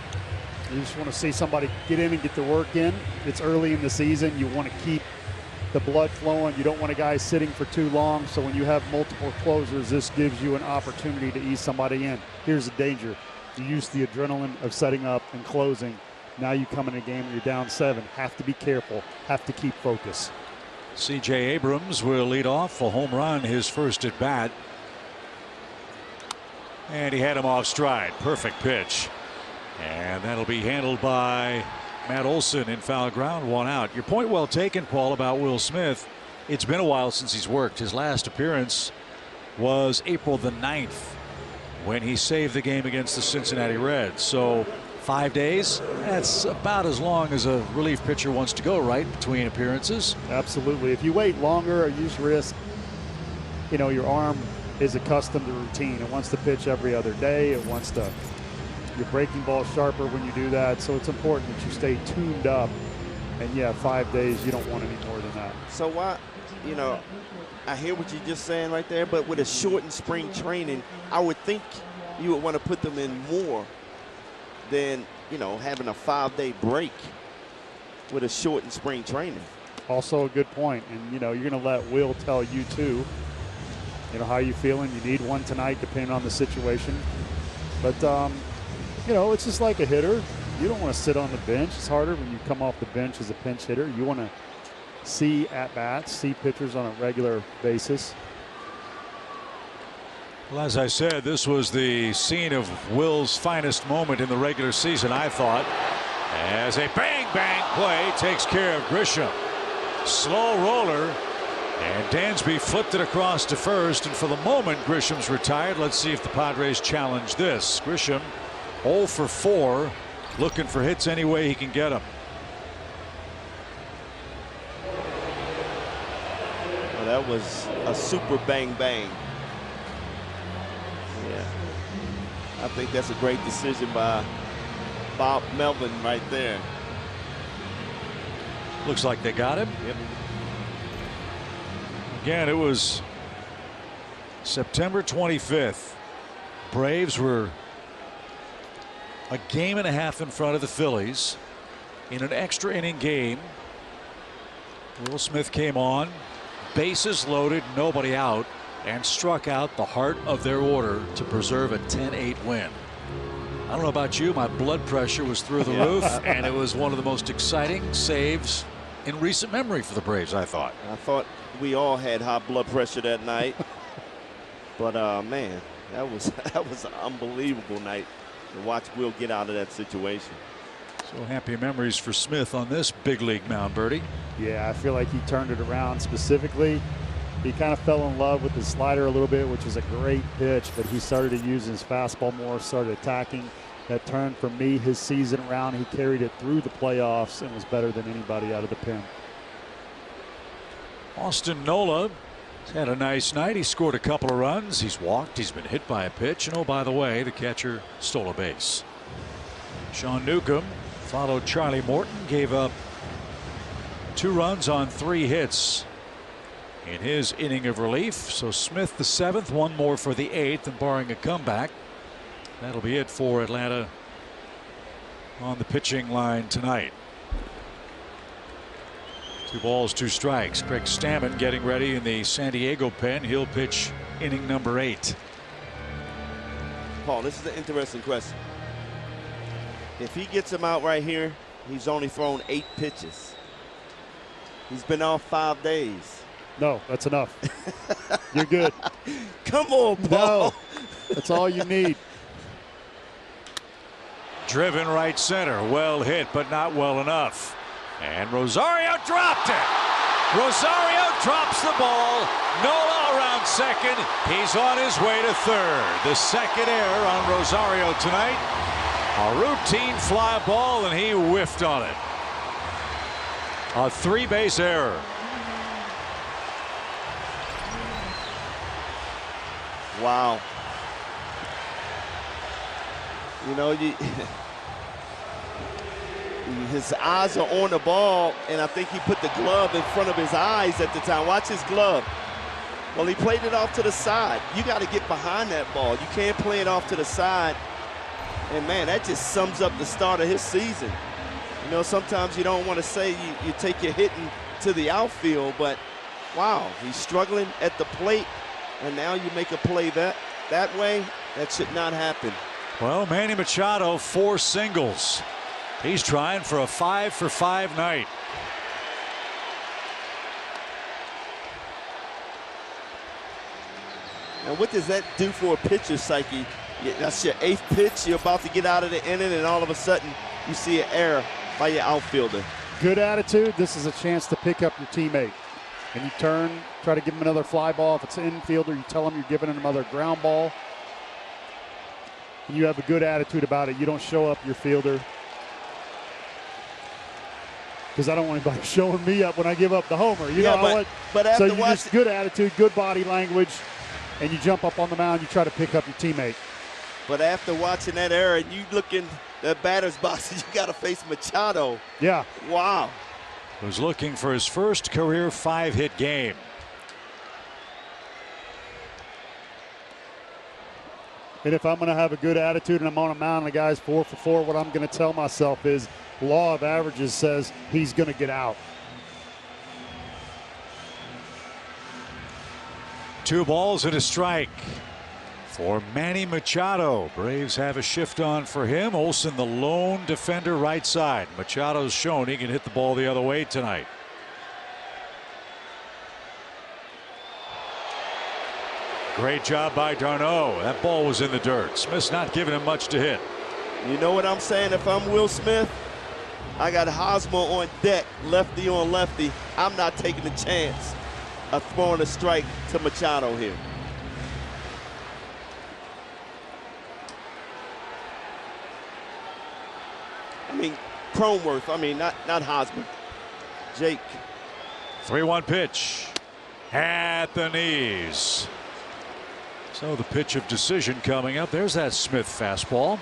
You just want to see somebody get in and get the work in. It's early in the season. You want to keep the blood flowing. You don't want a guy sitting for too long. So when you have multiple closers, this gives you an opportunity to ease somebody in. Here's the danger. You use the adrenaline of setting up and closing. Now you come in a game and you're down 7. Have to be careful. Have to keep focus. C.J. Abrams will lead off a home run, his first at bat. And he had him off stride. Perfect pitch. And that'll be handled by Matt Olson in foul ground, 1 out. Your point well taken, Paul, about Will Smith. It's been a while since he's worked. His last appearance was April the 9th when he saved the game against the Cincinnati Reds. So 5 days, that's about as long as a relief pitcher wants to go, right, between appearances? Absolutely. If you wait longer, you just risk, your arm is accustomed to routine. It wants to pitch every other day. It wants to, your breaking ball sharper when you do that. So it's important that you stay tuned up. And yeah, 5 days, you don't want any more than that. So why, I hear what you're just saying right there, but with a shortened spring training, I would think you would want to put them in more than, having a 5-day break with a shortened spring training. Also a good point. And, you're going to let Will tell you too, how you feeling. You need one tonight depending on the situation. But, it's just like a hitter. You don't want to sit on the bench. It's harder when you come off the bench as a pinch hitter. You want to see at-bats, see pitchers on a regular basis. Well, as I said, this was the scene of Will's finest moment in the regular season, I thought, as a bang-bang play takes care of Grisham. Slow roller, and Dansby flipped it across to first, and for the moment, Grisham's retired. Let's see if the Padres challenge this. Grisham 0 for 4, looking for hits any way he can get them. Well, that was a super bang-bang. Yeah, I think that's a great decision by Bob Melvin right there. Looks like they got him. Yep. Again, it was September 25th. Braves were a game and a half in front of the Phillies in an extra inning game. Will Smith came on, bases loaded, nobody out, and struck out the heart of their order to preserve a 10-8 win. I don't know about you, my blood pressure was through the roof, and it was one of the most exciting saves in recent memory for the Braves, I thought. I thought we all had high blood pressure that night. But, man, that was an unbelievable night to watch Will get out of that situation. So happy memories for Smith on this big league mound, Bertie. Yeah, I feel like he turned it around. Specifically, he kind of fell in love with his slider a little bit, which was a great pitch, but he started to use his fastball more, started attacking. That turned for me his season around. He carried it through the playoffs and was better than anybody out of the pen. Austin Nola has had a nice night. He scored a couple of runs. He's walked. He's been hit by a pitch. And oh, by the way, the catcher stole a base. Sean Newcomb followed Charlie Morton, gave up 2 runs on 3 hits in his inning of relief. So Smith the 7th, 1 more for the 8th, and barring a comeback, that'll be it for Atlanta on the pitching line tonight. 2 balls, 2 strikes. Craig Stammen getting ready in the San Diego pen. He'll pitch inning number 8. Paul, this is an interesting question. If he gets him out right here, he's only thrown 8 pitches. He's been off 5 days. No, that's enough. You're good. Come on, Paul. No, that's all you need. Driven right center. Well hit, but not well enough. And Rosario dropped it. Rosario drops the ball. Nola around second. He's on his way to third. The second error on Rosario tonight. A routine fly ball, and he whiffed on it. A three-base error. Wow. You know, his eyes are on the ball, and I think he put the glove in front of his eyes at the time. Watch his glove. Well, he played it off to the side. You got to get behind that ball. You can't play it off to the side. And, man, that just sums up the start of his season. You know, sometimes you don't want to say you take your hitting to the outfield, but, wow, he's struggling at the plate, and now you make a play that way. That should not happen. Well, Manny Machado, 4 singles. He's trying for a 5-for-5 night. And what does that do for a pitcher's psyche? That's your 8th pitch. You're about to get out of the inning, and all of a sudden you see an error by your outfielder. Good attitude. This is a chance to pick up your teammate. And you turn, try to give him another fly ball. If it's an infielder, you tell him you're giving him another ground ball. And you have a good attitude about it. You don't show up your fielder. Because I don't want anybody showing me up when I give up the homer. You know what? But after so you just good attitude, good body language, and you jump up on the mound, you try to pick up your teammate. But after watching that error, you look in the batter's box, you got to face Machado. Yeah. Wow. Was looking for his first career 5-hit game. And if I'm going to have a good attitude and I'm on a mound and the guy's 4 for 4, what I'm going to tell myself is law of averages says he's going to get out. 2 balls and a strike for Manny Machado. Braves have a shift on for him. Olsen, the lone defender, right side. Machado's shown he can hit the ball the other way tonight. Great job by d'Arnaud. That ball was in the dirt. Smith's not giving him much to hit. You know what I'm saying? If I'm Will Smith, I got Hosmer on deck, lefty on lefty. I'm not taking the chance of throwing a strike to Machado here. I mean, Cronenworth. I mean, not Hosmer. Jake. 3-1 pitch at the knees. So the pitch of decision coming up. There's that Smith fastball.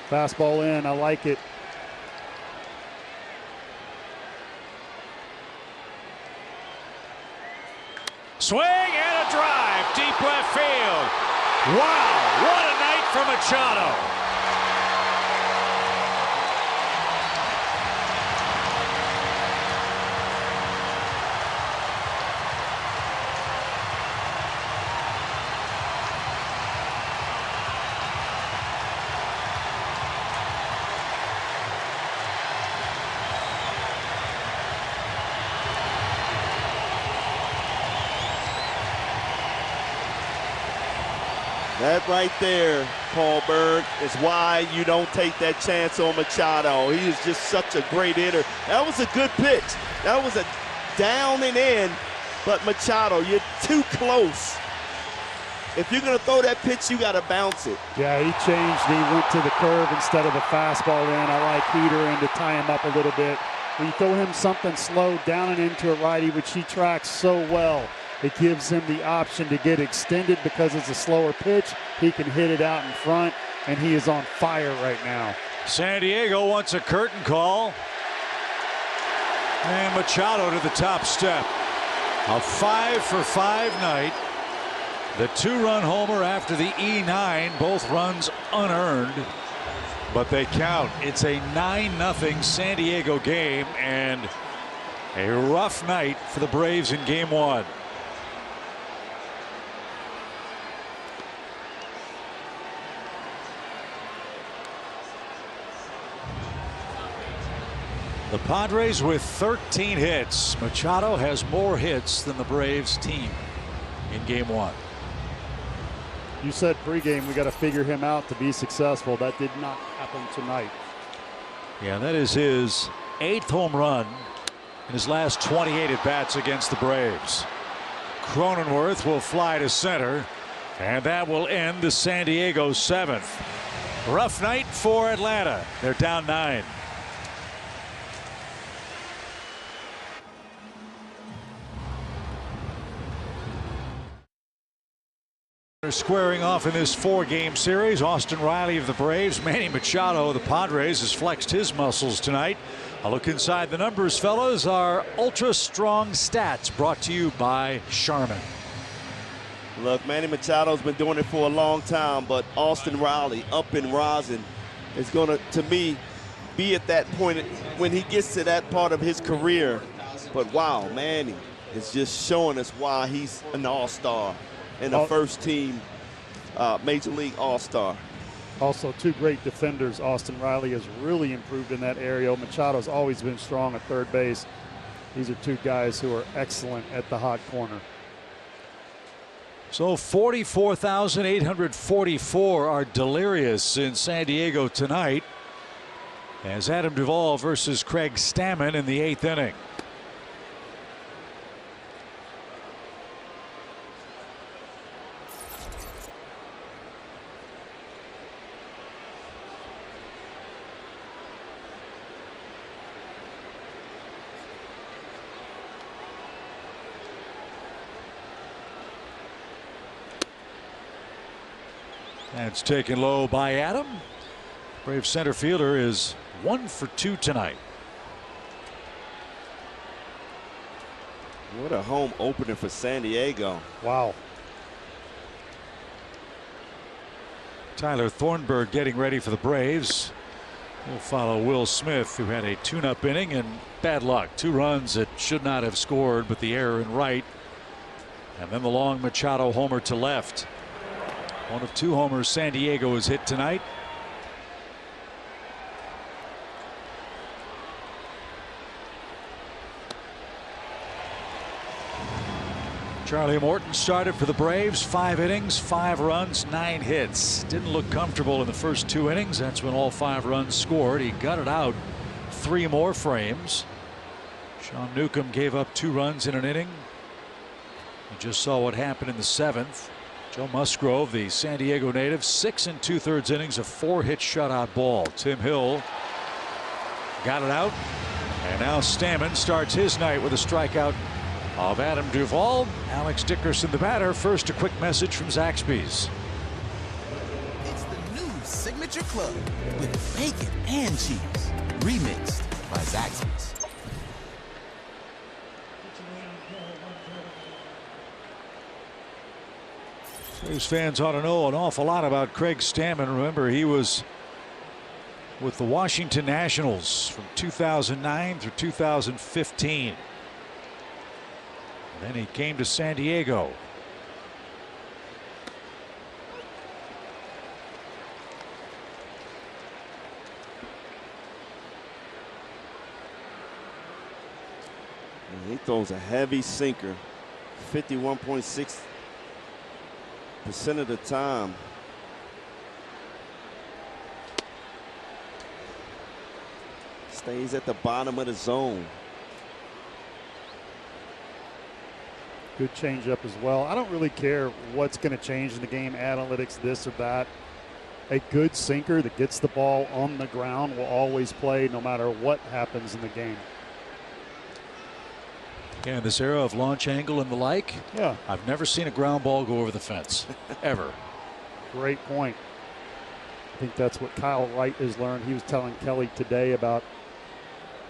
Fastball in. I like it. Swing and a drive. Deep left field. Wow. What a night for Machado. That right there, Paul Berg, is why you don't take that chance on Machado. He is just such a great hitter. That was a good pitch. That was a down and in, but Machado, you're too close. If you're going to throw that pitch, you got to bounce it. Yeah, he changed. He went to the curve instead of the fastball in. I like Heater in to tie him up a little bit. When you throw him something slow down and into a righty, which he tracks so well, it gives him the option to get extended because it's a slower pitch. He can hit it out in front, and he is on fire right now. San Diego wants a curtain call. And Machado to the top step. A 5-for-5 night. The 2-run homer after the E9, both runs unearned, but they count. It's a 9-0 San Diego game and a rough night for the Braves in game 1. The Padres with 13 hits. Machado has more hits than the Braves team. in game one. You said pregame we got to figure him out to be successful. That did not happen tonight. Yeah, that is his 8th home run in his last 28 at-bats against the Braves. Cronenworth will fly to center, and that will end the San Diego 7th. Rough night for Atlanta. They're down 9. They're squaring off in this 4-game series. Austin Riley of the Braves, Manny Machado of the Padres has flexed his muscles tonight. A look inside the numbers, fellas. Our ultra strong stats brought to you by Charmin. Look, Manny Machado's been doing it for a long time, but Austin Riley up and rising is going to me, be at that point when he gets to that part of his career. But wow, Manny is just showing us why he's an all-star and a first-team Major League All-Star. Also, two great defenders. Austin Riley has really improved in that area. Machado's always been strong at third base. These are two guys who are excellent at the hot corner. So 44,844 are delirious in San Diego tonight as Adam Duvall versus Craig Stammen in the 8th inning. That's taken low by Adam. Brave center fielder is 1 for 2 tonight. What a home opener for San Diego. Wow. Tyler Thornburg getting ready for the Braves. We'll follow Will Smith, who had a tune-up inning and bad luck. 2 runs that should not have scored, but the error in right. And then the long Machado homer to left. One of 2 homers San Diego has hit tonight. Charlie Morton started for the Braves. 5 innings, 5 runs, 9 hits. Didn't look comfortable in the first 2 innings. That's when all 5 runs scored. He gutted out 3 more frames. Sean Newcomb gave up 2 runs in an inning. You just saw what happened in the 7th. Joe Musgrove, the San Diego native, 6 2/3 innings of 4-hit shutout ball. Tim Hill got it out, and now Stammen starts his night with a strikeout of Adam Duvall. Alex Dickerson, the batter. First, a quick message from Zaxby's. It's the new Signature Club with bacon and cheese, remixed by Zaxby's. Braves fans ought to know an awful lot about Craig Stammen. Remember, he was with the Washington Nationals from 2009 through 2015. Then he came to San Diego. And he throws a heavy sinker, 51.6% of the time. Stays at the bottom of the zone. Good changeup as well. I don't really care what's going to change in the game, analytics, this or that. A good sinker that gets the ball on the ground will always play no matter what happens in the game. Yeah, in this era of launch angle and the like, yeah, I've never seen a ground ball go over the fence, ever. Great point. I think that's what Kyle Wright has learned. He was telling Kelly today about,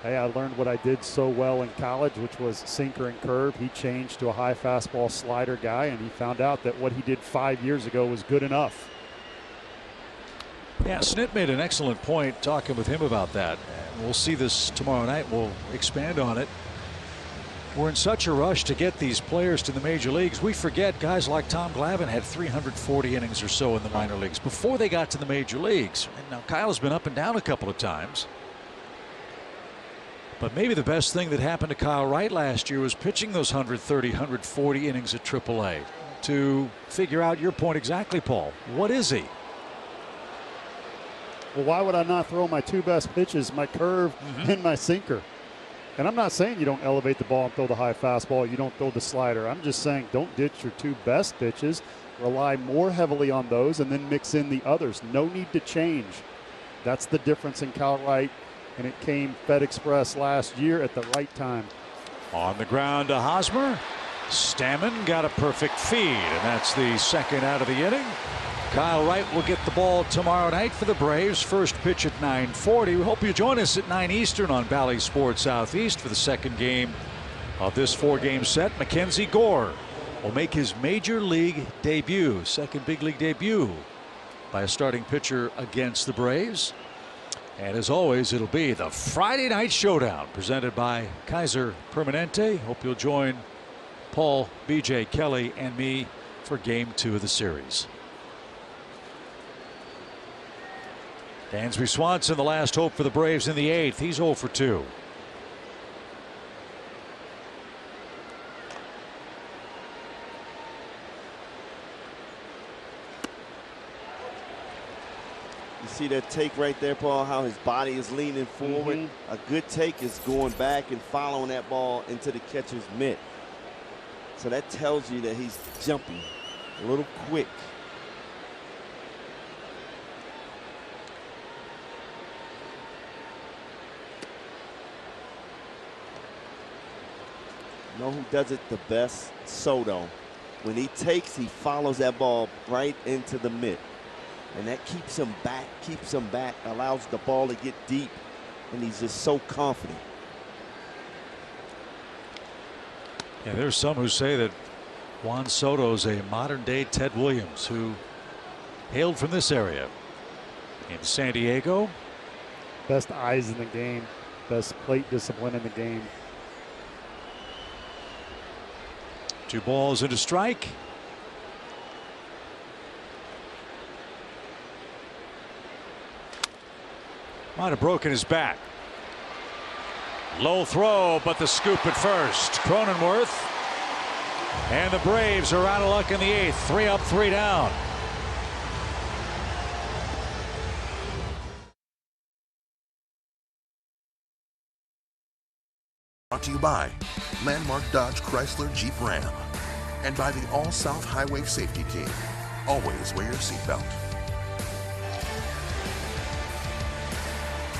hey, I learned what I did so well in college, which was sinker and curve. He changed to a high fastball slider guy, and he found out that what he did 5 years ago was good enough. Yeah, Snit made an excellent point talking with him about that. And we'll see this tomorrow night. We'll expand on it. We're in such a rush to get these players to the major leagues. We forget guys like Tom Glavine had 340 innings or so in the minor leagues before they got to the major leagues. And now Kyle's been up and down a couple of times. But maybe the best thing that happened to Kyle Wright last year was pitching those 130, 140 innings at AAA. to figure out your point exactly, Paul. What is he? Well, why would I not throw my two best pitches, my curve and my sinker? And I'm not saying you don't elevate the ball and throw the high fastball, you don't throw the slider. I'm just saying don't ditch your two best pitches. Rely more heavily on those and then mix in the others. No need to change. That's the difference in Kyle Wright, and it came Fed Express last year at the right time. On the ground to Hosmer. Stammen got a perfect feed, and that's the second out of the inning. Kyle Wright will get the ball tomorrow night for the Braves. First pitch at 9:40. We hope you join us at 9 Eastern on Bally Sports Southeast for the second game of this 4-game set. Mackenzie Gore will make his major league debut, second big league debut, by a starting pitcher against the Braves. And as always, it'll be the Friday Night Showdown presented by Kaiser Permanente. Hope you'll join Paul, BJ, Kelly, and me for game 2 of the series. Dansby Swanson, the last hope for the Braves in the 8th. He's 0 for 2. You see that take right there, Paul, how his body is leaning forward. A good take is going back and following that ball into the catcher's mitt. So that tells you that he's jumping a little quick. You know who does it the best? Soto. When he takes, he follows that ball right into the mitt. And that keeps him back, allows the ball to get deep, and he's just so confident. Yeah, there's some who say that Juan Soto's a modern-day Ted Williams, who hailed from this area in San Diego. Best eyes in the game, best plate discipline in the game. 2 balls and a strike. Might have broken his bat. Low throw, but the scoop at first. Cronenworth. And the Braves are out of luck in the 8th. 3 up, 3 down. Brought to you by Landmark Dodge Chrysler Jeep Ram and by the All South Highway Safety Team. Always wear your seatbelt.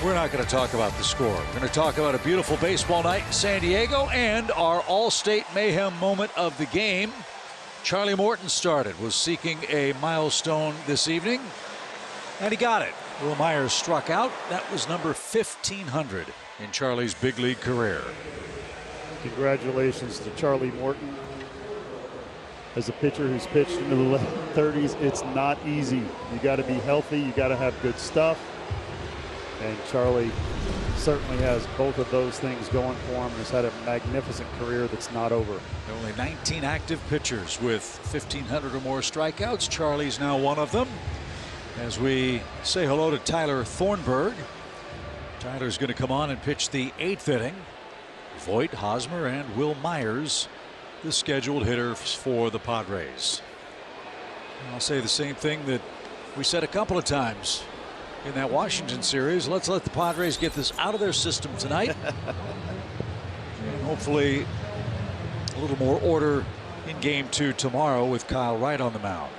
We're not going to talk about the score. We're going to talk about a beautiful baseball night in San Diego and our All-State Mayhem moment of the game. Charlie Morton started, was seeking a milestone this evening, and he got it. Will Myers struck out. That was number 1,500 in Charlie's big league career. Congratulations to Charlie Morton. As a pitcher who's pitched into the late 30s, it's not easy. You got to be healthy. You got to have good stuff. And Charlie certainly has both of those things going for him. Has had a magnificent career that's not over. There are only 19 active pitchers with 1,500 or more strikeouts. Charlie's now one of them. As we say hello to Tyler Thornburg. Tyler's going to come on and pitch the 8th inning. Voit, Hosmer, and Will Myers, the scheduled hitters for the Padres. I'll say the same thing that we said a couple of times in that Washington series. Let's let the Padres get this out of their system tonight. And hopefully a little more order in game 2 tomorrow with Kyle Wright on the mound.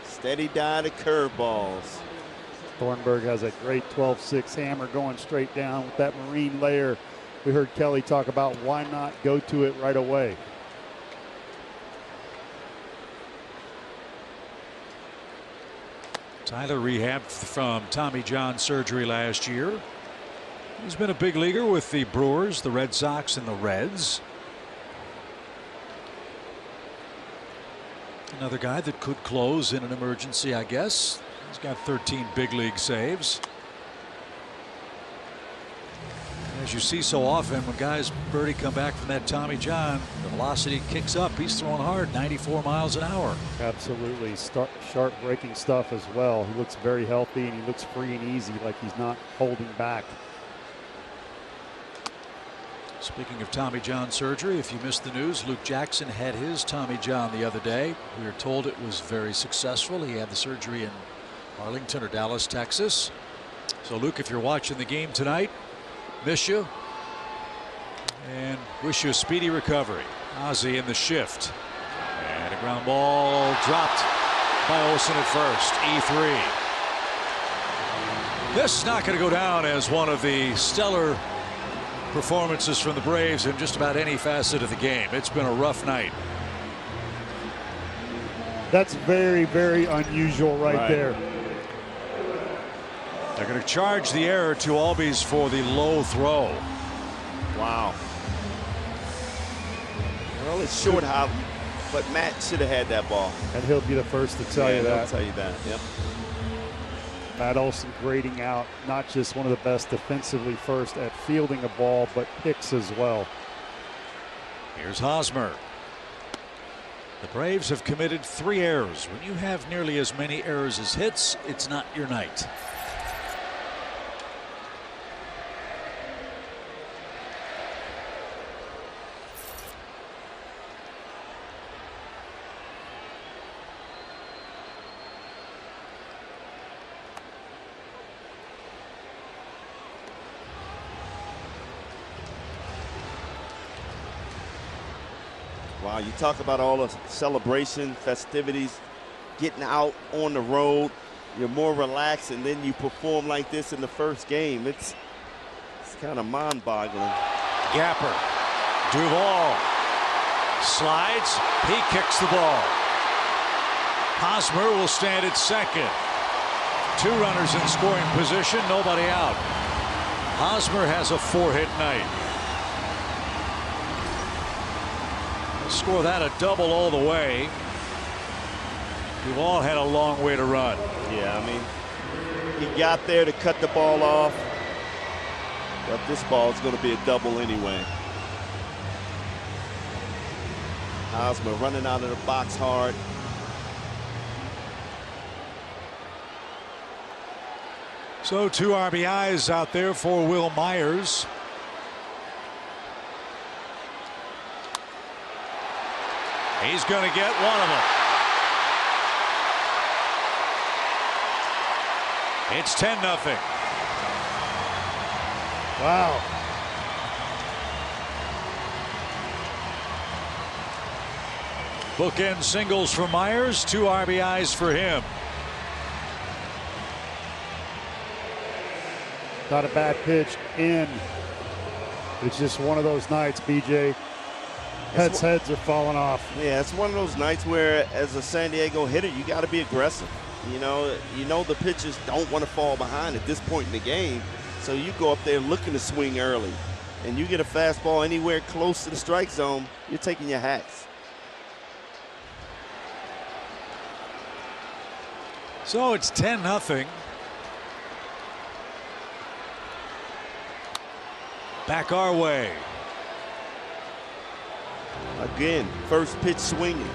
Steady diet of curveballs. Thornburg has a great 12-6 hammer going straight down with that marine layer. We heard Kelly talk about why not go to it right away. Tyler rehabbed from Tommy John surgery last year. He's been a big leaguer with the Brewers, the Red Sox, and the Reds. Another guy that could close in an emergency, I guess. He's got 13 big league saves. As you see so often, when guys birdie come back from that Tommy John, the velocity kicks up. He's throwing hard, 94 miles an hour. Absolutely. Sharp breaking stuff as well. He looks very healthy and he looks free and easy, like he's not holding back. Speaking of Tommy John surgery, if you missed the news, Luke Jackson had his Tommy John the other day. We were told it was very successful. He had the surgery in Arlington or Dallas, Texas. So Luke, if you're watching the game tonight, miss you and wish you a speedy recovery. Ozzie in the shift, and a ground ball dropped by Olsen at first. E3. This is not going to go down as one of the stellar performances from the Braves in just about any facet of the game. It's been a rough night. That's very, very unusual right there. They're going to charge the error to Albies for the low throw. Wow. Well, it's short hop, but Matt should have had that ball. And he'll be the first to tell you that. He'll tell you that. Yep. Matt Olsen grading out not just one of the best defensively first at fielding a ball, but picks as well. Here's Hosmer. The Braves have committed 3 errors. When you have nearly as many errors as hits, it's not your night. Wow, you talk about all the celebration, festivities, getting out on the road. You're more relaxed, and then you perform like this in the first game. It's kind of mind-boggling. Gapper. Duvall slides. He kicks the ball. Hosmer will stand at second. 2 runners in scoring position. Nobody out. Hosmer has a 4-hit night. Score that a double all the way. Duvall had a long way to run. Yeah, I mean, he got there to cut the ball off, but this ball is going to be a double anyway. Hosmer running out of the box hard. So 2 RBIs out there for Will Myers. He's going to get one of them. It's 10-0. Wow. Bookend singles for Myers, 2 RBIs for him. Not a bad pitch in. It's just one of those nights, BJ. Heads are falling off. Yeah, it's one of those nights where, as a San Diego hitter, you got to be aggressive. You know the pitchers don't want to fall behind at this point in the game, so you go up there looking to swing early, and you get a fastball anywhere close to the strike zone, you're taking your hacks. So it's 10-0. Back our way. Again, first pitch swinging.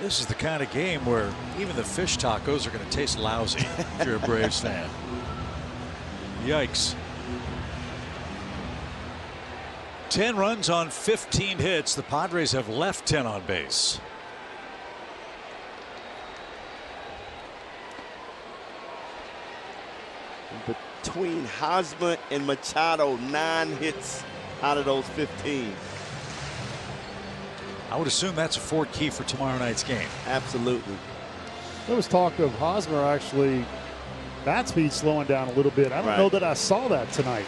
This is the kind of game where even the fish tacos are going to taste lousy if you're a Braves fan. Yikes. 10 runs on 15 hits. The Padres have left 10 on base. Between Hosmer and Machado, 9 hits out of those 15. I would assume that's a Ford key for tomorrow night's game. Absolutely. There was talk of Hosmer actually bat speed slowing down a little bit. I don't know that I saw that tonight.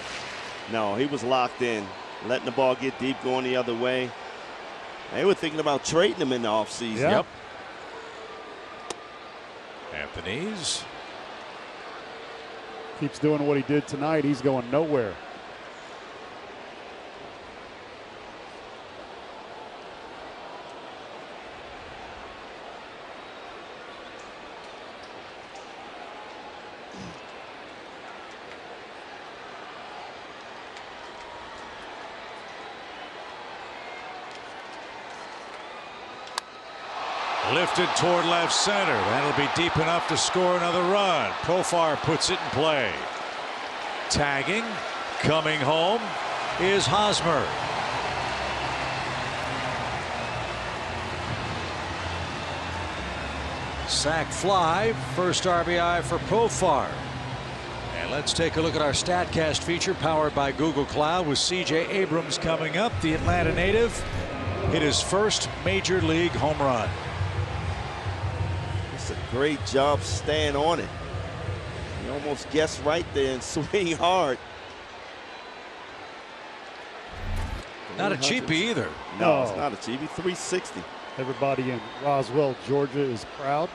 No, he was locked in, letting the ball get deep, going the other way. They were thinking about trading him in the offseason. Yep. Anthony's keeps doing what he did tonight. He's going nowhere. Lifted toward left center. That'll be deep enough to score another run. Profar puts it in play. Tagging, coming home is Hosmer. Sack fly, first RBI for Profar. And let's take a look at our StatCast feature powered by Google Cloud with C.J. Abrams coming up. The Atlanta native hit his first major league home run. It's a great job staying on it. He almost guessed right there and swing hard. Not a cheapie either. No, it's not a cheapie. 360. Everybody in Roswell, Georgia is proud.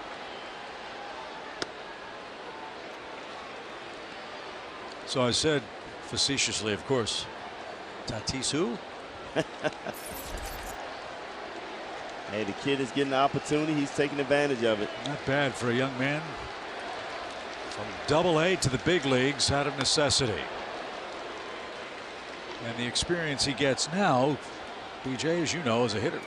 So I said, facetiously, of course, Tatis who? Hey, the kid is getting the opportunity. He's taking advantage of it. Not bad for a young man. From Double-A to the big leagues out of necessity. And the experience he gets now, BJ, as you know, as a hitter,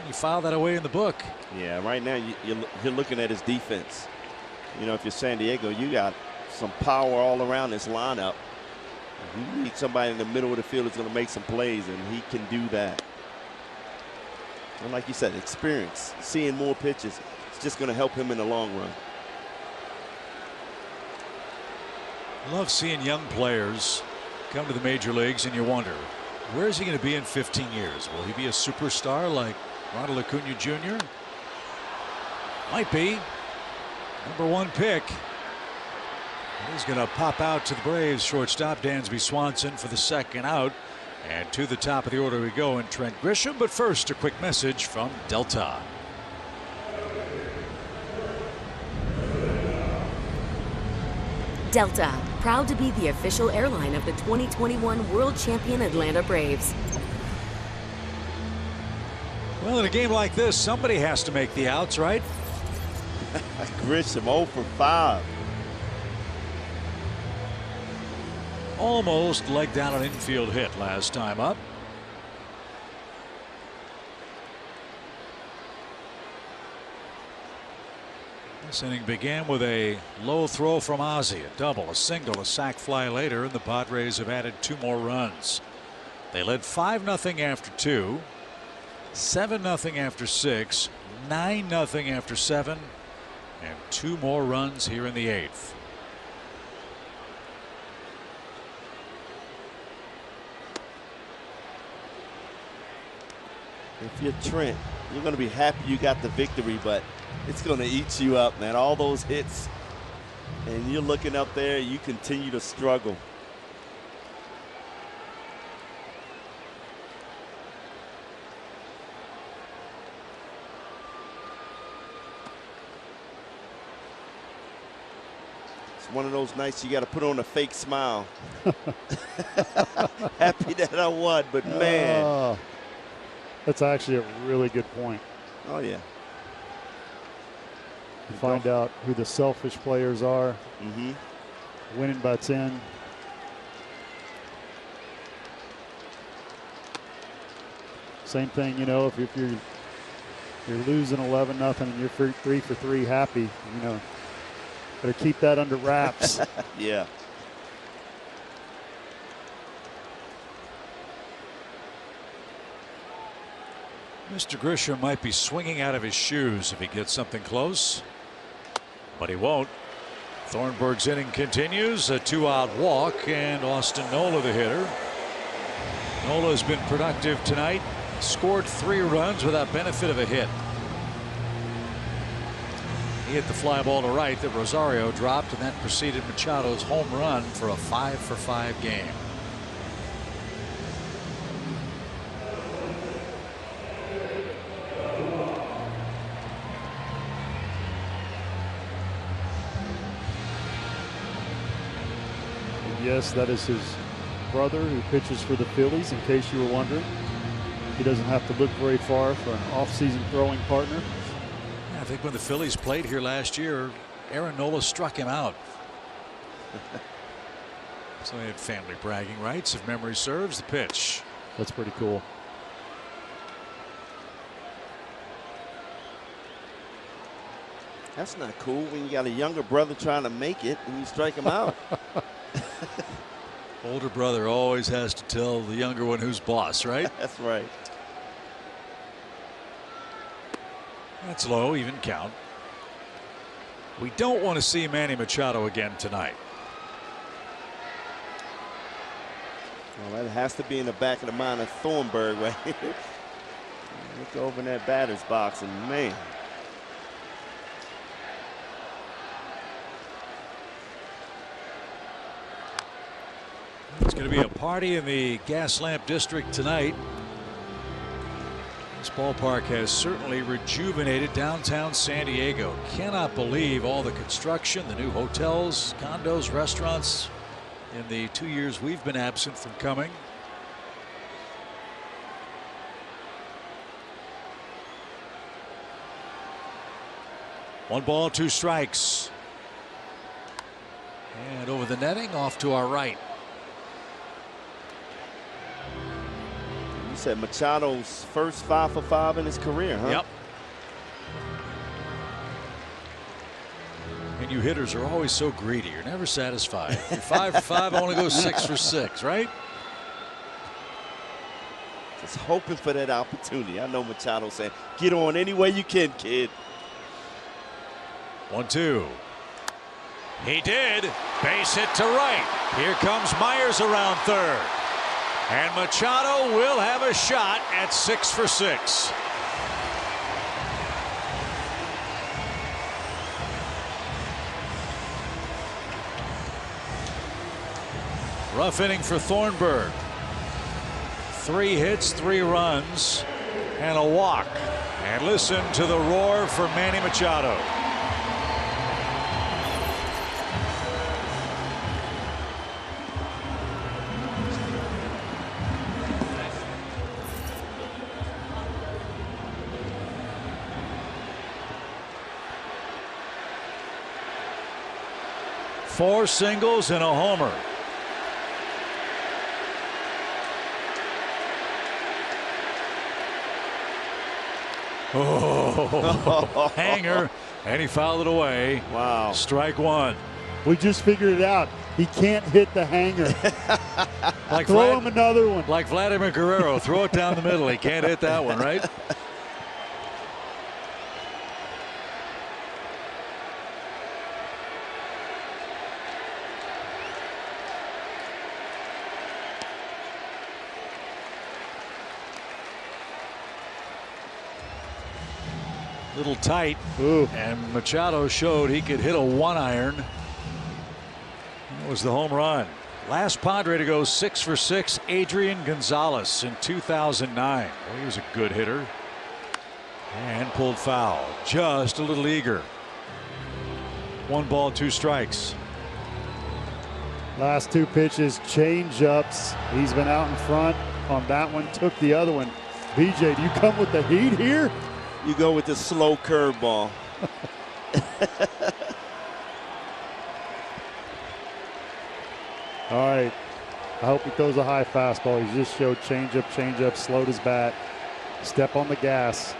you file that away in the book. Yeah, right now you're looking at his defense. You know, if you're San Diego, you got some power all around this lineup. You need somebody in the middle of the field that's going to make some plays, and he can do that. And like you said, experience, seeing more pitches, it's just going to help him in the long run. Love seeing young players come to the major leagues, and you wonder, where is he going to be in 15 years? Will he be a superstar like Ronald Acuna Jr.? Might be. #1 pick. He's going to pop out to the Braves shortstop Dansby Swanson for the second out. And to the top of the order we go in Trent Grisham. But first, a quick message from Delta. Delta, proud to be the official airline of the 2021 World Champion Atlanta Braves. Well, in a game like this, somebody has to make the outs, right? Grisham 0 for 5. Almost legged down an infield hit last time up. This inning began with a low throw from Ozzie, a double, a single, a sac fly later, and the Padres have added 2 more runs. They led 5-0 after 2, 7-0 after 6, 9-0 after 7, and 2 more runs here in the 8th. If you're Trent, you're going to be happy you got the victory, but it's going to eat you up, man. All those hits, and you're looking up there, you continue to struggle. It's one of those nights you got to put on a fake smile. Happy that I won, but man. That's actually a really good point. Oh, yeah. You find out who the selfish players are. Winning by 10. Same thing, you know, if you're losing 11-0 and you're 3 for 3 happy, you know, better keep that under wraps. Yeah. Mr. Grisham might be swinging out of his shoes if he gets something close, but he won't. Thornburg's inning continues, a 2-out walk, and Austin Nola the hitter. Nola has been productive tonight, scored 3 runs without benefit of a hit. He hit the fly ball to right that Rosario dropped, and that preceded Machado's home run for a 5-for-5 game. Yes, that is his brother who pitches for the Phillies, in case you were wondering. He doesn't have to look very far for an off-season throwing partner. I think when the Phillies played here last year, Aaron Nola struck him out. So he had family bragging rights, if memory serves. The pitch. That's pretty cool. That's not cool when you got a younger brother trying to make it and you strike him out. Older brother always has to tell the younger one who's boss, right? That's right. That's low, even count. We don't want to see Manny Machado again tonight. Well, that has to be in the back of the mind of Thornburg right here. Look over in that batter's box and man. It's going to be a party in the Gaslamp District tonight. This ballpark has certainly rejuvenated downtown San Diego. Cannot believe all the construction, the new hotels, condos, restaurants in the 2 years we've been absent from coming. One ball, two strikes. And over the netting, off to our right. You said Machado's first 5 for 5 in his career, huh? Yep. And you hitters are always so greedy. You're never satisfied. If you're 5 for 5, I want to go 6 for 6, right? Just hoping for that opportunity. I know Machado saying, get on any way you can, kid. 1-2. He did. Base hit to right. Here comes Myers around third. And Machado will have a shot at 6 for 6. Rough inning for Thornburg. 3 hits, 3 runs, and a walk. And listen to the roar for Manny Machado. Four singles and a homer. Oh, hanger, and he fouled it away. Wow. Strike one. We just figured it out. He can't hit the hanger. Like throw him another one. Like Vladimir Guerrero, throw it down the middle. He can't hit that one, right? Little tight. Ooh. And Machado showed he could hit a 1-iron. That was the home run. Last Padre to go 6 for 6, Adrian Gonzalez in 2009. Well, he was a good hitter. And pulled foul. Just a little eager. 1 ball, 2 strikes. Last 2 pitches, change ups. He's been out in front on that one, took the other one. BJ, do you come with the heat here? You go with the slow curveball. All right. I hope he throws a high fastball. He just showed change up, slowed his bat. Step on the gas.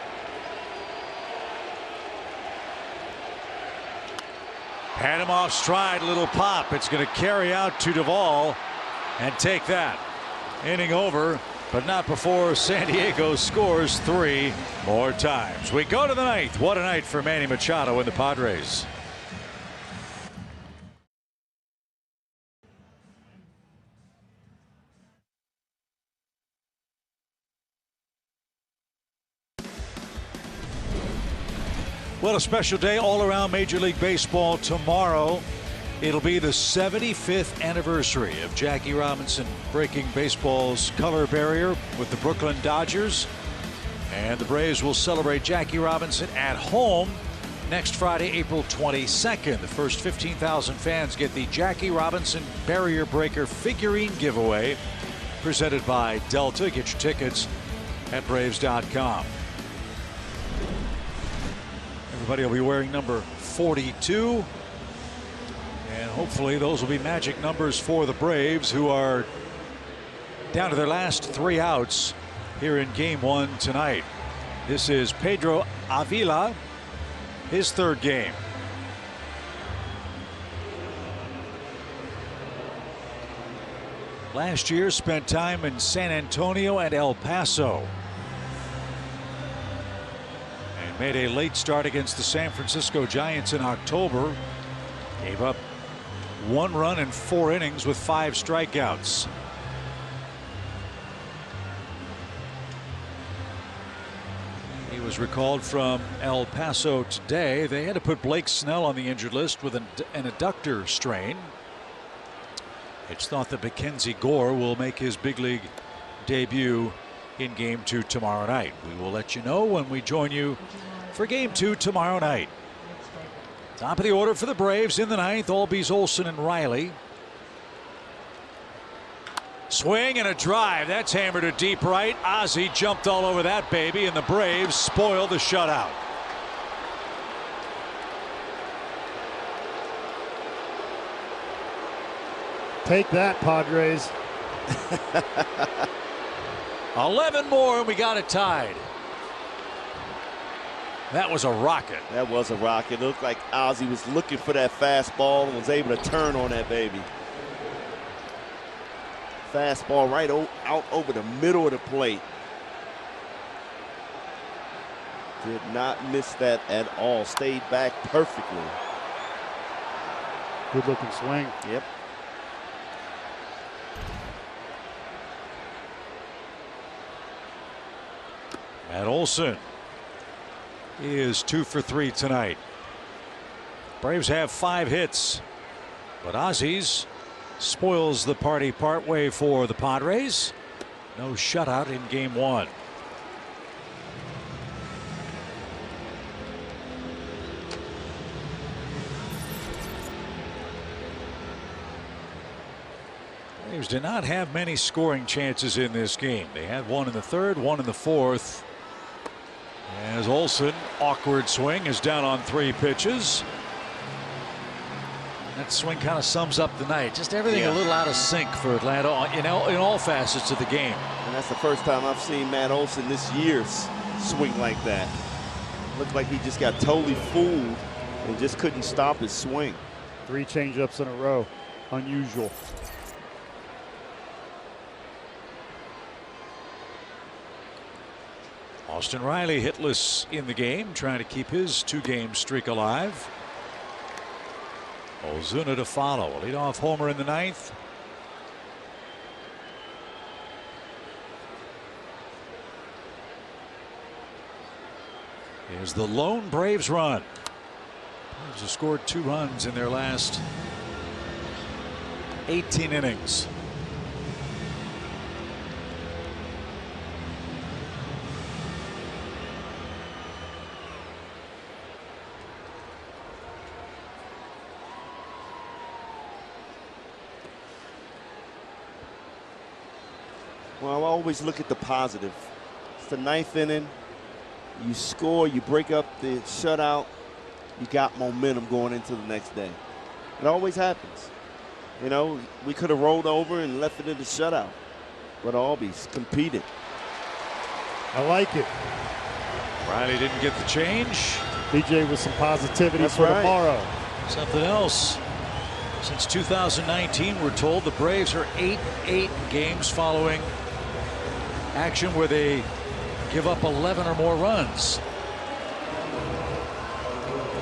Had him off stride, little pop. It's going to carry out to Duvall and take that. Inning over, but not before San Diego scores 3 more times. We go to the 9th. What a night for Manny Machado and the Padres. Well, a special day all around Major League Baseball tomorrow. It'll be the 75th anniversary of Jackie Robinson breaking baseball's color barrier with the Brooklyn Dodgers. And the Braves will celebrate Jackie Robinson at home next Friday, April 22nd. The first 15,000 fans get the Jackie Robinson Barrier Breaker figurine giveaway presented by Delta. Get your tickets at Braves.com. Everybody will be wearing number 42. And hopefully those will be magic numbers for the Braves, who are down to their last 3 outs here in Game 1 tonight. This is Pedro Avila, his 3rd game. Last year spent time in San Antonio and El Paso. And made a late start against the San Francisco Giants in October. Gave up 1 run in 4 innings with 5 strikeouts. He was recalled from El Paso today. They had to put Blake Snell on the injured list with an adductor strain. It's thought that Mackenzie Gore will make his big league debut in Game 2 tomorrow night. We will let you know when we join you for Game 2 tomorrow night. Top of the order for the Braves in the 9th, Albies, Olsen, and Riley. Swing and a drive. That's hammered to deep right. Ozzie jumped all over that baby, and the Braves spoiled the shutout. Take that, Padres. 11 more, and we got it tied. That was a rocket. That was a rocket. It looked like Ozzie was looking for that fastball and was able to turn on that baby. Fastball right out over the middle of the plate. Did not miss that at all. Stayed back perfectly. Good looking swing. Yep. Matt Olson is 2 for 3 tonight. Braves have 5 hits, but Ozzie's spoils the party partway for the Padres. No shutout in Game 1. Braves did not have many scoring chances in this game. They had 1 in the 3rd, 1 in the 4th. As Olson, awkward swing, is down on 3 pitches. That swing kind of sums up the night. Just everything a little out of sync for Atlanta in all facets of the game. And that's the first time I've seen Matt Olson this year swing like that. Looked like he just got totally fooled and just couldn't stop his swing. 3 changeups in a row. Unusual. Austin Riley hitless in the game, trying to keep his 2-game streak alive. Ozuna to follow. A leadoff homer in the 9th. Here's the lone Braves run. Braves have scored 2 runs in their last 18 innings. Well, I always look at the positive. It's the 9th inning. You score, you break up the shutout, you got momentum going into the next day. It always happens. You know, we could have rolled over and left it in the shutout, but Albies competed. I like it. Riley didn't get the change. DJ with some positivity That's for right. tomorrow. Something else. Since 2019, we're told the Braves are 8-8 games following action where they give up 11 or more runs.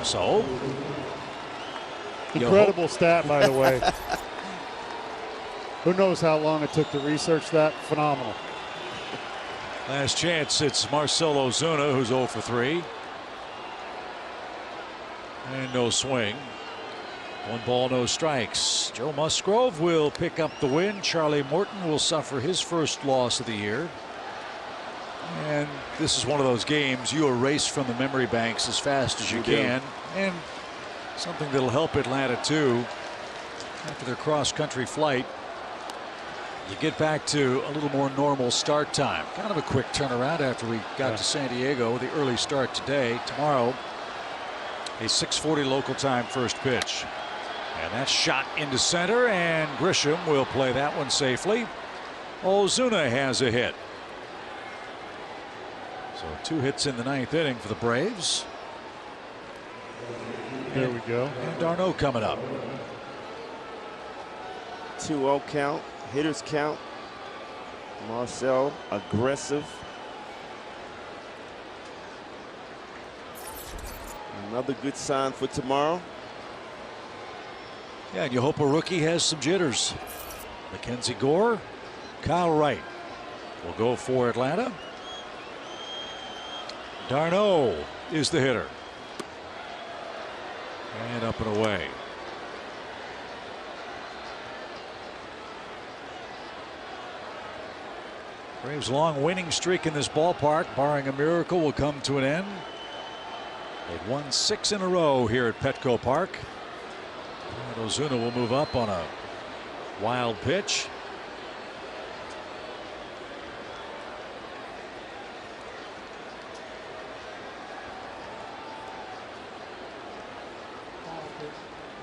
So, incredible stat, by the way. Who knows how long it took to research that? Phenomenal. Last chance, it's Marcell Ozuna, who's 0 for 3. And no swing. 1 ball, no strikes. Joe Musgrove will pick up the win. Charlie Morton will suffer his first loss of the year. And this is one of those games you erase from the memory banks as fast as you can. And something that'll help Atlanta too. After their cross-country flight, you get back to a little more normal start time. Kind of a quick turnaround after we got to San Diego with the early start today. Tomorrow, a 6:40 local time first pitch. And that's shot into center, and Grisham will play that one safely. Ozuna has a hit. So 2 hits in the 9th inning for the Braves. There we go. And Darno coming up. 2-0 count, hitters count. Marcell aggressive. Another good sign for tomorrow. Yeah, and you hope a rookie has some jitters. Mackenzie Gore, Kyle Wright will go for Atlanta. Darno is the hitter. And up and away. Braves' long winning streak in this ballpark, barring a miracle, will come to an end. They've won 6 in a row here at Petco Park. And Ozuna will move up on a wild pitch.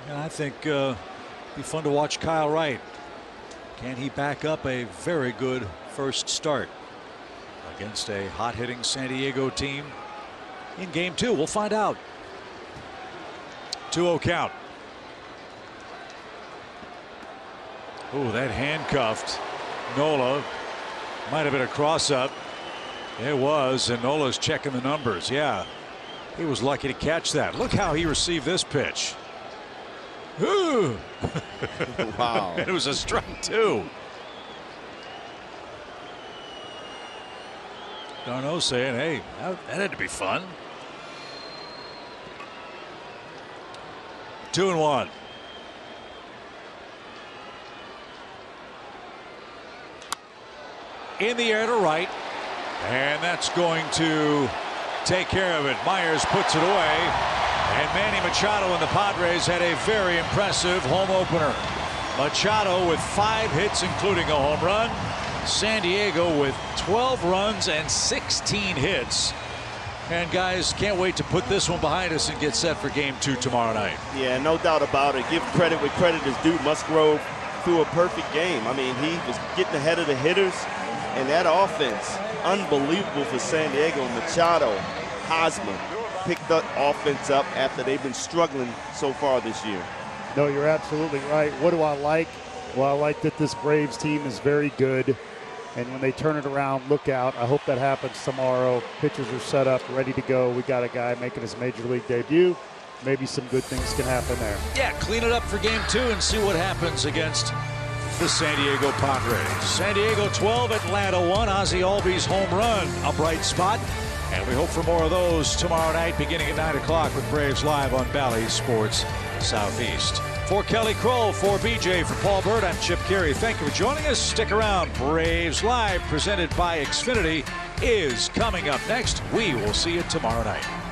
And I think be fun to watch Kyle Wright. Can he back up a very good first start against a hot-hitting San Diego team in game 2? We'll find out. 2-0 count. Ooh, that handcuffed Nola. Might have been a cross-up. It was, and Nola's checking the numbers. Yeah, he was lucky to catch that. Look how he received this pitch. Ooh. Wow. It was a strike too. Darno saying, hey, that had to be fun. 2-1. In the air to right, and that's going to take care of it. Myers puts it away. And Manny Machado and the Padres had a very impressive home opener. Machado with 5 hits, including a home run. San Diego with 12 runs and 16 hits. And guys, can't wait to put this one behind us and get set for game 2 tomorrow night. Yeah, no doubt about it. Give credit where credit is due. Musgrove threw a perfect game. I mean, he was getting ahead of the hitters. And that offense, unbelievable for San Diego. Machado, Hosmer picked that offense up after they've been struggling so far this year. No, you're absolutely right. What do I like? Well, I like that this Braves team is very good. And when they turn it around, look out. I hope that happens tomorrow. Pitchers are set up, ready to go. We got a guy making his major league debut. Maybe some good things can happen there. Yeah, clean it up for game 2 and see what happens against the San Diego Padres. San Diego 12, Atlanta 1. Ozzie Albies home run, a bright spot. And we hope for more of those tomorrow night beginning at 9 o'clock with Braves Live on Bally Sports Southeast. For Kelly Kroll, for BJ, for Paul Bird, I'm Chip Carey. Thank you for joining us. Stick around. Braves Live, presented by Xfinity, is coming up next. We will see you tomorrow night.